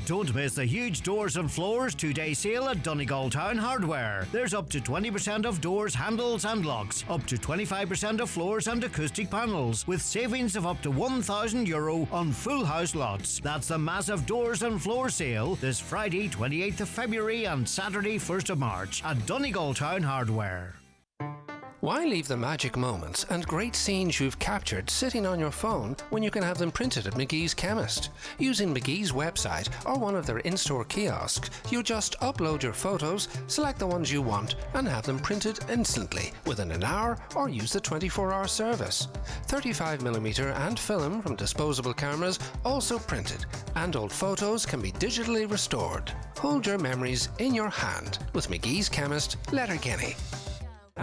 Don't miss the huge Doors and Floors 2-day sale at Donegal Town Hardware. There's up to 20% off doors, handles and locks, up to 25% off floors and acoustic panels, with savings of up to €1,000 on full house lots. That's the massive Doors and Floor sale this Friday 28th of February and Saturday 1st of March at Donegal Town Hardware. Why leave the magic moments and great scenes you've captured sitting on your phone when you can have them printed at McGee's Chemist? Using McGee's website or one of their in-store kiosks, you just upload your photos, select the ones you want, and have them printed instantly within an hour, or use the 24-hour service. 35mm and film from disposable cameras also printed, and old photos can be digitally restored. Hold your memories in your hand with McGee's Chemist, Letterkenny.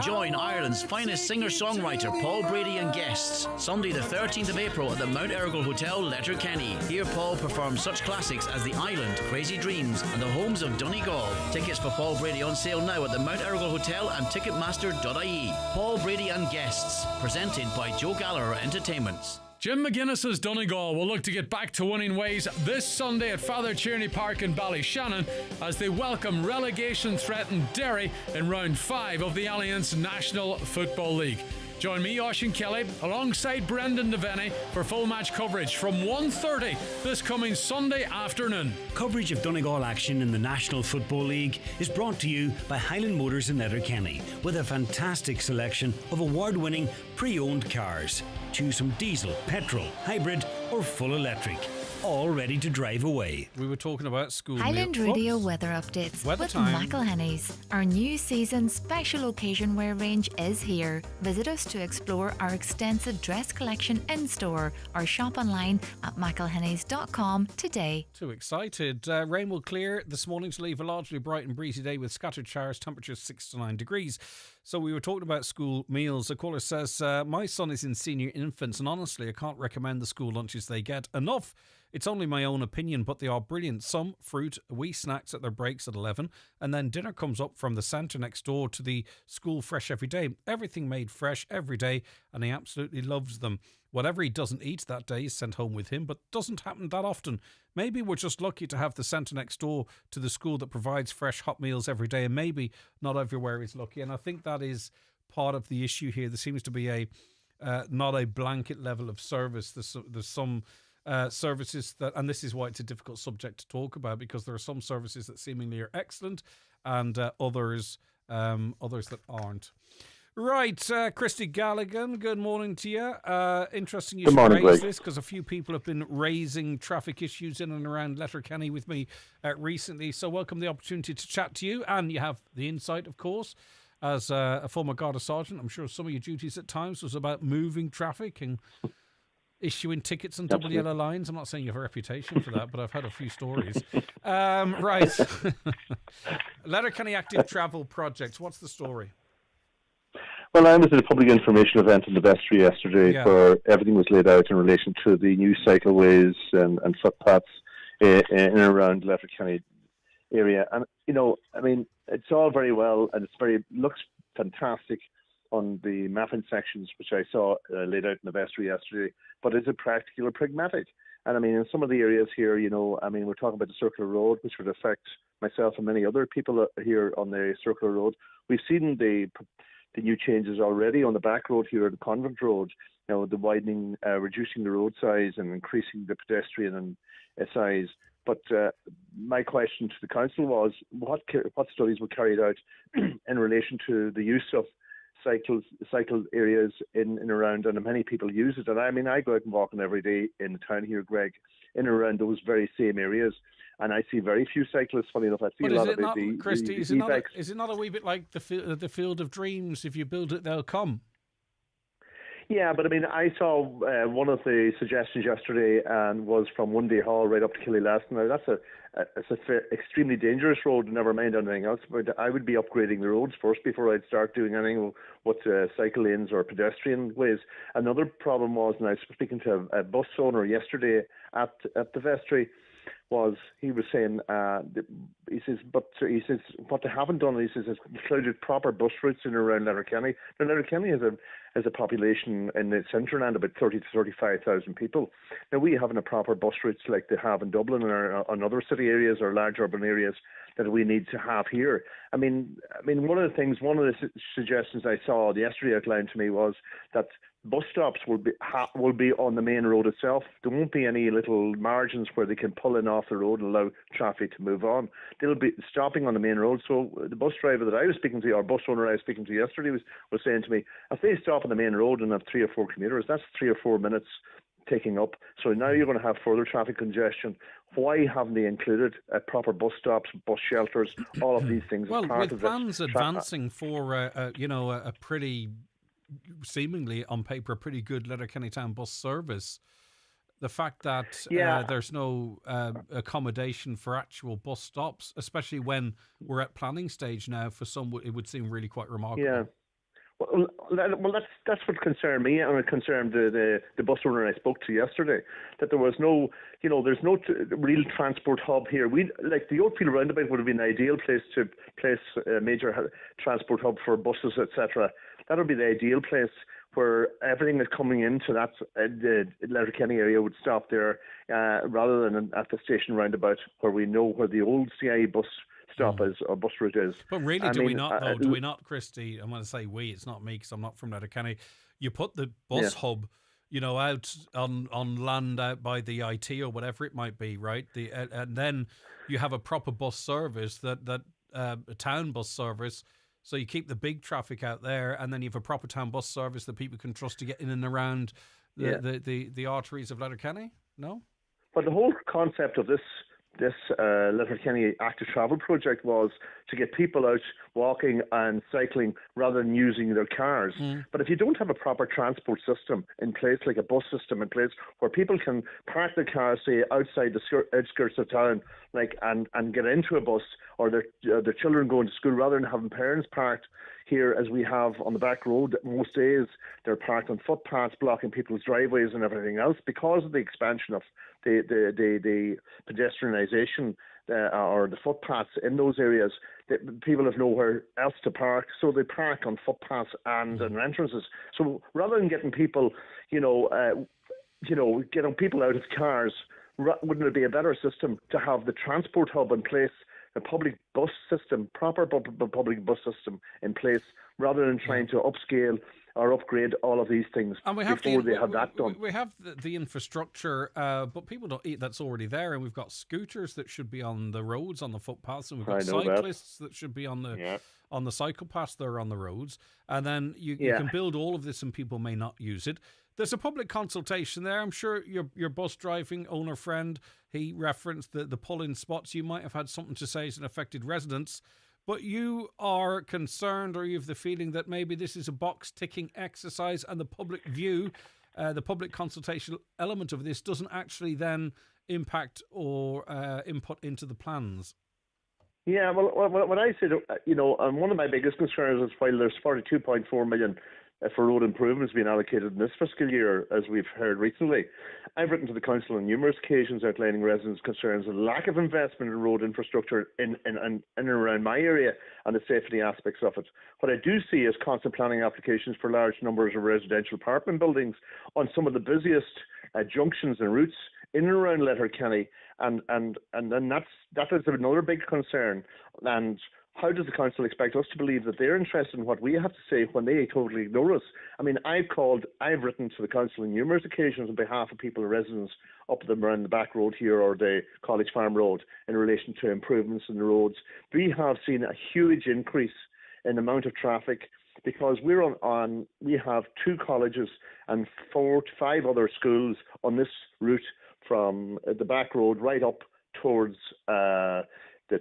Join Ireland's finest singer-songwriter Paul Brady and guests Sunday the 13th of April at the Mount Errigal Hotel, Letterkenny. Here Paul performs such classics as The Island, Crazy Dreams and The Homes of Donegal. Tickets for Paul Brady on sale now at the Mount Errigal Hotel and Ticketmaster.ie. Paul Brady and guests, presented by Joe Gallagher Entertainments. Jim McGuinness's Donegal will look to get back to winning ways this Sunday at Father Tierney Park in Ballyshannon as they welcome relegation-threatened Derry in round 5 of the Alliance National Football League. Join me, Oisín Kelly, alongside Brendan Devaney for full match coverage from 1:30 this coming Sunday afternoon. Coverage of Donegal action in the National Football League is brought to you by Highland Motors in Letterkenny with a fantastic selection of award-winning pre-owned cars. Choose from diesel, petrol, hybrid or full electric. All ready to drive away. We were talking about school Highland Radio weather updates with McElhenny's. Our new season special occasion wear range is here. Visit us to explore our extensive dress collection in store or shop online at mcelhennys.com today. Too excited. Rain will clear this morning to leave a largely bright and breezy day with scattered showers, temperatures 6 to 9 degrees. So we were talking about school meals. A caller says, my son is in senior infants and honestly I can't recommend the school lunches they get enough. It's only my own opinion, but they are brilliant. Some fruit, wee snacks at their breaks at 11, and then dinner comes up from the centre next door to the school fresh every day. Everything made fresh every day, and he absolutely loves them. Whatever he doesn't eat that day is sent home with him, but doesn't happen that often. Maybe we're just lucky to have the centre next door to the school that provides fresh hot meals every day, and maybe not everywhere is lucky. And I think that is part of the issue here. There seems to be a not a blanket level of service. There's some services that, and this is why it's a difficult subject to talk about, because there are some services that seemingly are excellent and others that aren't. Right, Christy Galligan, good morning to you. Interesting you should raise this, because a few people have been raising traffic issues in and around Letterkenny with me recently, so welcome the opportunity to chat to you, and you have the insight, of course. As a former Garda Sergeant, I'm sure some of your duties at times was about moving traffic and issuing tickets on double yellow lines. I'm not saying you have a reputation for that, but I've had a few stories. Right. Letterkenny Active Travel Project. What's the story? Well, I was at a public information event in the vestry yesterday where everything was laid out in relation to the new cycleways and footpaths in and around Letterkenny area. And, you know, I mean, it's all very well and looks fantastic on the mapping sections, which I saw laid out in the vestry yesterday, but is it practical or pragmatic? And I mean, in some of the areas here, you know, I mean, we're talking about the Circular Road, which would affect myself and many other people here on the Circular Road. We've seen the new changes already on the back road here, the Convent Road, you know, the widening, reducing the road size and increasing the pedestrian size. But my question to the council was, what studies were carried out in relation to the use of cycle areas in and around, and many people use it. And I mean, I go out and walking every day in the town here, Greg, in and around those very same areas. And I see very few cyclists. Funny enough, I see But a is lot it of not, the Christy? Is e-bikes. it not a wee bit like the Field of Dreams? If you build it, they'll come. Yeah, but I mean, I saw one of the suggestions yesterday, and was from One Day Hall right up to Killylast. Now that's extremely dangerous road. Never mind anything else. But I would be upgrading the roads first before I'd start doing anything with cycle lanes or pedestrian ways. Another problem was, and I was speaking to a bus owner yesterday at the vestry, was he was saying he says what they haven't done, he says, is included proper bus routes in and around Letterkenny. Now Letterkenny has a population in its hinterland about 30 to 35,000 people. Now we haven't a proper bus routes like they have in Dublin or in other city areas or large urban areas that we need to have here. I mean, one of the suggestions I saw yesterday outlined to me was that bus stops will be on the main road itself. There won't be any little margins where they can pull in off the road and allow traffic to move on. They'll be stopping on the main road. So the bus driver that I was speaking to, or bus owner I was speaking to yesterday, was saying to me, if they stop on the main road and have 3 or 4 commuters, that's 3 or 4 minutes taking up. So now you're going to have further traffic congestion. Why haven't they included proper bus stops, bus shelters, all of these things? Well, as part with of plans advancing for a pretty, seemingly on paper, a pretty good Letterkenny Town bus service, the fact that there's no accommodation for actual bus stops, especially when we're at planning stage now, for some it would seem really quite remarkable. Yeah. Well, that's what concerned me, and it concerned the bus owner I spoke to yesterday, that there was no, there's no real transport hub here. Like the Oakfield roundabout would have been an ideal place to place a major transport hub for buses, etc. That would be the ideal place where everything that's coming into that the Letterkenny area would stop there, rather than at the station roundabout where we know where the old CIE bus stop is, or bus route is. But really, do we not, Christy? I'm going to say we, it's not me because I'm not from Letterkenny. You put the bus hub, out on land out by the IT or whatever it might be, right? And then you have a proper bus service, that a town bus service. So you keep the big traffic out there, and then you have a proper town bus service that people can trust to get in and around the arteries of Letterkenny. No? But the whole concept of this Letterkenny Active Travel project was to get people out walking and cycling rather than using their cars. But if you don't have a proper transport system in place, like a bus system in place, where people can park their cars, say, outside the outskirts of town, and get into a bus, or their children going to school, rather than having parents parked here as we have on the back road most days, they're parked on footpaths, blocking people's driveways and everything else, because of the expansion of the pedestrianisation or the footpaths in those areas. People have nowhere else to park, so they park on footpaths and in entrances. So rather than getting people, getting people out of cars, wouldn't it be a better system to have the transport hub in place, a public bus system, proper public bus system in place, rather than trying to upscale or upgrade all of these things before they have that done? We have the infrastructure, but people don't eat. That's already there, and we've got scooters that should be on the roads, on the footpaths, and we've got cyclists that should be on the cycle paths that are on the roads. And then you can build all of this, and people may not use it. There's a public consultation there. I'm sure your bus driving owner friend, he referenced the pull-in spots. You might have had something to say as an affected residents, but you are concerned, or you have the feeling that maybe this is a box-ticking exercise, and the public view, the public consultation element of this doesn't actually then impact or input into the plans. Yeah, well, when I said, and one of my biggest concerns is while there's 42.4 million for road improvements being allocated in this fiscal year, as we've heard recently, I've written to the council on numerous occasions outlining residents' concerns of lack of investment in road infrastructure in and around my area and the safety aspects of it. What I do see is constant planning applications for large numbers of residential apartment buildings on some of the busiest junctions and routes in and around Letterkenny, and that is another big concern. And how does the council expect us to believe that they're interested in what we have to say when they totally ignore us? I mean, I've written to the council on numerous occasions on behalf of people, residents up them around the back road here or the College Farm Road in relation to improvements in the roads. We have seen a huge increase in the amount of traffic because we have 2 colleges and 4 to 5 other schools on this route from the back road right up towards the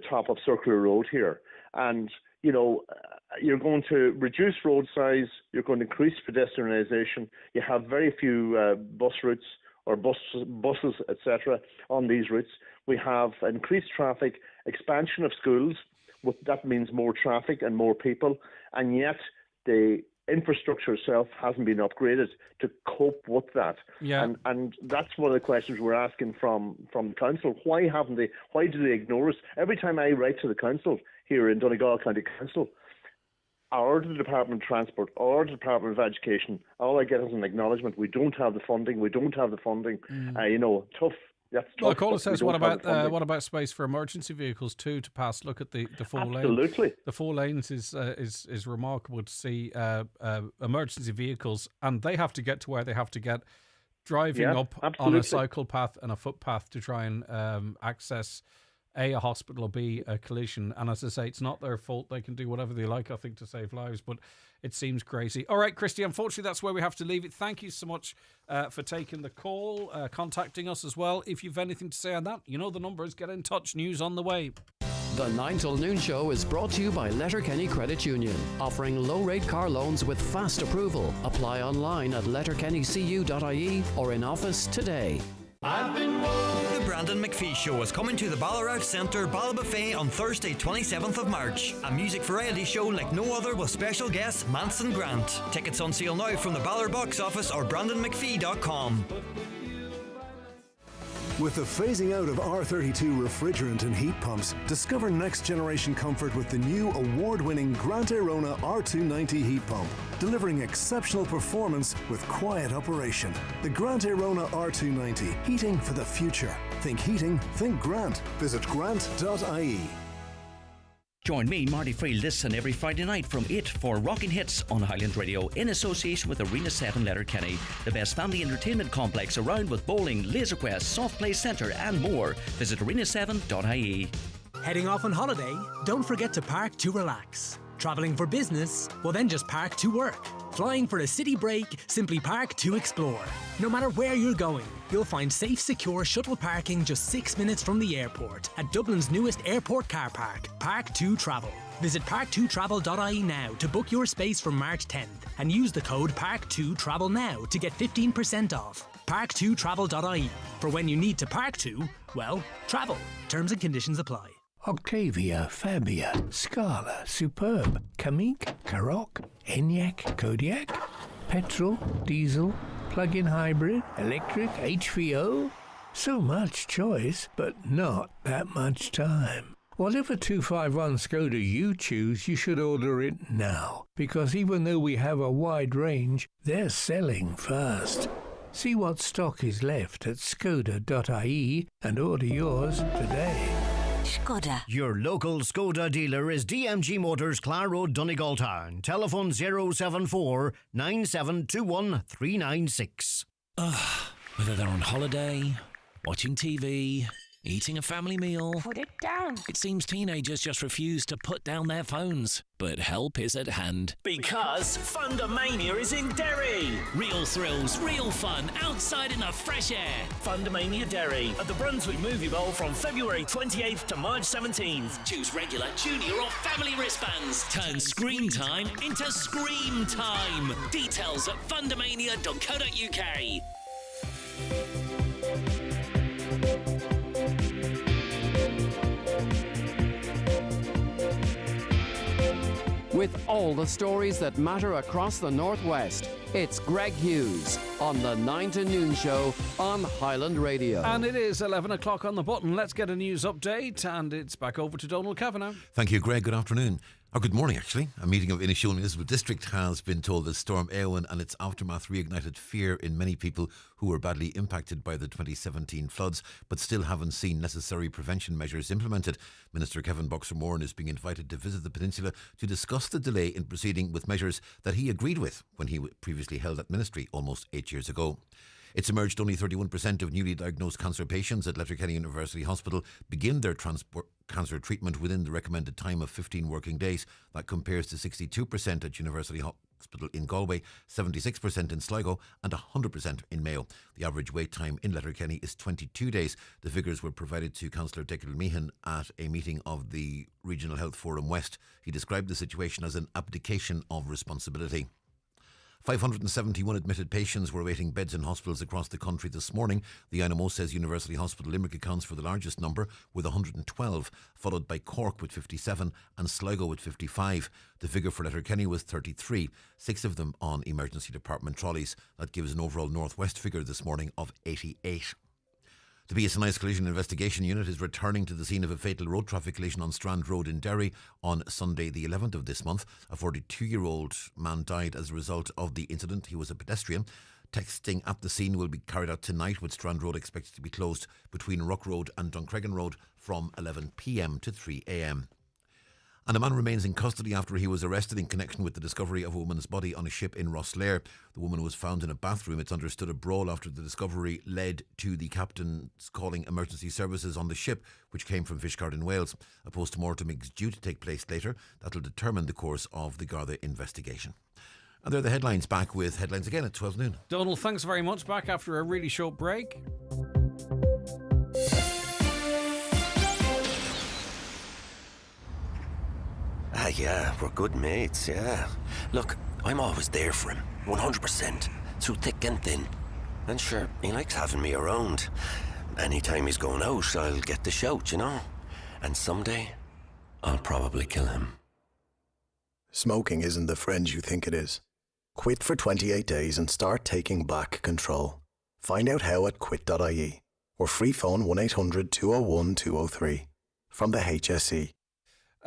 top of Circular Road here. And, you're going to reduce road size, you're going to increase pedestrianisation, you have very few bus routes or buses, etc., on these routes. We have increased traffic, expansion of schools, that means more traffic and more people, and yet the infrastructure itself hasn't been upgraded to cope with that. Yeah. And that's one of the questions we're asking from the council. Why do they ignore us? Every time I write to the council here in Donegal County Council, or the Department of Transport, or the Department of Education, all I get is an acknowledgement. We don't have the funding. Tough. That's tough. Well, Cola says, what about space for emergency vehicles too to pass? Look at the four lanes. Absolutely. The 4 lanes is remarkable to see emergency vehicles, and they have to get to where they have to get, driving up on a cycle path and a footpath to try and access A, a hospital, or B, a collision. And as I say, it's not their fault. They can do whatever they like, I think, to save lives, but it seems crazy. All right, Christy, unfortunately, that's where we have to leave it. Thank you so much for taking the call, contacting us as well. If you've anything to say on that, you know the numbers. Get in touch. News on the way. The 9 till noon show is brought to you by Letterkenny Credit Union, offering low-rate car loans with fast approval. Apply online at letterkennycu.ie or in office today. The Brandon McPhee Show is coming to the Ballarat Centre Ballbuffet on Thursday 27th of March. A music variety show like no other with special guest Manson Grant. Tickets on sale now from the Ballard box office or brandonmcphee.com. With the phasing out of R32 refrigerant and heat pumps, discover next generation comfort with the new award-winning Grant Airona R290 heat pump, delivering exceptional performance with quiet operation. The Grant Airona R290, heating for the future. Think heating, think Grant. Visit grant.ie. Join me, Marty Friel, this and every Friday night from 8 for Rockin' Hits on Highland Radio in association with Arena 7 Letterkenny, the best family entertainment complex around with bowling, laser quest, soft play centre and more. Visit arena7.ie. Heading off on holiday? Don't forget to park to relax. Travelling for business? Well then just park to work. Flying for a city break? Simply park to explore. No matter where you're going, you'll find safe, secure shuttle parking just 6 minutes from the airport at Dublin's newest airport car park, Park2 Travel. Visit park2travel.ie now to book your space from March 10th and use the code Park2Travel now to get 15% off. Park2travel.ie. For when you need to park to, well, travel. Terms and conditions apply. Octavia, Fabia, Scala, Superb, Kamiq, Karoq, Enyaq, Kodiaq, petrol, diesel, plug-in hybrid, electric, HVO. So much choice, but not that much time. Whatever 251 Skoda you choose, you should order it now, because even though we have a wide range, they're selling fast. See what stock is left at skoda.ie and order yours today. Skoda. Your local Skoda dealer is DMG Motors, Clar Road, Donegal Town. Telephone 074 9721 396. Whether they're on holiday, watching TV, eating a family meal. Put it down. It seems teenagers just refuse to put down their phones. But help is at hand. Because Fundamania is in Derry. Real thrills, real fun, outside in the fresh air. Fundamania Derry at the Brunswick Movie Bowl from February 28th to March 17th. Choose regular, junior or family wristbands. Turn screen time into scream time. Details at fundamania.co.uk. With all the stories that matter across the Northwest, it's Greg Hughes on the 9 to Noon Show on Highland Radio. And it is 11 o'clock on the button. Let's get a news update, and it's back over to Donald Kavanagh. Thank you, Greg. Good afternoon. Or good morning, actually. A meeting of Inishowen Municipal District has been told that Storm Éowyn and its aftermath reignited fear in many people who were badly impacted by the 2017 floods, but still haven't seen necessary prevention measures implemented. Minister Kevin Boxer-Moran is being invited to visit the peninsula to discuss the delay in proceeding with measures that he agreed with when he previously held that ministry almost 8 years ago. It's emerged only 31% of newly diagnosed cancer patients at Letterkenny University Hospital begin their cancer treatment within the recommended time of 15 working days. That compares to 62% at University Hospital in Galway, 76% in Sligo and 100% in Mayo. The average wait time in Letterkenny is 22 days. The figures were provided to Councillor Declan Meehan at a meeting of the Regional Health Forum West. He described the situation as an abdication of responsibility. 571 admitted patients were awaiting beds in hospitals across the country this morning. The INMO says University Hospital Limerick accounts for the largest number with 112, followed by Cork with 57 and Sligo with 55. The figure for Letterkenny was 33, 6 of them on emergency department trolleys. That gives an overall northwest figure this morning of 88. The BSNI's Collision Investigation Unit is returning to the scene of a fatal road traffic collision on Strand Road in Derry on Sunday the 11th of this month. A 42-year-old man died as a result of the incident. He was a pedestrian. Texting at the scene will be carried out tonight, with Strand Road expected to be closed between Ruck Road and Duncreggan Road from 11 p.m. to 3 a.m. And a man remains in custody after he was arrested in connection with the discovery of a woman's body on a ship in Rosslare. The woman was found in a bathroom. It's understood a brawl after the discovery led to the captain's calling emergency services on the ship, which came from Fishguard in Wales. A post-mortem is due to take place later. That will determine the course of the Garda investigation. And they're the headlines. Back with headlines again at 12 noon. Donald, thanks very much. Back after a really short break. Yeah, we're good mates, yeah. Look, I'm always there for him, 100%, through thick and thin. And sure, he likes having me around. Anytime he's going out, I'll get the shout, you know? And someday, I'll probably kill him. Smoking isn't the friend you think it is. Quit for 28 days and start taking back control. Find out how at quit.ie or free phone 1800 201 203 from the HSE.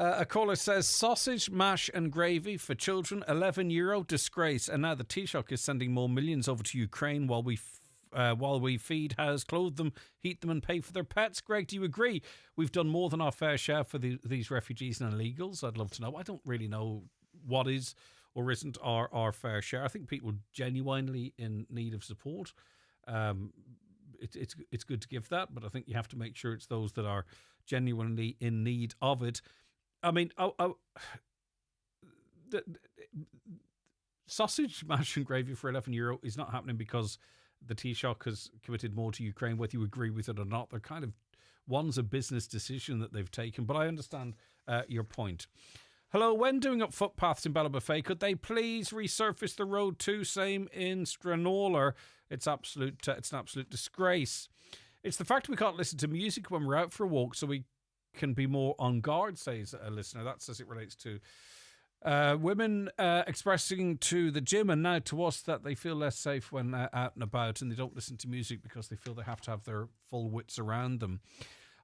A caller says sausage, mash and gravy for children, €11, disgrace. And now the Taoiseach is sending more millions over to Ukraine while we feed, house, clothe them, heat them and pay for their pets. Greg, do you agree? We've done more than our fair share for these refugees and illegals. I'd love to know. I don't really know what is or isn't our fair share. I think people genuinely in need of support. It's good to give that, but I think you have to make sure it's those that are genuinely in need of it. I mean, the sausage, mash and gravy for €11 is not happening because the Taoiseach has committed more to Ukraine, whether you agree with it or not. They're kind of, one's a business decision that they've taken, but I understand your point. Hello, when doing up footpaths in Ballybofey, could they please resurface the road too? Same in Strannolar. It's an absolute disgrace. It's the fact we can't listen to music when we're out for a walk, so we can be more on guard, says a listener. That's as it relates to women expressing to the gym and now to us that they feel less safe when out and about, and they don't listen to music because they feel they have to have their full wits around them.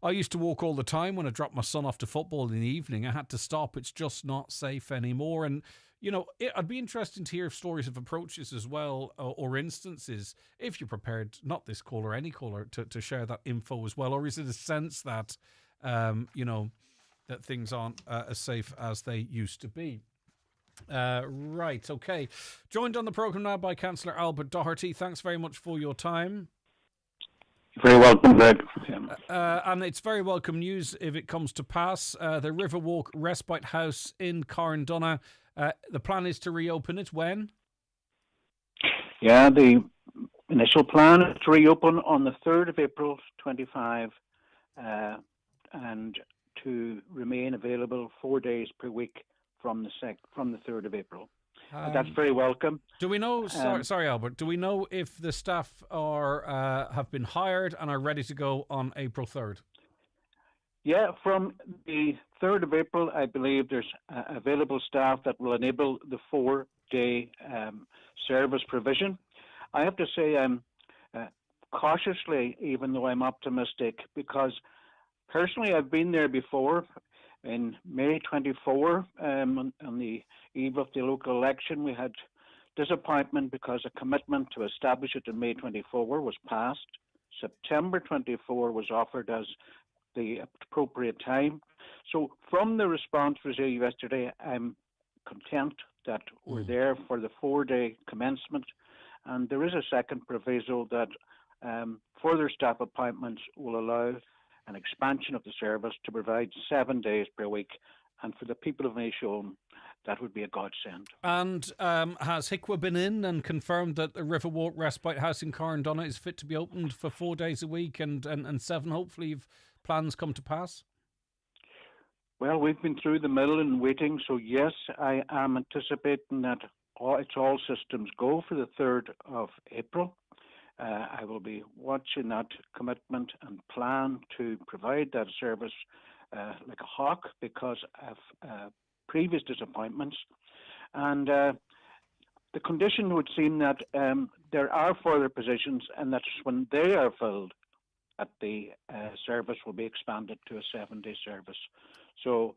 I used to walk all the time when I dropped my son off to football in the evening. I had to stop. It's just not safe anymore. And, you know, I'd be interested to hear stories of approaches as well, or instances, if you're prepared, not this caller, any caller, to share that info as well. Or is it a sense that that things aren't as safe as they used to be? Right, okay. Joined on the programme now by Councillor Albert Doherty. Thanks very much for your time. Very welcome, Greg. And it's very welcome news if it comes to pass. The Riverwalk Respite House in Carndonagh. The plan is to reopen it when? Yeah, the initial plan is to reopen on the 3rd of April 25 and to remain available 4 days per week from the 3rd of April. That's very welcome. Do we know? Sorry, Albert. Do we know if the staff are have been hired and are ready to go on April 3rd? Yeah, from the 3rd of April, I believe there's available staff that will enable the 4-day service provision. I have to say I'm cautiously, even though I'm optimistic, because personally I've been there before. In May 24, on the eve of the local election, we had disappointment because a commitment to establish it in May 24 was passed. September 24 was offered as the appropriate time. So from the response received yesterday, I'm content that we're there for the 4-day commencement. And there is a second proviso that further staff appointments will allow an expansion of the service to provide 7 days per week. And for the people of Naishon, that would be a godsend. And has HICWA been in and confirmed that the Riverwalk Respite House in Carndonagh is fit to be opened for 4 days a week and 7, hopefully, if plans come to pass? Well, we've been through the mill and waiting, so yes, I am anticipating that it's all systems go for the 3rd of April. I will be watching that commitment and plan to provide that service like a hawk because of previous disappointments. And the condition would seem that there are further positions, and that when they are filled, that the service will be expanded to a 7-day service. So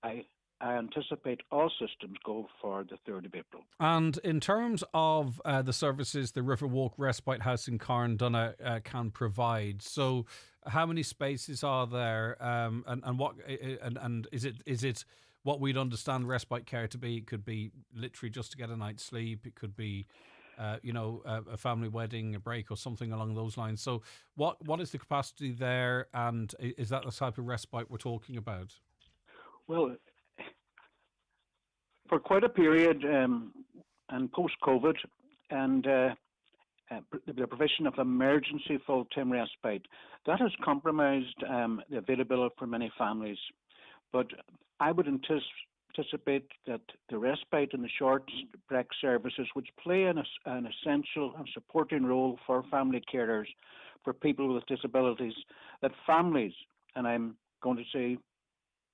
I anticipate all systems go for the 3rd of April. And in terms of the services the Riverwalk Respite House in Carndonagh can provide, so how many spaces are there, and what and is it what we'd understand respite care to be? It could be literally just to get a night's sleep. It could be a family wedding, a break, or something along those lines. So what is the capacity there, and is that the type of respite we're talking about? Well, for quite a period, and post-COVID, and the provision of emergency full-time respite, that has compromised the availability for many families. But I would anticipate that the respite and the short break services, which play an essential and supporting role for family carers, for people with disabilities, that families, and I'm going to say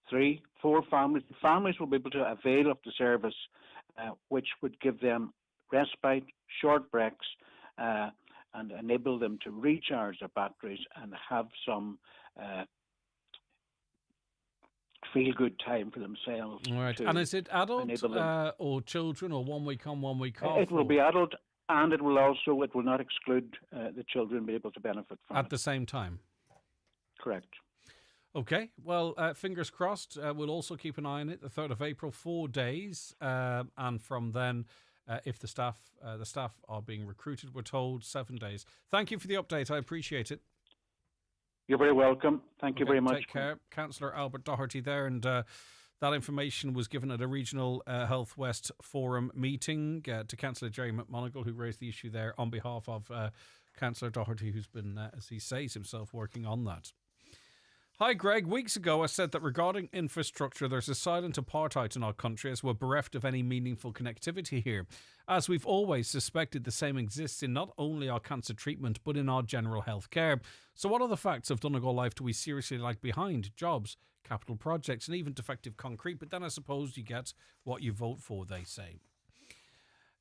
3, 4 families will be able to avail of the service, which would give them respite, short breaks, and enable them to recharge their batteries and have some feel-good time for themselves. Right. And is it adult or children, or 1 week on, 1 week off? It will be adult, and it will not exclude the children be able to benefit from at the same time. Correct. Okay, well, fingers crossed. We'll also keep an eye on it. The 3rd of April, 4 days, and from then, if the staff are being recruited, we're told 7 days. Thank you for the update. I appreciate it. You're very welcome. Thank you very much. Take care. Councillor Albert Doherty there, and that information was given at a regional Health West Forum meeting to Councillor Jerry McMonigal, who raised the issue there on behalf of Councillor Doherty, who's been, as he says himself, working on that. Hi, Greg. Weeks ago, I said that regarding infrastructure, there's a silent apartheid in our country as we're bereft of any meaningful connectivity here. As we've always suspected, the same exists in not only our cancer treatment, but in our general health care. So what other facts of Donegal life do we seriously lag behind? Jobs, capital projects, and even defective concrete. But then I suppose you get what you vote for, they say.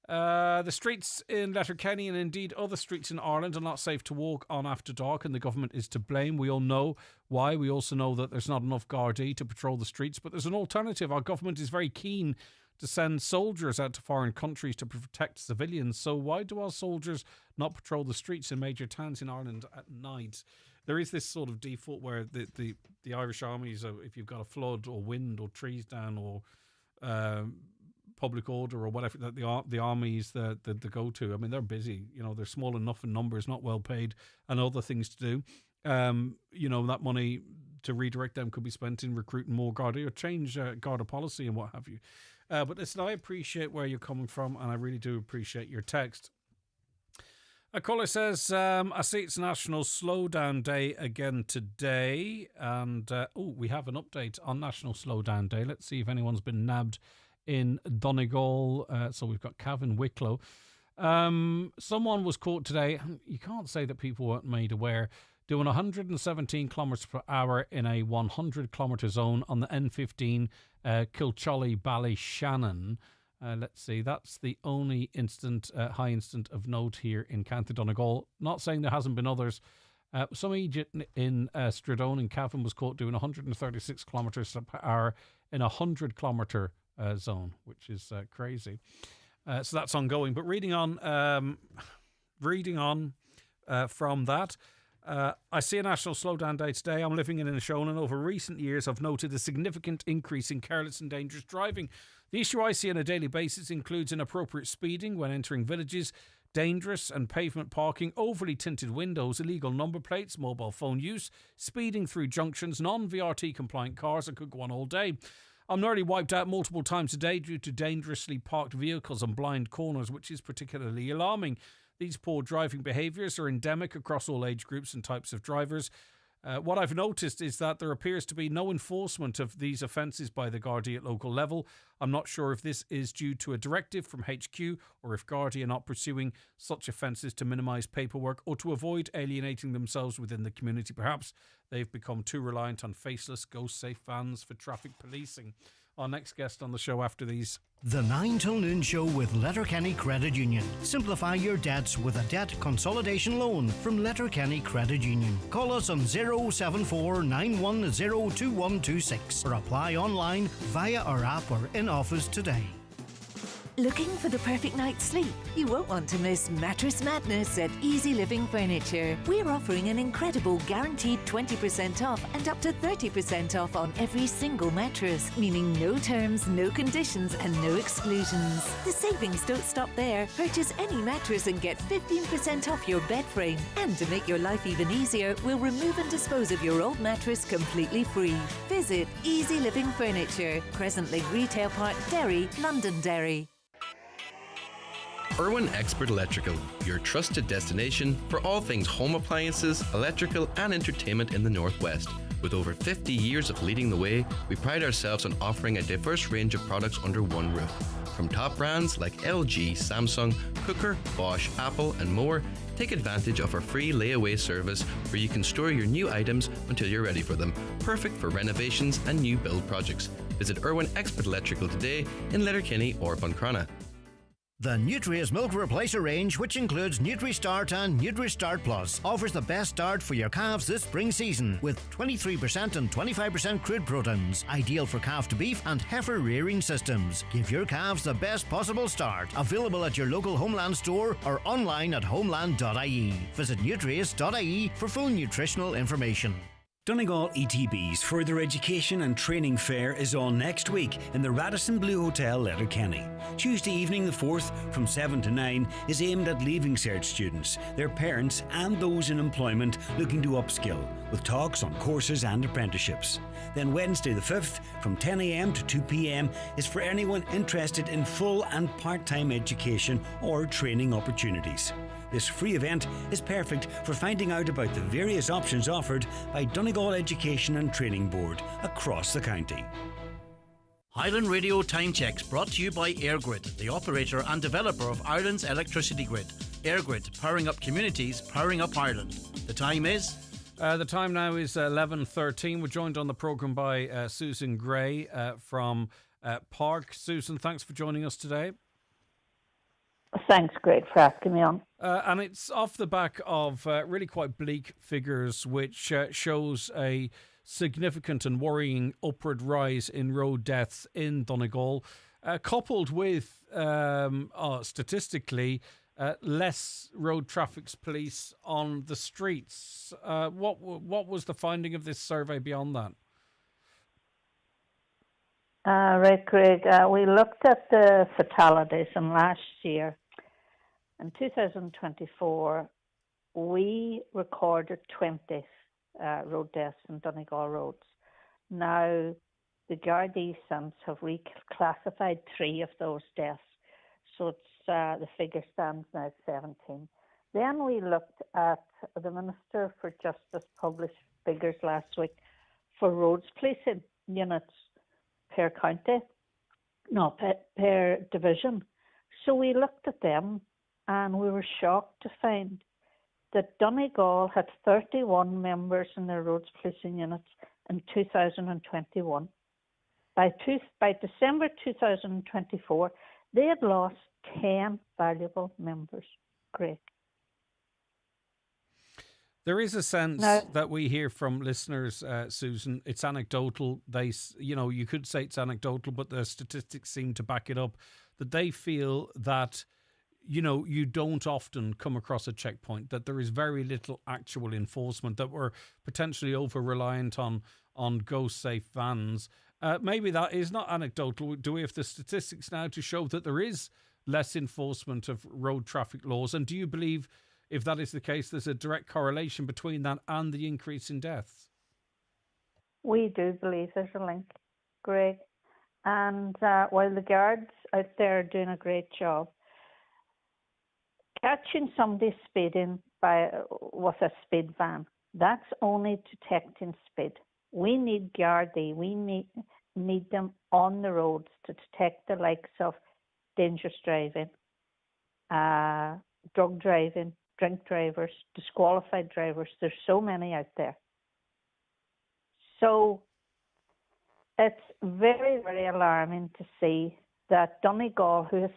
The streets in Letterkenny and indeed other streets in Ireland are not safe to walk on after dark, and the government is to blame. We all know why. We also know that there's not enough Gardaí to patrol the streets, but there's an alternative. Our government is very keen to send soldiers out to foreign countries to protect civilians. So why do our soldiers not patrol the streets in major towns in Ireland at night? There is this sort of default where the Irish armies, if you've got a flood or wind or trees down or public order or whatever, that the army is the go-to. I mean, they're busy. They're small enough in numbers, not well paid, and other things to do. That money to redirect them could be spent in recruiting more Garda or change Garda policy and what have you. But listen, I appreciate where you're coming from, and I really do appreciate your text. A caller says, I see it's National Slowdown Day again today, and we have an update on National Slowdown Day. Let's see if anyone's been nabbed in Donegal. So we've got Cavan Wicklow. Someone was caught today, you can't say that people weren't made aware, doing 117 kilometres per hour in a 100 kilometre zone on the N15 Kilcholly Ballyshannon. Let's see, that's the only high incident of note here in County Donegal. Not saying there hasn't been others. Some agent in Stradone in Cavan was caught doing 136 kilometres per hour in a 100 kilometre zone, which is crazy. So that's ongoing. But reading on from that, I see a National Slowdown Day today. I'm living in Inishowen, and over recent years I've noted a significant increase in careless and dangerous driving. The issue I see on a daily basis includes inappropriate speeding when entering villages, dangerous and pavement parking, overly tinted windows, illegal number plates, mobile phone use, speeding through junctions, non-VRT compliant cars. I could go on all day. I'm nearly wiped out multiple times a day due to dangerously parked vehicles and blind corners, which is particularly alarming. These poor driving behaviours are endemic across all age groups and types of drivers. What I've noticed is that there appears to be no enforcement of these offences by the Gardaí at local level. I'm not sure if this is due to a directive from HQ or if Gardaí are not pursuing such offences to minimise paperwork or to avoid alienating themselves within the community. Perhaps they've become too reliant on faceless, ghost-safe vans for traffic policing. Our next guest on the show after these. The 9 till noon show with Letterkenny Credit Union. Simplify your debts with a debt consolidation loan from Letterkenny Credit Union. Call us on 074 910 2126 or apply online via our app or in office today. Looking for the perfect night's sleep? You won't want to miss Mattress Madness at Easy Living Furniture. We're offering an incredible guaranteed 20% off and up to 30% off on every single mattress, meaning no terms, no conditions and no exclusions. The savings don't stop there. Purchase any mattress and get 15% off your bed frame. And to make your life even easier, we'll remove and dispose of your old mattress completely free. Visit Easy Living Furniture, Crescent Lake Retail Park, Derry, Londonderry. Irwin Expert Electrical, your trusted destination for all things home appliances, electrical and entertainment in the Northwest. With over 50 years of leading the way, we pride ourselves on offering a diverse range of products under one roof. From top brands like LG, Samsung, Cooker, Bosch, Apple and more, take advantage of our free layaway service where you can store your new items until you're ready for them. Perfect for renovations and new build projects. Visit Irwin Expert Electrical today in Letterkenny or Buncrana. The Nutria's Milk Replacer range, which includes NutriStart and NutriStart Plus, offers the best start for your calves this spring season with 23% and 25% crude proteins, ideal for calf to beef and heifer rearing systems. Give your calves the best possible start. Available at your local Homeland store or online at homeland.ie. Visit nutrius.ie for full nutritional information. Donegal ETB's Further Education and Training Fair is on next week in the Radisson Blue Hotel, Letterkenny. Tuesday evening the 4th from 7 to 9 is aimed at Leaving Cert students, their parents and those in employment looking to upskill, with talks on courses and apprenticeships. Then Wednesday the 5th from 10 a.m. to 2 p.m. is for anyone interested in full and part-time education or training opportunities. This free event is perfect for finding out about the various options offered by Donegal Education and Training Board across the county. Highland Radio Time Checks brought to you by EirGrid, the operator and developer of Ireland's electricity grid. EirGrid, powering up communities, powering up Ireland. The time is? The time now is 11:13. We're joined on the programme by Susan Gray from Park. Susan, thanks for joining us today. Thanks, Greg, for asking me on. And it's off the back of really quite bleak figures, which shows a significant and worrying upward rise in road deaths in Donegal, coupled with, statistically, less road traffic police on the streets. What was the finding of this survey beyond that? Right, Greg. We looked at the fatalities, and last year, in 2024, we recorded 20 road deaths in Donegal roads. Now, the Gardaí since have reclassified 3 of those deaths, so it's the figure stands now at 17. Then we looked at the Minister for Justice published figures last week for roads policing units per county, per division. So we looked at them and we were shocked to find that Donegal had 31 members in their roads policing units in 2021. By December 2024, they had lost 10 valuable members. Great. There is a sense that we hear from listeners, Susan. It's anecdotal. You could say it's anecdotal, but the statistics seem to back it up. That they feel that, you don't often come across a checkpoint. That there is very little actual enforcement. That we're potentially over reliant on ghost-safe vans. Maybe that is not anecdotal. Do we have the statistics now to show that there is less enforcement of road traffic laws? And do you believe, if that is the case, there's a direct correlation between that and the increase in deaths? We do believe there's a link, Greg. And while the guards out there are doing a great job, catching somebody speeding with a speed van, that's only detecting speed. We need Gardaí. We need them on the roads to detect the likes of dangerous driving, drug driving, drink drivers, disqualified drivers. There's so many out there. So it's very, very alarming to see that Donegal, who has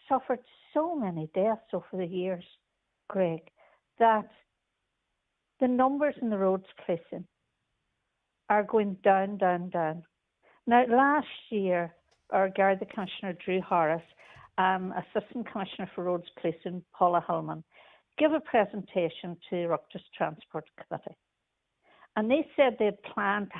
suffered so many deaths over the years, Greg, that the numbers in the roads policing are going down, down, down. Now, last year, our Garda Commissioner, Drew Harris, and Assistant Commissioner for Roads Policing, Paula Hillman, gave a presentation to Oireachtas Transport Committee. And they said they had planned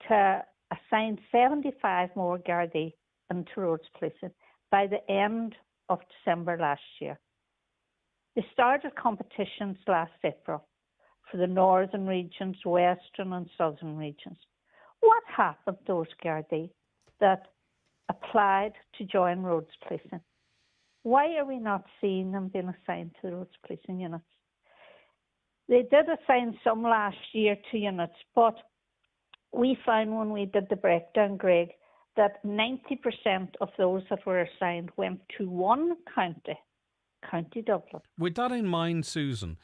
to assign 75 more Gardaí into roads policing by the end of December last year. They started competitions last April for the northern regions, western and southern regions. What happened to those Gardaí that applied to join roads policing? Why are we not seeing them being assigned to the roads policing units? They did assign some last year to units, but we found when we did the breakdown, Greg, that 90% of those that were assigned went to one county, County Dublin. With that in mind, Susan,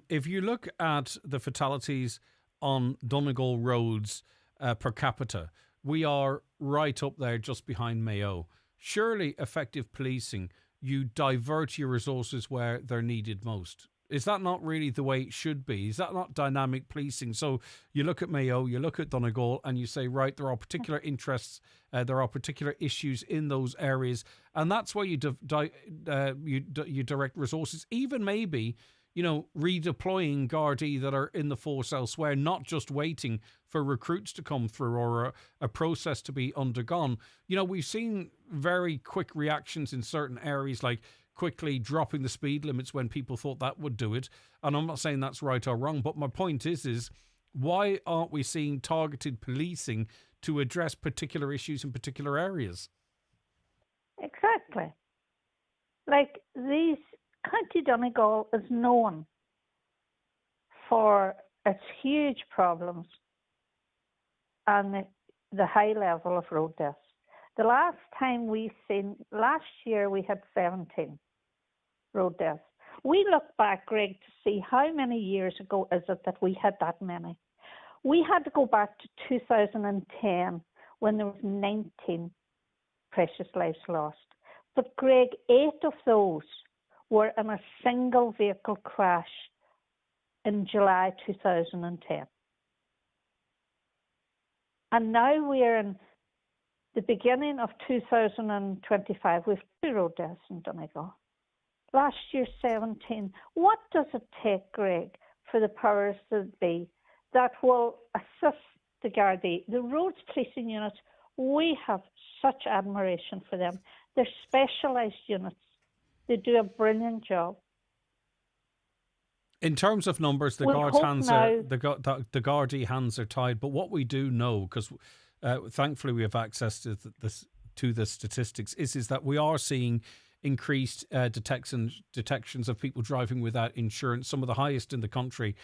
if you look at the fatalities on Donegal roads per capita, we are right up there just behind Mayo. Surely effective policing, you divert your resources where they're needed most. Is that not really the way it should be? Is that not dynamic policing? So you look at Mayo, you look at Donegal, and you say, right, there are particular interests, there are particular issues in those areas, and that's why you direct resources. Even maybe, redeploying Gardaí that are in the force elsewhere, not just waiting for recruits to come through or a process to be undergone. We've seen very quick reactions in certain areas, like quickly dropping the speed limits when people thought that would do it. And I'm not saying that's right or wrong, but my point is why aren't we seeing targeted policing to address particular issues in particular areas? Exactly. Like County Donegal is known for its huge problems and the high level of road deaths. The last year we had 17 road deaths. We look back, Greg, to see how many years ago is it that we had that many. We had to go back to 2010 when there was 19 precious lives lost. But Greg, 8 of those were in a single vehicle crash in July 2010. And now we're in the beginning of 2025 with 2 road deaths in Donegal. Last year, 17. What does it take, Greg, for the powers that be that will assist the Gardaí? The roads policing units, we have such admiration for them. They're specialised units. They do a brilliant job. In terms of numbers, the Gardaí hands are tied. But what we do know, because thankfully we have access to the statistics, is that we are seeing increased detections of people driving without insurance, some of the highest in the country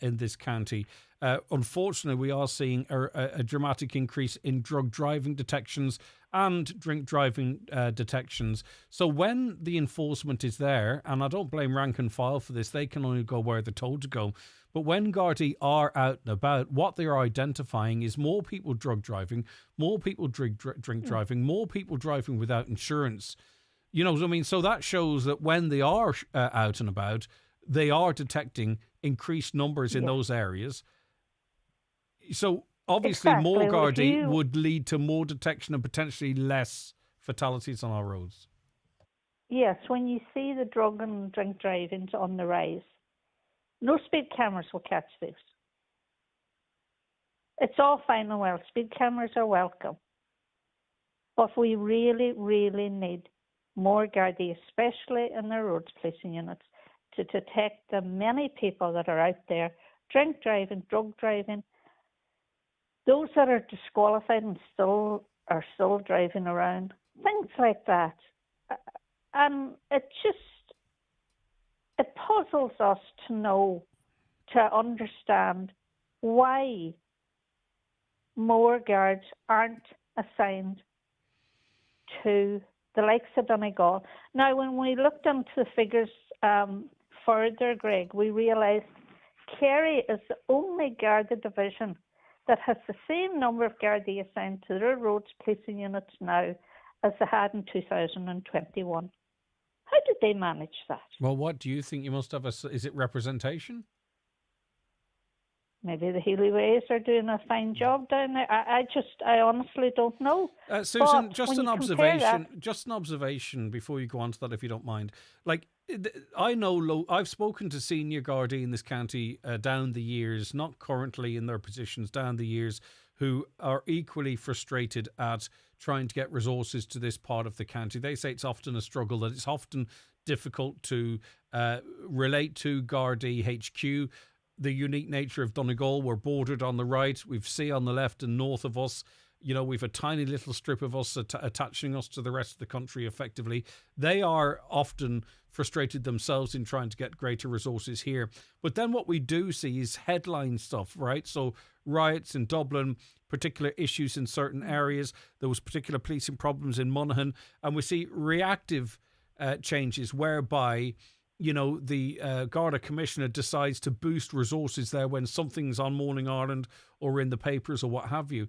in this county. Unfortunately, we are seeing a dramatic increase in drug driving detections and drink driving detections. So when the enforcement is there, and I don't blame rank and file for this, they can only go where they're told to go. But when Gardaí are out and about, what they are identifying is more people drug driving, more people drink driving, more people driving without insurance. You know what I mean? So that shows that when they are out and about, they are detecting increased numbers in those areas. So obviously more Gardaí would lead to more detection and potentially less fatalities on our roads. Yes, when you see the drug and drink drivings on the rise, no speed cameras will catch this. It's all fine and well. Speed cameras are welcome. But we really, really need more Gardaí, especially in the roads policing units, to detect the many people that are out there drink driving, drug driving, those that are disqualified and are still driving around, things like that. And it puzzles us to understand why more guards aren't assigned to the likes of Donegal. Now, when we looked into the figures further, Greg, we realised Kerry is the only Garda division that has the same number of Gardaí assigned to their roads policing units now as they had in 2021. How did they manage that? Well, what do you think? You must have is it representation? Maybe the Healy-Ways are doing a fine job down there. I honestly don't know. Susan, but just an observation. Just an observation before you go on to that, if you don't mind. Like, I know I've spoken to senior Gardaí in this county down the years, not currently in their positions, down the years, who are equally frustrated at trying to get resources to this part of the county. They say it's often a struggle, that it's often difficult to relate to Gardaí HQ. The unique nature of Donegal, we're bordered on the right, we've sea on the left and north of us. You know, we've a tiny little strip of us attaching us to the rest of the country effectively. They are often frustrated themselves in trying to get greater resources here. But then what we do see is headline stuff, right? So riots in Dublin, particular issues in certain areas. There was particular policing problems in Monaghan. And we see reactive changes whereby, you know, the Garda Commissioner decides to boost resources there when something's on Morning Ireland or in the papers or what have you.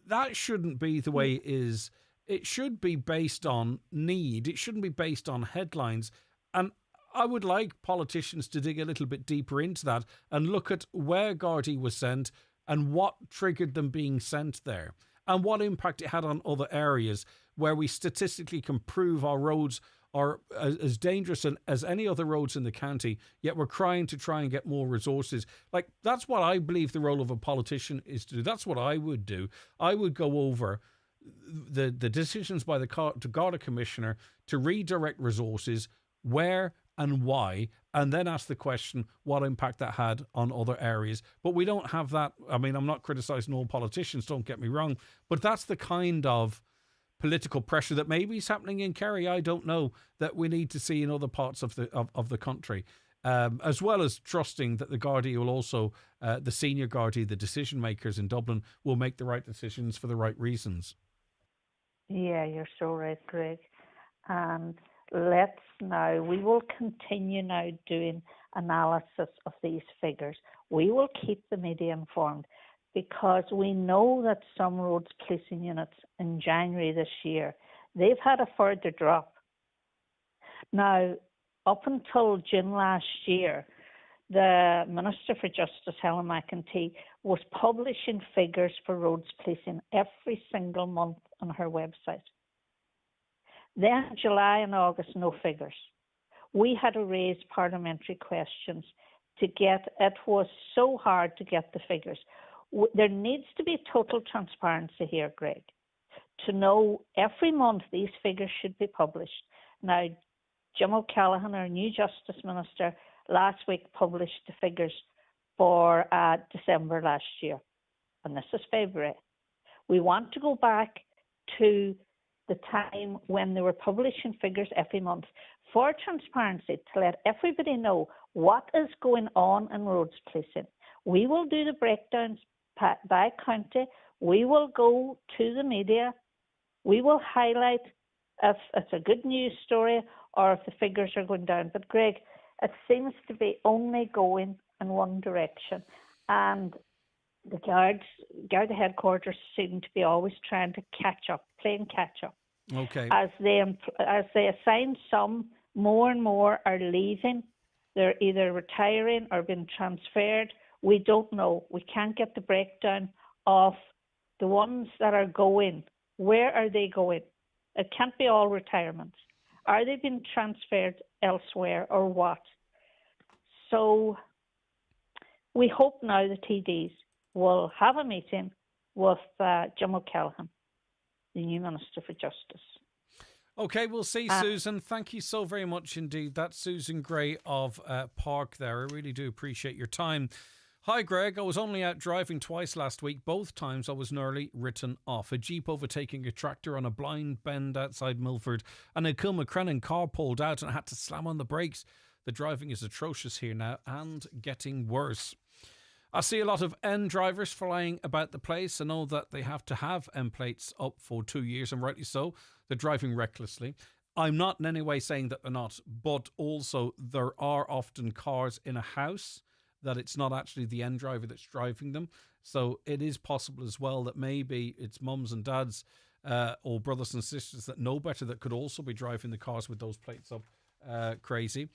That shouldn't be the way it is. It should be based on need. It shouldn't be based on headlines. And I would like politicians to dig a little bit deeper into that and look at where Gardaí was sent and what triggered them being sent there and what impact it had on other areas where we statistically can prove our roads are as dangerous as any other roads in the county, yet we're crying to try and get more resources. Like, that's what I believe the role of a politician is to do. That's what I would do. I would go over the decisions by the Garda Commissioner to redirect resources, where and why, and then ask the question what impact that had on other areas. But we don't have that. I mean, I'm not criticising all politicians, don't get me wrong, but that's the kind of political pressure that maybe is happening in Kerry, I don't know, that we need to see in other parts of the country, as well as trusting that the Gardaí will also, the senior Gardaí, the decision makers in Dublin, will make the right decisions for the right reasons. Yeah, you're so right, Greg. And we will continue now doing analysis of these figures. We will keep the media informed, because we know that some roads policing units in January this year, they've had a further drop. Now, up until June last year, the Minister for Justice, Helen McEntee, was publishing figures for roads policing every single month on her website. Then July and August, no figures. We had to raise parliamentary questions to get, it was so hard to get the figures. There needs to be total transparency here, Greg, to know every month these figures should be published. Now, Jim O'Callaghan, our new Justice Minister, last week published the figures for December last year, and this is February. We want to go back to the time when they were publishing figures every month for transparency, to let everybody know what is going on in roads policing. We will do the breakdowns by county. We will go to the media. We will highlight if it's a good news story or if the figures are going down. But Greg, it seems to be only going in one direction. And the Garda headquarters seem to be always trying to playing catch up. Okay. As they assign some, more and more are leaving. They're either retiring or being transferred. We don't know. We can't get the breakdown of the ones that are going. Where are they going? It can't be all retirements. Are they being transferred elsewhere or what? So we hope now the TDs will have a meeting with Jim O'Callaghan, the new Minister for Justice. Okay, we'll see, Susan. Thank you so very much indeed. That's Susan Gray of Park there. I really do appreciate your time. Hi Greg, I was only out driving twice last week. Both times I was nearly written off. A Jeep overtaking a tractor on a blind bend outside Milford, and a Kilmacrennan car pulled out and I had to slam on the brakes. The driving is atrocious here now and getting worse. I see a lot of N drivers flying about the place. I know that they have to have N plates up for 2 years, and rightly so. They're driving recklessly. I'm not in any way saying that they're not, but also there are often cars in a house that it's not actually the N driver that's driving them. So it is possible as well that maybe it's mums and dads or brothers and sisters that know better that could also be driving the cars with those plates up crazy.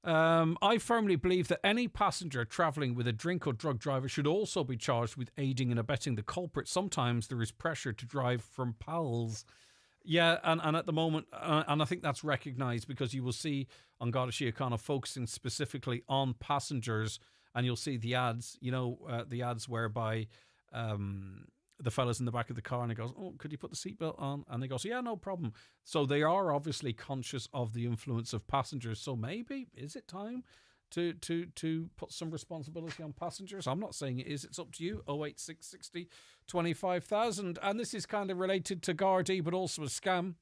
I firmly believe that any passenger travelling with a drink or drug driver should also be charged with aiding and abetting the culprit. Sometimes there is pressure to drive from pals. Yeah, and at the moment, and I think that's recognised because you will see on Garda Síochána focusing specifically on passengers, and you'll see the ads, the ads whereby the fella's in the back of the car and he goes, oh, could you put the seatbelt on? And they go, yeah, no problem. So they are obviously conscious of the influence of passengers. So maybe, is it time to put some responsibility on passengers? I'm not saying it is. It's up to you. 08660 25,000. And this is kind of related to Gardaí, but also a scam.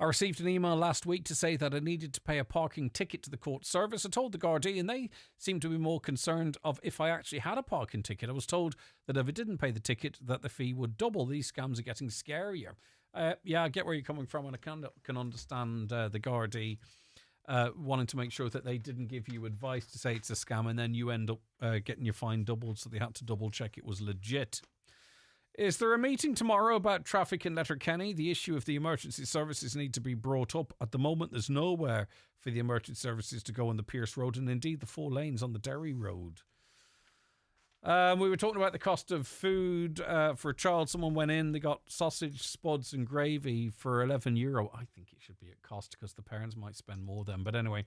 I received an email last week to say that I needed to pay a parking ticket to the court service. I told the Gardaí and they seemed to be more concerned of if I actually had a parking ticket. I was told that if I didn't pay the ticket, that the fee would double. These scams are getting scarier. Yeah, I get where you're coming from, and I can understand the Gardaí wanting to make sure that they didn't give you advice to say it's a scam and then you end up getting your fine doubled, so they had to double check it was legit. Is there a meeting tomorrow about traffic in Letterkenny? The issue of the emergency services need to be brought up. At the moment, there's nowhere for the emergency services to go on the Pierce Road, and indeed the 4 lanes on the Derry Road. We were talking about the cost of food for a child. Someone went in, they got sausage, spuds and gravy for €11. I think it should be at cost because the parents might spend more then. But anyway,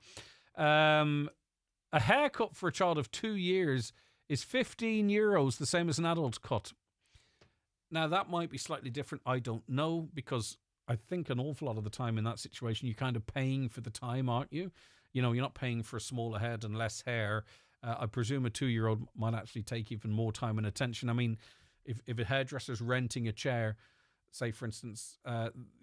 a haircut for a child of 2 years is €15, the same as an adult cut. Now, that might be slightly different. I don't know, because I think an awful lot of the time in that situation, you're kind of paying for the time, aren't you? You know, you're not paying for a smaller head and less hair. I presume a 2-year-old might actually take even more time and attention. I mean, if a hairdresser's renting a chair, say, for instance,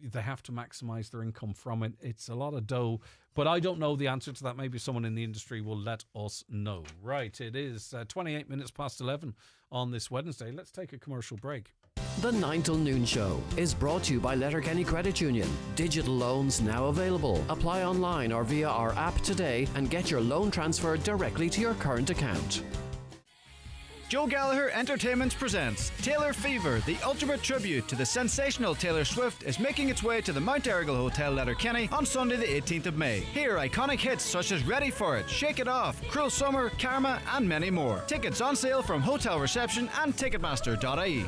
they have to maximise their income from it. It's a lot of dough, but I don't know the answer to that. Maybe someone in the industry will let us know. Right, it is 28 minutes past 11 on this Wednesday. Let's take a commercial break. The 9 till noon show is brought to you by Letterkenny Credit Union. Digital loans now available. Apply online or via our app today and get your loan transferred directly to your current account. Joe Gallagher Entertainment presents Taylor Fever, the ultimate tribute to the sensational Taylor Swift, is making its way to the Mount Errigal Hotel, Letterkenny on Sunday the 18th of May. Hear iconic hits such as Ready For It, Shake It Off, Cruel Summer, Karma and many more. Tickets on sale from hotel reception and ticketmaster.ie.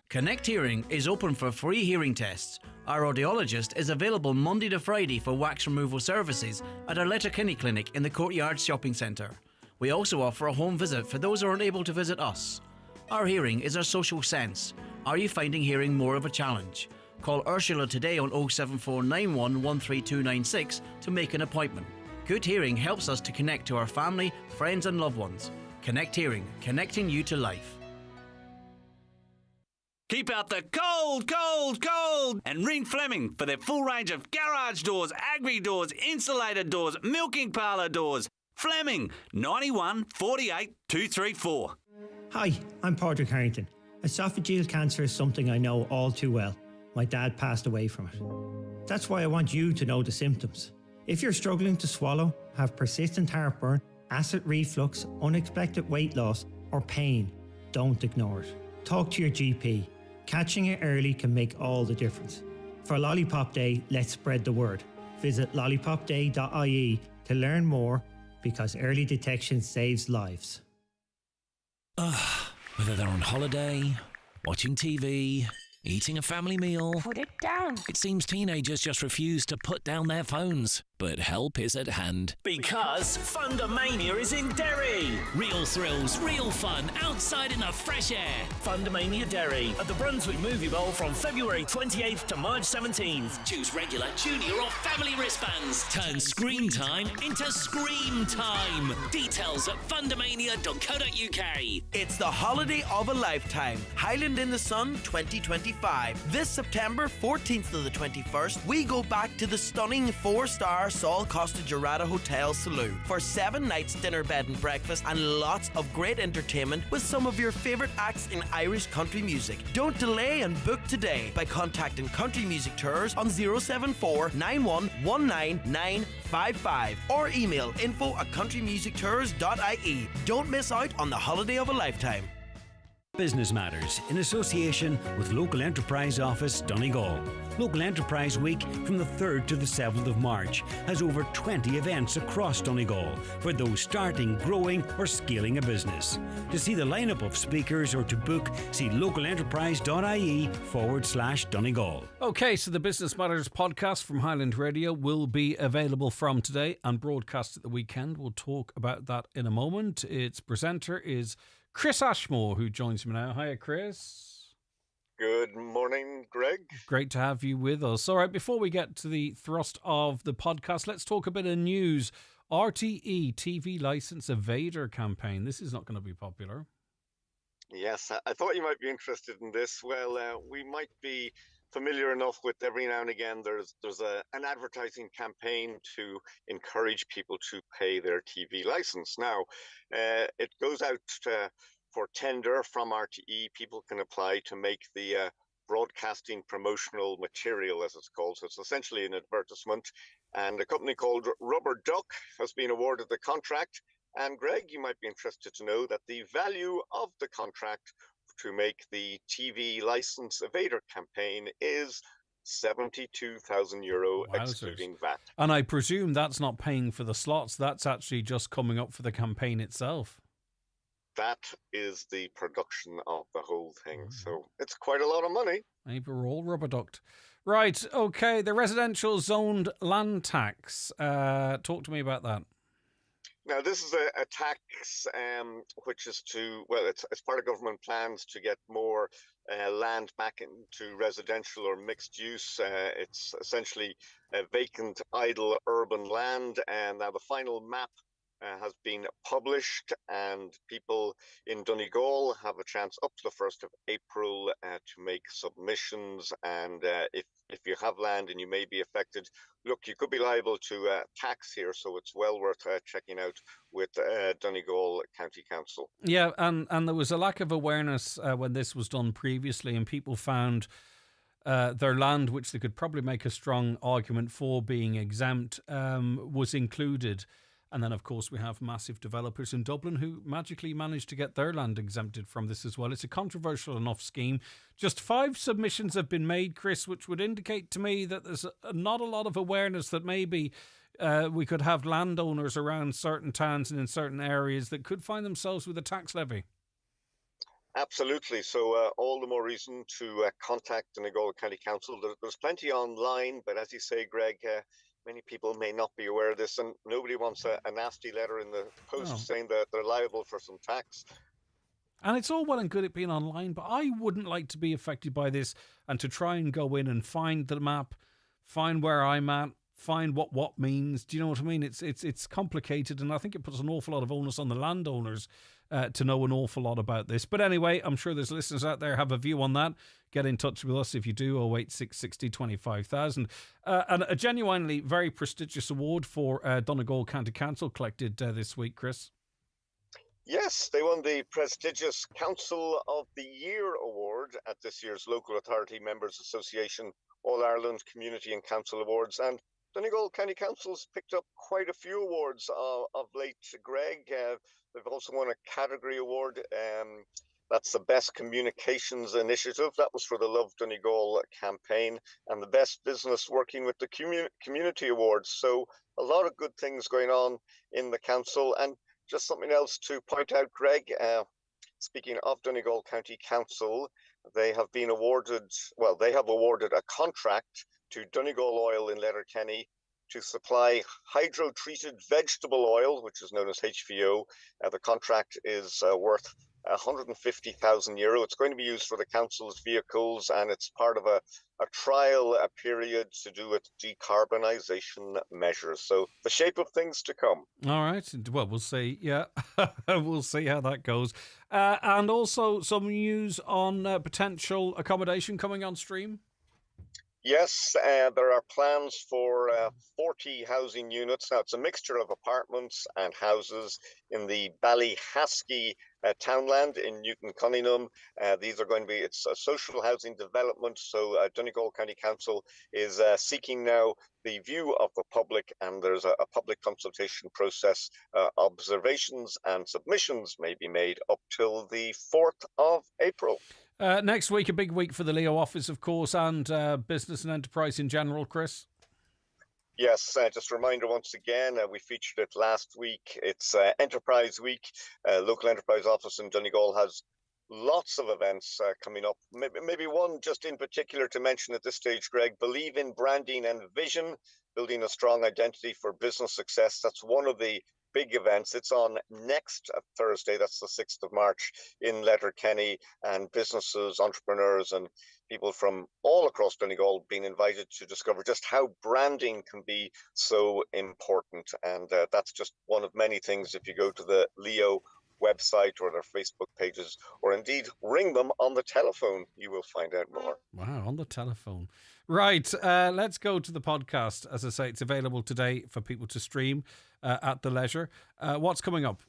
Connect Hearing is open for free hearing tests. Our audiologist is available Monday to Friday for wax removal services at our Letterkenny clinic in the Courtyard Shopping Centre. We also offer a home visit for those who aren't able to visit us. Our hearing is our social sense. Are you finding hearing more of a challenge? Call Ursula today on 07491 13296 to make an appointment. Good hearing helps us to connect to our family, friends and loved ones. Connect Hearing, connecting you to life. Keep out the cold, and ring Fleming for their full range of garage doors, agri doors, insulated doors, milking parlour doors. Fleming, 91 48 234. Hi, I'm Padraig Harrington. Esophageal cancer is something I know all too well. My dad passed away from it. That's why I want you to know the symptoms. If you're struggling to swallow, have persistent heartburn, acid reflux, unexpected weight loss, or pain, don't ignore it. Talk to your GP. Catching it early can make all the difference. For Lollipop Day, let's spread the word. Visit lollipopday.ie to learn more, because early detection saves lives. Whether they're on holiday, watching TV, eating a family meal. Put it down. It seems teenagers just refuse to put down their phones. but help is at hand. Because Fundamania is in Derry. Real thrills, real fun, outside in the fresh air. Fundamania Derry at the Brunswick Movie Bowl from February 28th to March 17th. Choose regular, junior or family wristbands. Turn screen time into scream time. Details at fundamania.co.uk. It's the holiday of a lifetime. Highland in the Sun 2025. This September 14th to the 21st, we go back to the stunning 4-star Sol Costa Gerada Hotel Saloon for 7 nights dinner, bed and breakfast and lots of great entertainment with some of your favourite acts in Irish country music. Don't delay and book today by contacting Country Music Tours on 074 9119 955 or email info@countrymusictours.ie. Don't miss out on the holiday of a lifetime. Business Matters in association with Local Enterprise Office Donegal. Local Enterprise Week from the 3rd to the 7th of March has over 20 events across Donegal for those starting, growing or scaling a business. To see the lineup of speakers or to book, see localenterprise.ie/Donegal. Okay, so the Business Matters podcast from Highland Radio will be available from today and broadcast at the weekend. We'll talk about that in a moment. Its presenter is Chris Ashmore, who joins me now. Hiya, Chris. Good morning, Greg. Great to have you with us. All right, before we get to the thrust of the podcast, let's talk a bit of news. RTE TV license evader campaign. This is not going to be popular. Yes, I thought you might be interested in this. Well, we might be familiar enough with every now and again there's an advertising campaign to encourage people to pay their TV license. Now, it goes out for tender from RTE. People can apply to make the broadcasting promotional material, as it's called. So it's essentially an advertisement. And a company called Rubber Duck has been awarded the contract. And Greg, you might be interested to know that the value of the contract to make the TV license evader campaign is €72,000 excluding VAT. And I presume that's not paying for the slots. That's actually just coming up for the campaign itself. That is the production of the whole thing. So it's quite a lot of money. Maybe we're all rubber ducked. Right, okay, the residential zoned land tax. Talk to me about that. Now, this is a tax which is it's part of government plans to get more land back into residential or mixed use. It's essentially a vacant, idle urban land. And now the final map has been published, and people in Donegal have a chance up to the 1st of April to make submissions. And if you have land and you may be affected, look, you could be liable to tax here, so it's well worth checking out with Donegal County Council. Yeah, and there was a lack of awareness when this was done previously, and people found their land, which they could probably make a strong argument for being exempt, was included. And then, of course, we have massive developers in Dublin who magically managed to get their land exempted from this as well. It's a controversial enough scheme. Just 5 submissions have been made, Chris, which would indicate to me that there's not a lot of awareness that maybe we could have landowners around certain towns and in certain areas that could find themselves with a tax levy. Absolutely. So all the more reason to contact the Donegal County Council. There's plenty online, but as you say, Greg, many people may not be aware of this, and nobody wants a nasty letter in the post saying that they're liable for some tax. And it's all well and good it being online, but I wouldn't like to be affected by this and to try and go in and find the map, find where I'm at, find what means. Do you know what I mean? It's complicated, and I think it puts an awful lot of onus on the landowners to know an awful lot about this. But anyway, I'm sure there's listeners out there have a view on that. Get in touch with us if you do. 08660 25,000. And a genuinely very prestigious award for Donegal County Council collected this week, Chris. Yes, they won the prestigious Council of the Year award at this year's Local Authority Members Association All-Ireland Community and Council Awards. And Donegal County Council's picked up quite a few awards of late, Greg. They've also won a category award. That's the Best Communications Initiative. That was for the Love Donegal campaign, and the Best Business Working with the Community Awards. So a lot of good things going on in the council. And just something else to point out, Greg, speaking of Donegal County Council, they have awarded a contract to Donegal Oil in Letterkenny to supply hydro-treated vegetable oil, which is known as HVO. The contract is worth €150,000. It's going to be used for the council's vehicles, and it's part of a trial period to do with decarbonisation measures. So the shape of things to come. All right. Well, we'll see. Yeah, we'll see how that goes. And also some news on potential accommodation coming on stream. Yes, there are plans for 40 housing units. Now, it's a mixture of apartments and houses in the Ballyhasky townland in Newton Cunningham. These are going to be, it's a social housing development. So Donegal County Council is seeking now the view of the public, and there's a public consultation process. Observations and submissions may be made up till the 4th of April. Next week, a big week for the Leo office, of course, and business and enterprise in general, Chris. Yes, just a reminder once again, we featured it last week. It's Enterprise Week. Local Enterprise Office in Donegal has lots of events coming up. Maybe one just in particular to mention at this stage, Greg, Believe in Branding and Vision, building a strong identity for business success. That's one of the big events. It's on next Thursday, that's the 6th of March in Letterkenny, and businesses, entrepreneurs and people from all across Donegal being invited to discover just how branding can be so important. And that's just one of many things. If you go to the Leo website or their Facebook pages, or indeed ring them on the telephone, you will find out more. Wow, on the telephone. Right, let's go to the podcast. As I say, it's available today for people to stream at the leisure. What's coming up?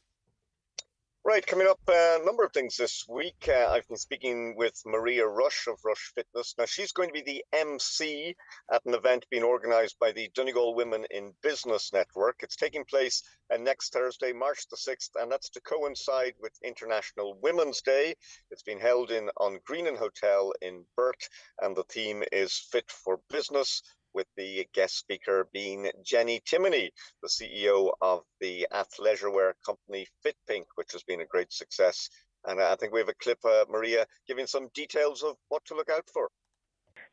Right, coming up, a number of things this week. I've been speaking with Maria Rush of Rush Fitness. Now, she's going to be the MC at an event being organised by the Donegal Women in Business Network. It's taking place next Thursday, March the 6th, and that's to coincide with International Women's Day. It's been held on Greenan Hotel in Burt, and the theme is Fit for Business, with the guest speaker being Jenny Timoney, the CEO of the athleisure wear company FitPink, which has been a great success. And I think we have a clip, Maria, giving some details of what to look out for.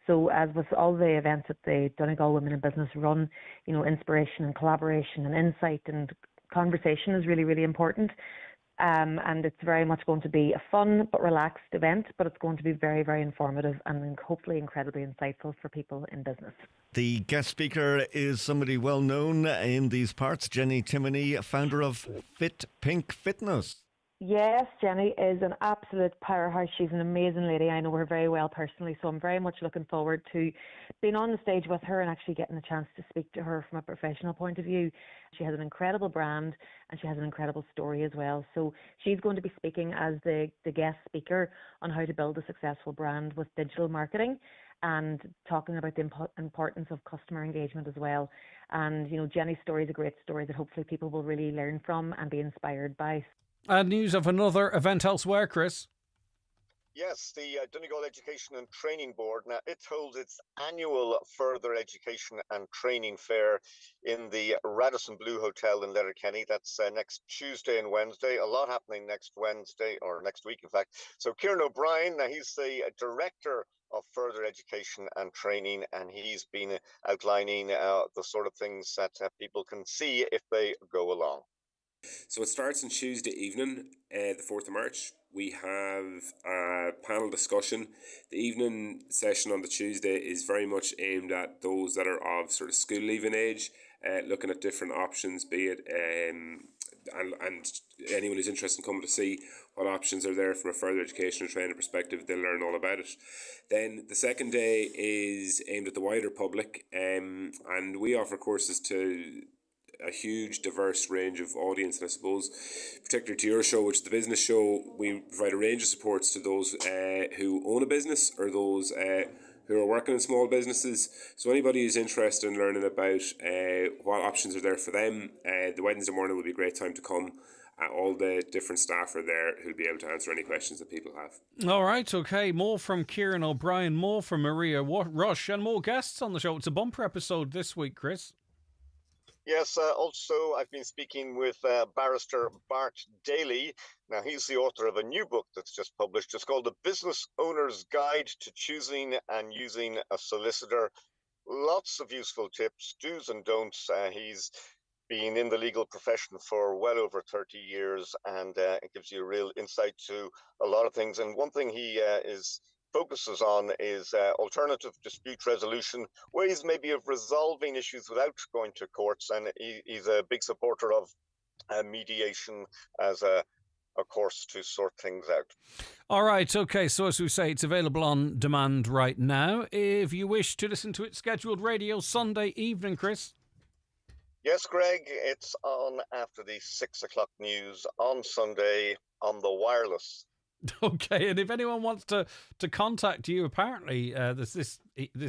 So as with all the events that the Donegal Women in Business run, inspiration and collaboration and insight and conversation is really, really important. And it's very much going to be a fun but relaxed event, but it's going to be very, very informative and hopefully incredibly insightful for people in business. The guest speaker is somebody well known in these parts, Jenny Timoney, founder of FitPink Fitness. Yes, Jenny is an absolute powerhouse. She's an amazing lady. I know her very well personally, so I'm very much looking forward to being on the stage with her and actually getting the chance to speak to her from a professional point of view. She has an incredible brand and she has an incredible story as well. So she's going to be speaking as the guest speaker on how to build a successful brand with digital marketing and talking about the importance of customer engagement as well. And, Jenny's story is a great story that hopefully people will really learn from and be inspired by. News of another event elsewhere, Chris. Yes, the Donegal Education and Training Board. Now, it holds its annual Further Education and Training Fair in the Radisson Blue Hotel in Letterkenny. That's next Tuesday and Wednesday. A lot happening next Wednesday, or next week, in fact. So Kieran O'Brien, now he's the Director of Further Education and Training, and he's been outlining the sort of things that people can see if they go along. So it starts on Tuesday evening, the 4th of March. We have a panel discussion. The evening session on the Tuesday is very much aimed at those that are of sort of school leaving age, looking at different options, be it and anyone who's interested in coming to see what options are there from a further education and training perspective, they'll learn all about it. Then the second day is aimed at the wider public, and we offer courses to a huge diverse range of audience, and I suppose particularly to your show, which is the business show, we provide a range of supports to those who own a business or those who are working in small businesses. So anybody who's interested in learning about what options are there for them, the Wednesday morning will be a great time to come. All the different staff are there who'll be able to answer any questions that people have. All right, okay. More from Kieran O'Brien, more from Maria Rush, and more guests on the show. It's a bumper episode this week, Chris. Yes, also I've been speaking with barrister Bart Daly. Now, he's the author of a new book that's just published. It's called The Business Owner's Guide to Choosing and Using a Solicitor. lots of useful tips, do's and don'ts. He's been in the legal profession for well over 30 years, and it gives you a real insight to a lot of things. And one thing he focuses on is alternative dispute resolution, ways maybe of resolving issues without going to courts. And he's a big supporter of mediation as a course to sort things out. All right, okay, so as we say, it's available on demand right now. If you wish to listen to it, scheduled radio Sunday evening, Chris. Yes, Greg, it's on after the 6 o'clock news on Sunday on the wireless. Okay, and if anyone wants to contact you, apparently there's this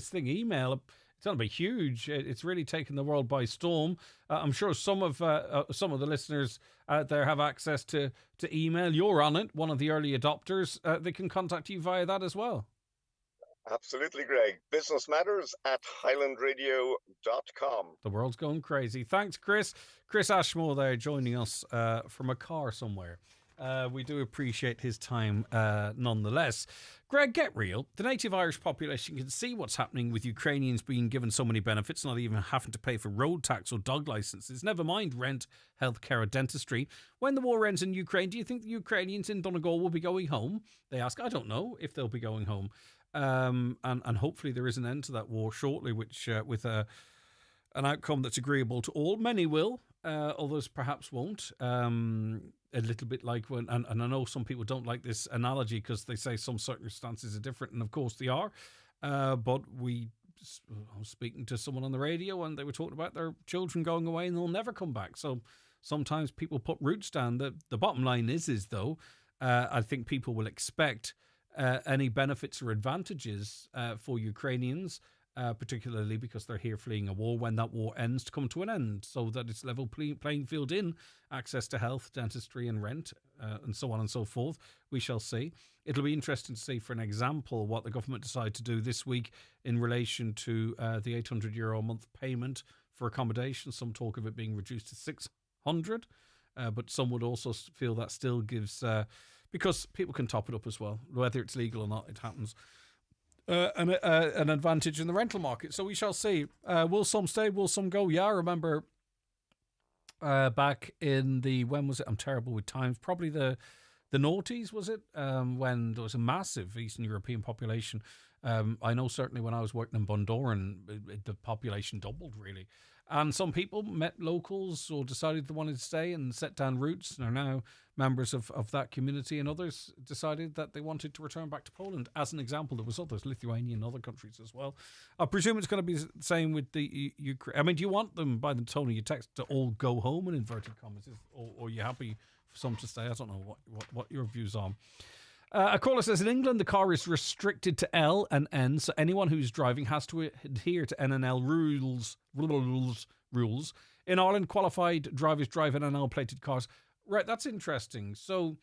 thing, email. It's going to be huge. It's really taken the world by storm. I'm sure some of the listeners out there have access to email. You're on it, one of the early adopters. They can contact you via that as well. Absolutely, Greg. Business Matters at highlandradio.com. The world's going crazy. Thanks, Chris. Chris Ashmore there joining us from a car somewhere. We do appreciate his time nonetheless. Greg, get real. The native Irish population can see what's happening with Ukrainians being given so many benefits, not even having to pay for road tax or dog licenses, never mind rent, healthcare or dentistry. When the war ends in Ukraine, do you think the Ukrainians in Donegal will be going home? They ask. I don't know if they'll be going home. And hopefully there is an end to that war shortly, which with an outcome that's agreeable to all. Many will, others perhaps won't. A little bit like when, and I know some people don't like this analogy because they say some circumstances are different, and of course they are. But I was speaking to someone on the radio, and they were talking about their children going away and they'll never come back. So sometimes people put roots down. The bottom line is though, I think people will expect any benefits or advantages for Ukrainians, particularly because they're here fleeing a war, when that war ends, to come to an end, so that it's level playing field in access to health, dentistry and rent, and so on and so forth. We shall see. It'll be interesting to see, for an example, what the government decide to do this week in relation to the €800 a month payment for accommodation. Some talk of it being reduced to 600, but some would also feel that still gives, because people can top it up as well, whether it's legal or not, it happens. An advantage in the rental market. So we shall see. Will some stay? Will some go? Yeah, I remember back in the, when was it? I'm terrible with times. Probably the noughties, was it? When there was a massive Eastern European population. I know certainly when I was working in Bundoran, the population doubled really. And some people met locals or decided they wanted to stay and set down roots and are now members of that community, and others decided that they wanted to return back to Poland. As an example, there was others, Lithuania and other countries as well. I presume it's going to be the same with the Ukraine. I mean, do you want them, by the tone of your text, to all go home in inverted commas, or are you happy for some to stay? I don't know what your views are. A caller says, in England, the car is restricted to L and N, so anyone who's driving has to adhere to N and L rules. In Ireland, qualified drivers drive NNL plated cars. Right, that's interesting. So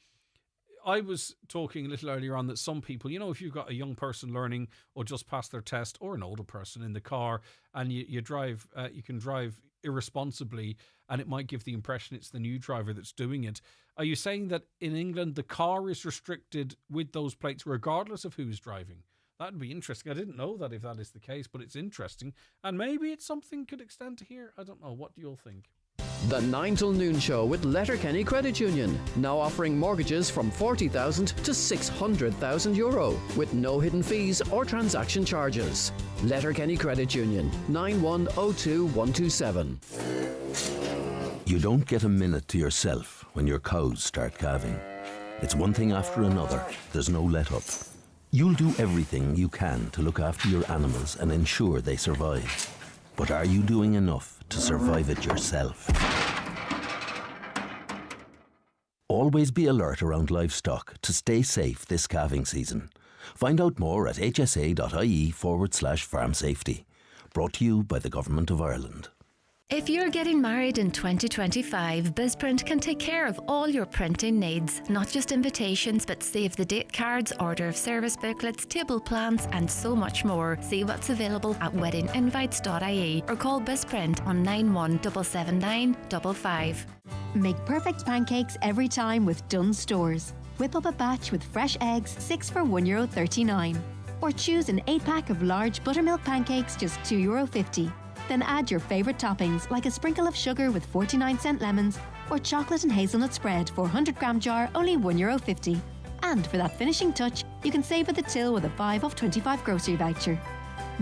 I was talking a little earlier on that some people, you know, if you've got a young person learning or just passed their test, or an older person in the car, and you drive, you can drive irresponsibly, and it might give the impression it's the new driver that's doing it. Are you saying that in England the car is restricted with those plates regardless of who's driving? That would be interesting. I didn't know that, if that is the case, but it's interesting. And maybe it's something could extend to here. I don't know. What do you all think? The 9 till noon show with Letterkenny Credit Union, now offering mortgages from €40,000 to €600,000 with no hidden fees or transaction charges. Letterkenny Credit Union, 9102127. You don't get a minute to yourself when your cows start calving. It's one thing after another. There's no let up. You'll do everything you can to look after your animals and ensure they survive. But are you doing enough to survive it yourself? Always be alert around livestock to stay safe this calving season. Find out more at hsa.ie/farm safety. Brought to you by the Government of Ireland. If you're getting married in 2025, BizPrint can take care of all your printing needs. Not just invitations, but save the date cards, order of service booklets, table plans, and so much more. See what's available at weddinginvites.ie or call BizPrint on 9177955. Make perfect pancakes every time with Dunnes Stores. Whip up a batch with fresh eggs, 6 for €1.39. Or choose an 8-pack of large buttermilk pancakes, just €2.50. Then add your favourite toppings like a sprinkle of sugar with 49-cent lemons or chocolate and hazelnut spread, 400-gram jar, only €1.50. And for that finishing touch, you can save at the till with a 5 off 25 grocery voucher.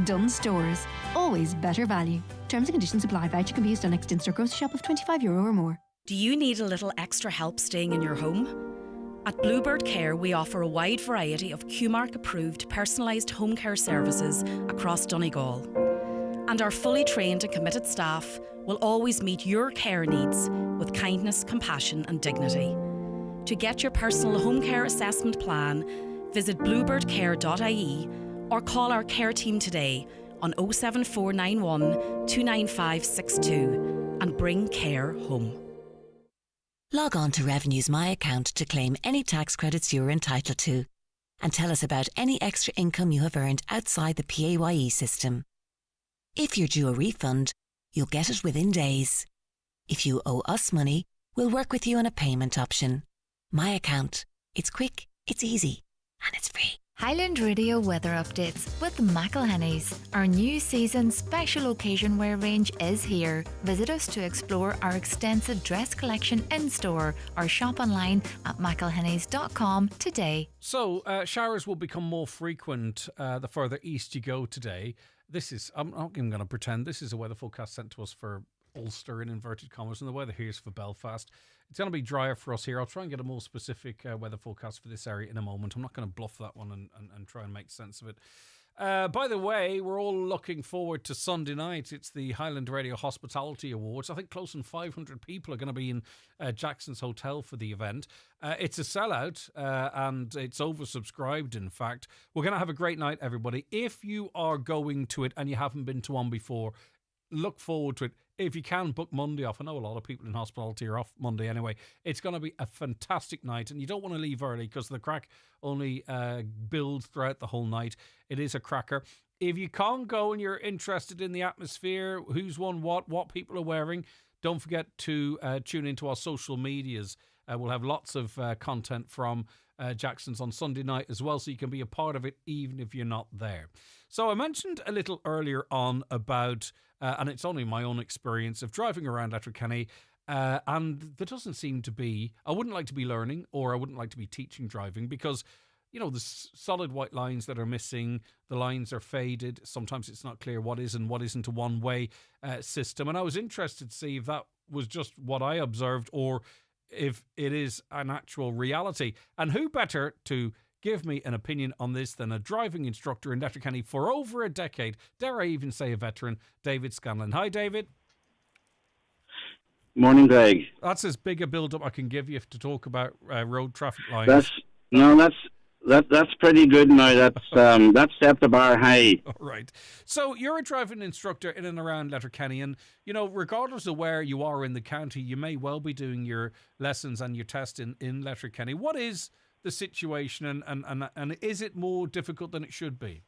Dunnes Stores. Always better value. Terms and conditions apply. Voucher can be used on next in-store grocery shop of €25 or more. Do you need a little extra help staying in your home? At Bluebird Care, we offer a wide variety of QMark-approved personalised home care services across Donegal. And our fully trained and committed staff will always meet your care needs with kindness, compassion and dignity. To get your personal home care assessment plan, visit bluebirdcare.ie or call our care team today on 07491 29562 and bring care home. Log on to Revenue's My Account to claim any tax credits you're entitled to and tell us about any extra income you have earned outside the PAYE system. If you're due a refund, you'll get it within days. If you owe us money, we'll work with you on a payment option. My Account. It's quick, it's easy, and it's free. Highland Radio weather updates with McElhenny's. Our new season special occasion wear range is here. Visit us to explore our extensive dress collection in store or shop online at mcelhennys.com today. So, showers will become more frequent the further east you go today. I'm not even going to pretend, this is a weather forecast sent to us for Ulster in inverted commas, and the weather here is for Belfast. It's going to be drier for us here. I'll try and get a more specific weather forecast for this area in a moment. I'm not going to bluff that one and try and make sense of it. By the way, we're all looking forward to Sunday night. It's the Highland Radio Hospitality Awards. I think close to 500 people are going to be in Jackson's Hotel for the event. It's a sellout and it's oversubscribed, in fact. We're going to have a great night, everybody. If you are going to it and you haven't been to one before, look forward to it. If you can, book Monday off. I know a lot of people in hospitality are off Monday anyway. It's going to be a fantastic night, and you don't want to leave early because the crack only builds throughout the whole night. It is a cracker. If you can't go and you're interested in the atmosphere, who's won what people are wearing, don't forget to tune into our social medias. We'll have lots of content from Jackson's on Sunday night as well, so you can be a part of it even if you're not there. So I mentioned a little earlier on about, and it's only my own experience of driving around Letterkenny, and there doesn't seem to be, I wouldn't like to be learning or I wouldn't like to be teaching driving because, you know, the solid white lines that are missing, the lines are faded. Sometimes it's not clear what is and what isn't a one-way system. And I was interested to see if that was just what I observed or if it is an actual reality. And who better to give me an opinion on this than a driving instructor in Letterkenny for over a decade, dare I even say a veteran, David Scanlon. Hi, David. Morning, Greg. That's as big a build-up I can give you to talk about road traffic lines. That's pretty good now. That's set the bar high. All right. So you're a driving instructor in and around Letterkenny, and you know, regardless of where you are in the county, you may well be doing your lessons and your test in Letterkenny. What is the situation, and is it more difficult than it should be?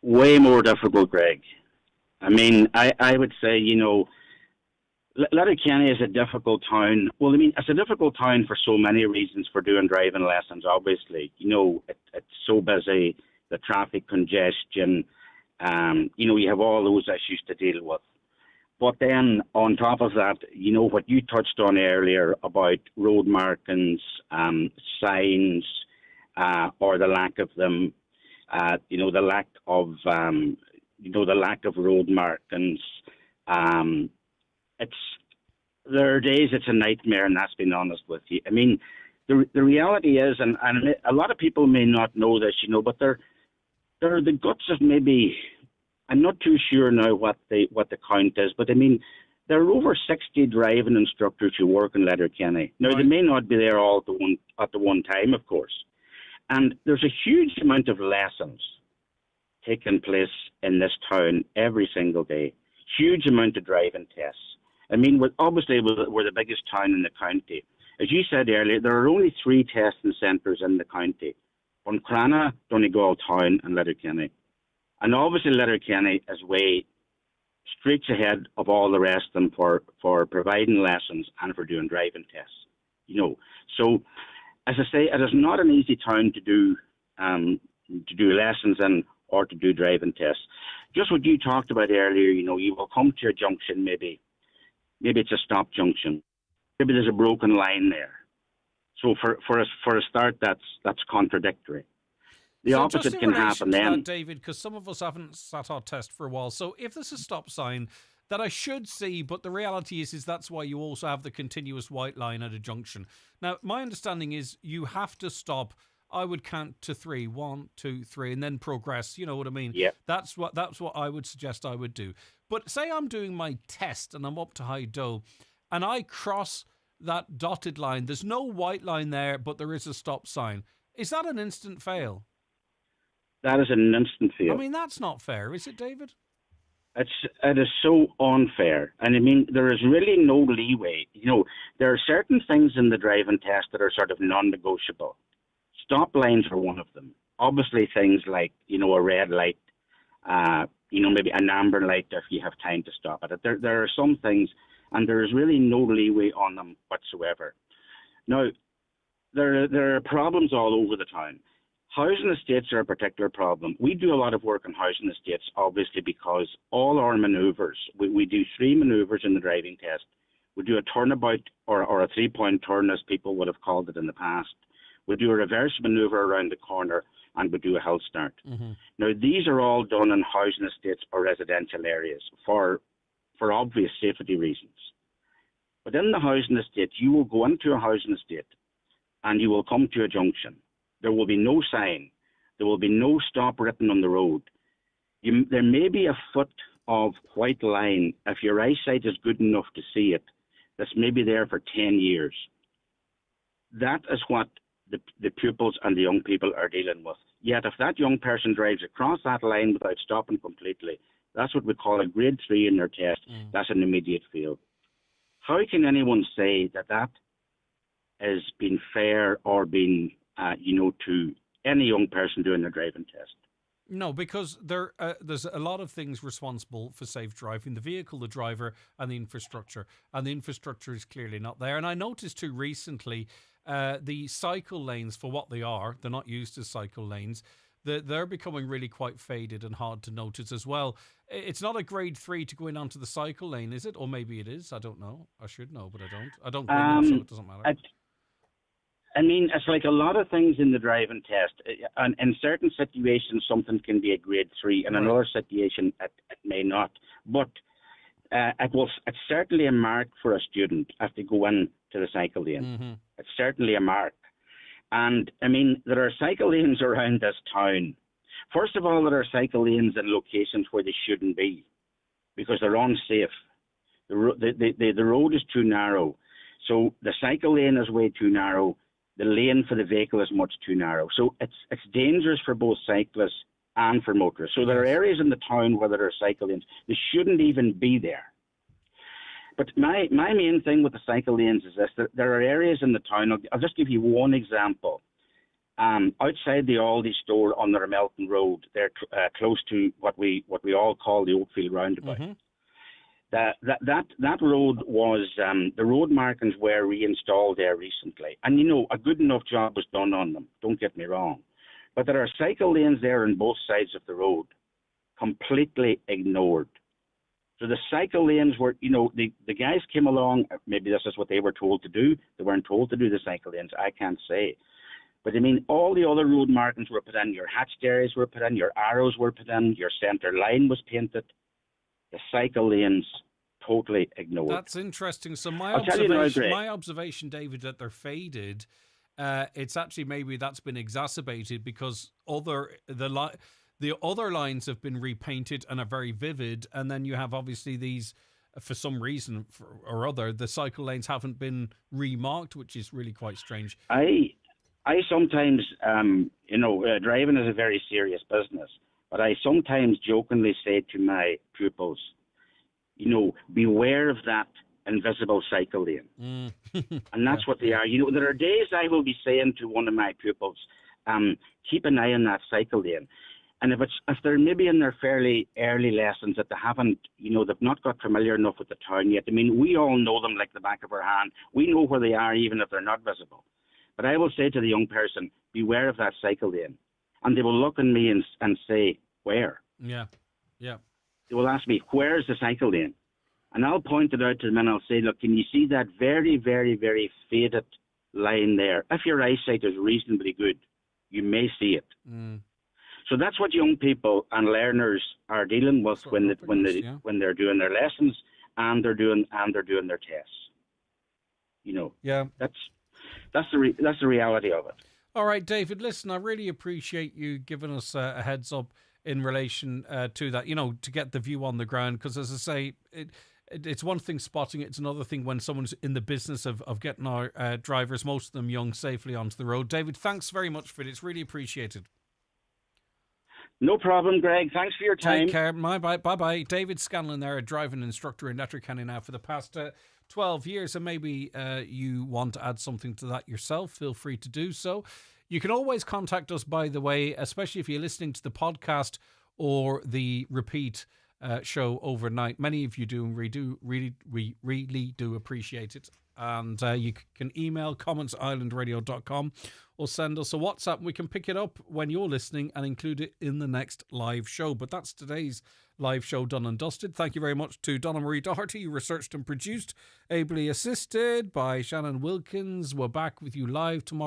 Way more difficult, Greg. I mean, I would say, you know, Letterkenny is a difficult town. Well, I mean, it's a difficult town for so many reasons for doing driving lessons, obviously. You know, it's so busy, the traffic congestion, you know, you have all those issues to deal with. But then on top of that, you know, what you touched on earlier about road markings, signs, or the lack of them, you know, the lack of road markings, there are days it's a nightmare, and that's being honest with you. I mean, the reality is, and a lot of people may not know this, you know, but they're the guts of maybe, I'm not too sure now what the count is, but I mean, there are over 60 driving instructors who work in Letterkenny. Now, they may not be there all at the one time, of course. And there's a huge amount of lessons taking place in this town every single day. Huge amount of driving tests. I mean, we're the biggest town in the county. As you said earlier, there are only 3 testing centres in the county: Buncrana, Donegal Town and Letterkenny. And obviously Letterkenny is way streets ahead of all the rest of them for providing lessons and for doing driving tests. You know, so as I say, it is not an easy town to do to do lessons in or to do driving tests. Just what you talked about earlier, you will come to a junction, maybe it's a stop junction. Maybe there's a broken line there. So for a start, that's contradictory. The opposite can happen then. That, David, because some of us haven't sat our test for a while. So if there's a stop sign that I should see, but the reality is that's why you also have the continuous white line at a junction. Now, my understanding is you have to stop. I would count to 3, 1, 2, 3, and then progress. You know what I mean? Yeah. That's what I would suggest I would do. But say I'm doing my test and I'm up to High Doe, and I cross that dotted line. There's no white line there, but there is a stop sign. Is that an instant fail? That is an instant fail. I mean, that's not fair, is it, David? It is so unfair. And I mean, there is really no leeway. There are certain things in the driving test that are sort of non-negotiable. Stop lines are one of them. Obviously, things like, a red light, maybe an amber light if you have time to stop at it. There are some things, and there is really no leeway on them whatsoever. Now, there are problems all over the town. Housing estates are a particular problem. We do a lot of work on housing estates, obviously, because all our manoeuvres, we do 3 manoeuvres in the driving test. We do a turnabout or a 3-point turn, as people would have called it in the past. We do a reverse manoeuvre around the corner, and we do a hill start. Mm-hmm. Now, these are all done in housing estates or residential areas for obvious safety reasons. But in the housing estate, you will go into a housing estate and you will come to a junction. There will be no sign. There will be no stop written on the road. There may be a foot of white line, if your eyesight is good enough to see it, that's maybe there for 10 years. That is what the pupils and the young people are dealing with. Yet if that young person drives across that line without stopping completely, that's what we call a grade 3 in their test. That's an immediate fail. How can anyone say that has been fair or been to any young person doing their driving test? No, because there's a lot of things responsible for safe driving: the vehicle, the driver, and the infrastructure. And the infrastructure is clearly not there. And I noticed too recently the cycle lanes, for what they are, they're not used as cycle lanes. They're becoming really quite faded and hard to notice as well. It's not a grade 3 to go in onto the cycle lane, is it? Or maybe it is. I don't know. I should know, but I don't. I don't go in, so it doesn't matter. I mean, it's like a lot of things in the driving test. And in certain situations, something can be a grade 3. In another situation, it may not. But it's certainly a mark for a student if they go in to the cycle lane. Mm-hmm. It's certainly a mark. And, I mean, there are cycle lanes around this town. First of all, there are cycle lanes in locations where they shouldn't be because they're unsafe. The road is too narrow. So the cycle lane is way too narrow. The lane for the vehicle is much too narrow. So it's dangerous for both cyclists and for motorists. So there are areas in the town where there are cycle lanes. They shouldn't even be there. But my main thing with the cycle lanes is this. There are areas in the town. I'll just give you one example. Outside the Aldi store on the Ramelton Road, they're close to what we all call the Oakfield Roundabout. Mm-hmm. That road was, the road markings were reinstalled there recently. And, a good enough job was done on them, don't get me wrong. But there are cycle lanes there on both sides of the road, completely ignored. So the cycle lanes were, the guys came along, maybe this is what they were told to do. They weren't told to do the cycle lanes, I can't say. But I mean, all the other road markings were put in, your hatched areas were put in, your arrows were put in, your centre line was painted. The cycle lanes totally ignored. That's interesting. So my observation, David, that they're faded, it's actually maybe that's been exacerbated because the other lines have been repainted and are very vivid, and then you have obviously these, for some reason or other, the cycle lanes haven't been remarked, which is really quite strange. I sometimes, driving is a very serious business. But I sometimes jokingly say to my pupils, beware of that invisible cycle lane. And that's what they are. There are days I will be saying to one of my pupils, keep an eye on that cycle lane. And if they're maybe in their fairly early lessons that they haven't, they've not got familiar enough with the town yet. I mean, we all know them like the back of our hand. We know where they are even if they're not visible. But I will say to the young person, beware of that cycle lane. and they will look at me and say, where? Yeah. They will ask me, where's the cycle lane? And I'll point it out to them and I'll say, look, can you see that very, very, very faded line there? If your eyesight is reasonably good, you may see it. So that's what young people and learners are dealing with when they're doing their lessons and they're doing their tests. You know, that's the reality of it. All right, David. Listen, I really appreciate you giving us a heads up in relation to that. You know, to get the view on the ground, because as I say, it's one thing spotting it; it's another thing when someone's in the business of getting our drivers, most of them young, safely onto the road. David, thanks very much for it. It's really appreciated. No problem, Greg. Thanks for your time. Take care. Bye-bye. David Scanlon there, a driving instructor in Letterkenny now for the past 12 years. And maybe you want to add something to that yourself. Feel free to do so. You can always contact us, by the way, especially if you're listening to the podcast or the repeat show overnight. Many of you do, and we really do appreciate it. And you can email comments@islandradio.com or send us a WhatsApp and we can pick it up when you're listening and include it in the next live show. But that's today's live show done and dusted. Thank you very much to Donna Marie Doherty, who researched and produced, ably assisted by Shannon Wilkins. We're back with you live tomorrow.